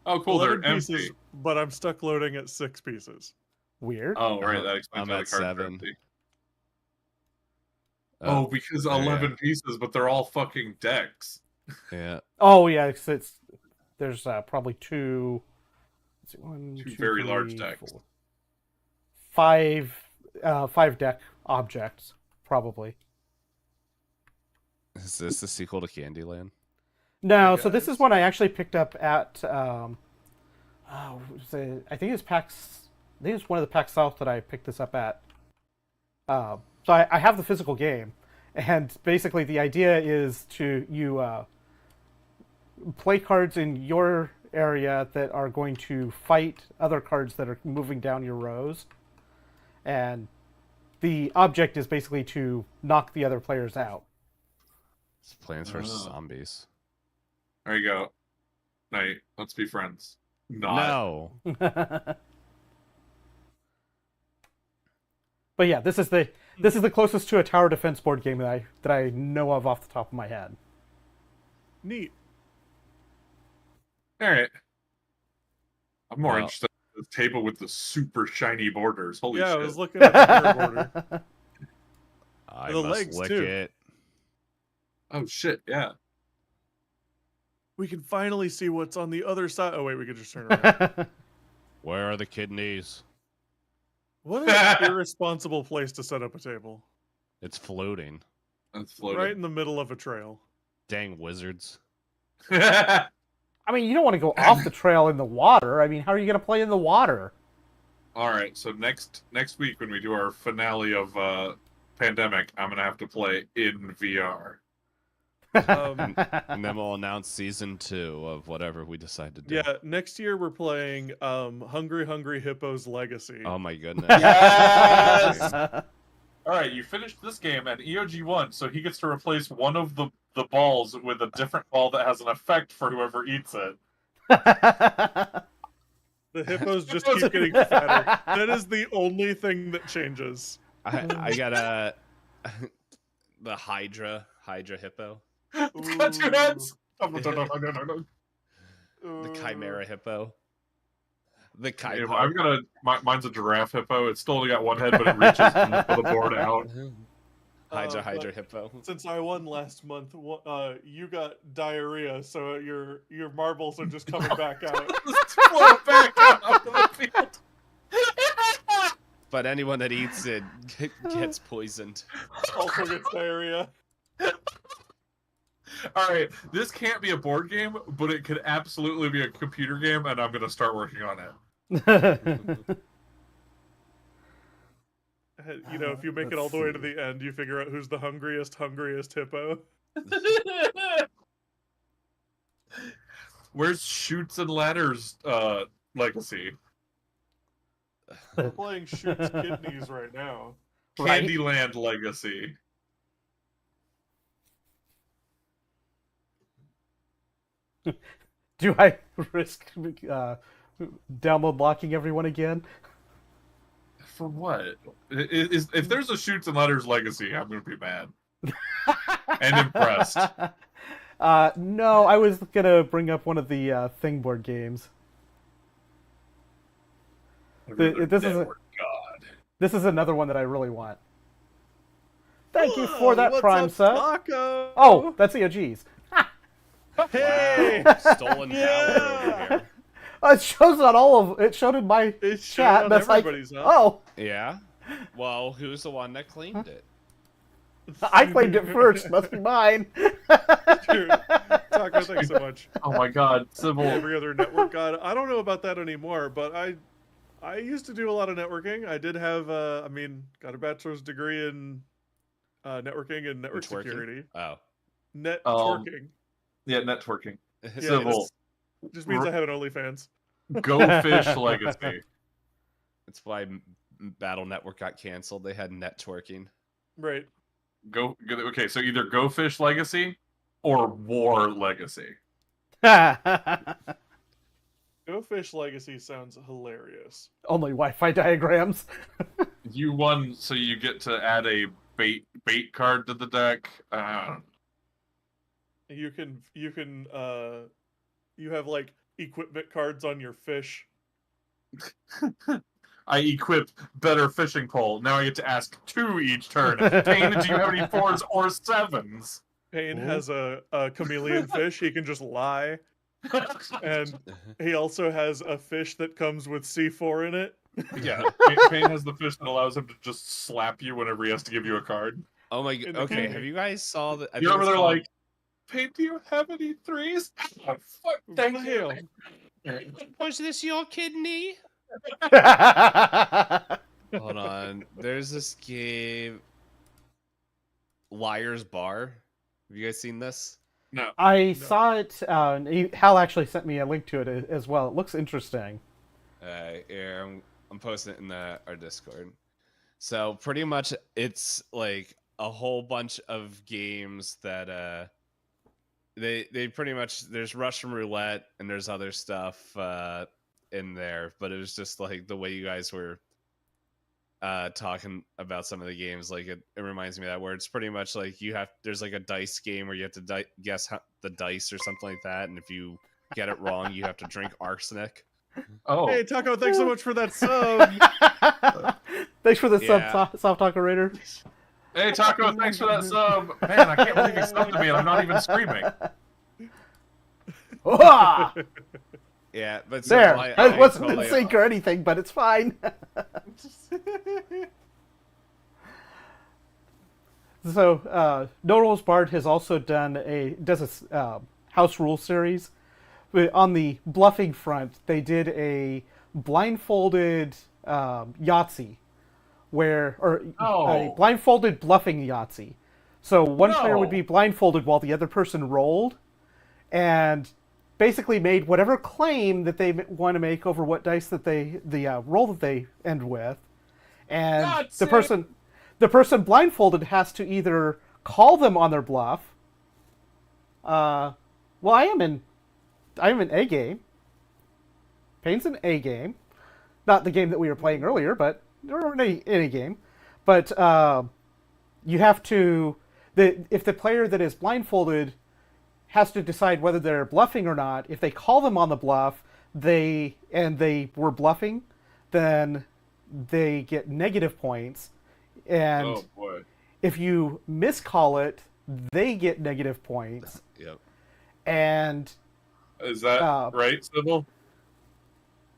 Oh, cool! They're pieces, empty. But I'm stuck loading at 6 pieces. Weird. Oh, right. That explains why the cards are empty. Oh, because 11 pieces, but they're all fucking decks. Yeah. Oh, yeah. There's probably 2. Let's see, 1, 2, very 3, large decks. 4. 5 deck objects, probably. Is this the sequel to Candyland? No, so this is one I actually picked up at. I think it's PAX. I think it's one of the PAX South that I picked this up at. So I have the physical game, and basically the idea is to play cards in your area that are going to fight other cards that are moving down your rows, and the object is basically to knock the other players out. It's Plants vs. Zombies. There you go. Night. Let's be friends. No. But yeah, this is the closest to a tower defense board game that I know of off the top of my head. Neat. All right. I'm more interested in the table with the super shiny borders. Holy shit! Yeah, I was looking at the mirror border. I the must legs lick too. it. Oh shit! Yeah. We can finally see what's on the other side. Oh wait, we could just turn around. Where are the kidneys? What an irresponsible place to set up a table. It's floating. It's floating. Right in the middle of a trail. Dang wizards. I mean, you don't want to go off the trail in the water. I mean, how are you going to play in the water? All right, so next week when we do our finale of Pandemic, I'm going to have to play in VR. And then we'll announce season 2 of whatever we decide to do. Yeah, next year we're playing Hungry Hungry Hippo's Legacy. Oh my goodness. Yes! All right, you finished this game and EOG won, so he gets to replace one of the balls with a different ball that has an effect for whoever eats it. The hippos just keep getting fatter. That is the only thing that changes. I got the Hydra hippo. It's got 2 heads. The Chimera hippo. The Yeah, I've got mine's a giraffe hippo. It's still only got 1 head, but it reaches the board out. Hydra hippo. Since I won last month, you got diarrhea, so your marbles are just coming back out. Just float back out onto the field. But anyone that eats it gets poisoned. Also gets diarrhea. All right, this can't be a board game, but it could absolutely be a computer game, and I'm going to start working on it. You know, if you make it all the way to the end, you figure out who's the hungriest hippo. Where's Shoots and Ladders Legacy? We're playing Shoots Kidneys right now. Candyland Legacy. Do I risk download locking everyone again? For what? If there's a Shoots and Ladders Legacy, I'm going to be mad. And impressed. No, I was gonna bring up one of the Thing board games. This is another one that I really want. Thank you for that Prime sub. Taco? Oh, that's EOG's. Hey, wow. Stolen power over here. It shows on all of it. Showed in my chat. That's like, oh, yeah. Well, who's the one that claimed it? I claimed it first. Must be mine. Dude, Taco, thanks so much. Oh my God, Sybil. Every other network god. I don't know about that anymore, but I used to do a lot of networking. I did have, got a bachelor's degree in networking and network security. Oh, networking. Yeah, networking. Yeah, Sybil. Just means I have an OnlyFans. Go Fish Legacy. that's why Battle Network got canceled. They had networking. Right. Okay, so either Go Fish Legacy or War Legacy. Go Fish Legacy sounds hilarious. Only Wi-Fi diagrams. You won, so you get to add a bait card to the deck. You have like equipment cards on your fish. I equip better fishing pole. Now I get to ask 2 each turn. Payne, do you have any 4s or 7s? Payne has a chameleon fish. He can just lie. And he also has a fish that comes with C4 in it. Yeah, Payne has the fish that allows him to just slap you whenever he has to give you a card. Oh my god. Okay, have you guys saw that? You're over there like, Payne, do you have any 3s? Oh, fuck, thank you. Was this your kidney? Hold on. There's this game, Liar's Bar. Have you guys seen this? No. I saw it. Hal actually sent me a link to it as well. It looks interesting. Here, I'm posting it in our Discord. So pretty much, it's like a whole bunch of games that they pretty much, there's Russian roulette and there's other stuff in there, but it was just like the way you guys were talking about some of the games, like it reminds me of that, where it's pretty much like there's like a dice game where you have to guess the dice or something like that, and if you get it wrong, you have to drink arsenic. Oh, hey Taco, thanks so much for that sub. Thanks for the sub, Soft Taco Raider. Hey Taco, thanks for that sub. Man, I can't believe you subbed to me and I'm not even screaming. Yeah, but there. I wasn't in sync or anything, but it's fine. So, No Rules Bard has also does a house rule series. On the bluffing front, they did a blindfolded Yahtzee, a blindfolded bluffing Yahtzee. So one player would be blindfolded while the other person rolled, and basically made whatever claim that they want to make over what dice that the roll that they end with, and the person blindfolded has to either call them on their bluff. Well, I am in A game. Payne's in A game, not the game that we were playing earlier, but in a game. But you have to if the player that is blindfolded has to decide whether they're bluffing or not. If they call them on the bluff, they were bluffing, then they get negative points. And if you miscall it, they get negative points. Yep. And is that right, Sybil?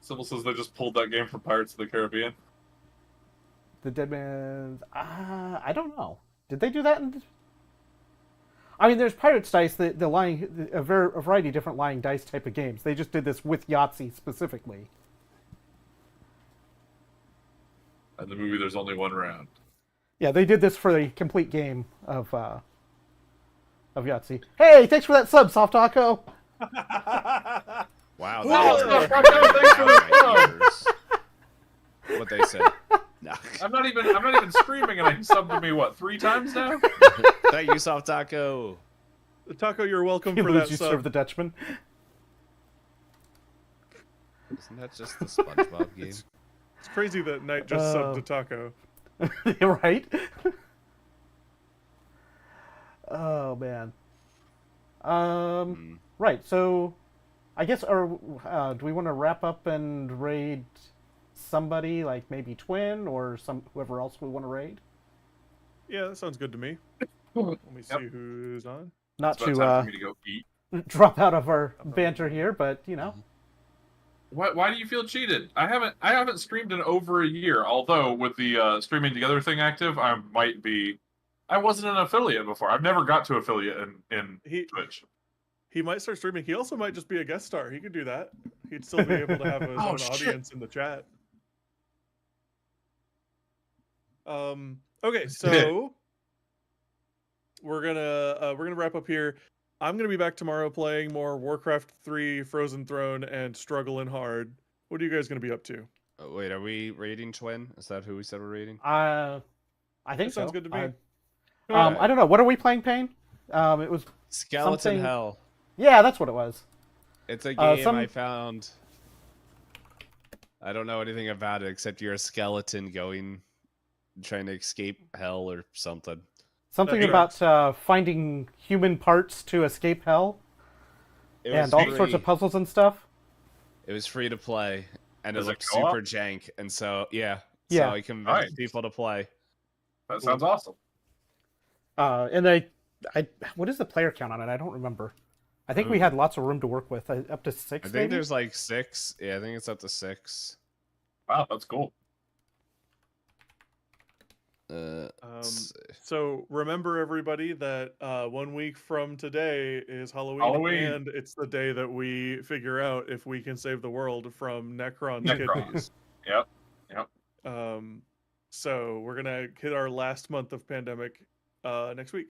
Sybil says they just pulled that game from Pirates of the Caribbean. The Dead Man's... I don't know. Did they do that? I mean, there's Pirates Dice, the lying, a variety of different lying dice type of games. They just did this with Yahtzee specifically. In the movie, there's only one round. Yeah, they did this for the complete game of Yahtzee. Hey, thanks for that sub, Soft Taco. Wow. Thanks for the sub. What they said. No. I'm not even streaming, and he subbed to me 3 times now. Thank you, Soft Taco. Taco, you're welcome You for lose, that you sub. serve the Dutchman. Isn't that just the SpongeBob game? It's crazy that Knight just subbed to Taco. Right? Oh man. Right. So, I guess do we want to wrap up and raid somebody like maybe Twin or whoever else we want to raid? Yeah, that sounds good to me. Let me see who's on. Not It's about time to for me to go eat. drop out of our banter here, but you know. Why do you feel cheated? I haven't streamed in over a year. Although with the streaming together thing active, I might be. I wasn't an affiliate before. I've never got to affiliate in Twitch. He might start streaming. He also might just be a guest star. He could do that. He'd still be able to have his own audience in the chat. Okay, so we're gonna wrap up here. I'm gonna be back tomorrow playing more Warcraft 3, Frozen Throne, and Struggling Hard. What are you guys gonna be up to? Oh, wait, are we raiding Twin? Is that who we said we're raiding? I think That sounds so. good to me. I don't know. What are we playing, Payne? It was Skeleton something... Hell. Yeah, that's what it was. It's a game I found. I don't know anything about it except you're a skeleton trying to escape hell or something. Something about finding human parts to escape hell, and all sorts of puzzles and stuff. It was free to play, and it Does it looked co-op? super jank, and so so I convinced people to play. That sounds awesome. And I, what is the player count on it? I don't remember. I think we had lots of room to work with, up to 6. I think maybe? there's like 6. Yeah, I think it's up to 6. Wow, that's cool. So remember, everybody, that 1 week from today is Halloween, and it's the day that we figure out if we can save the world from Necron's kidneys. Yep. So we're gonna hit our last month of pandemic next week.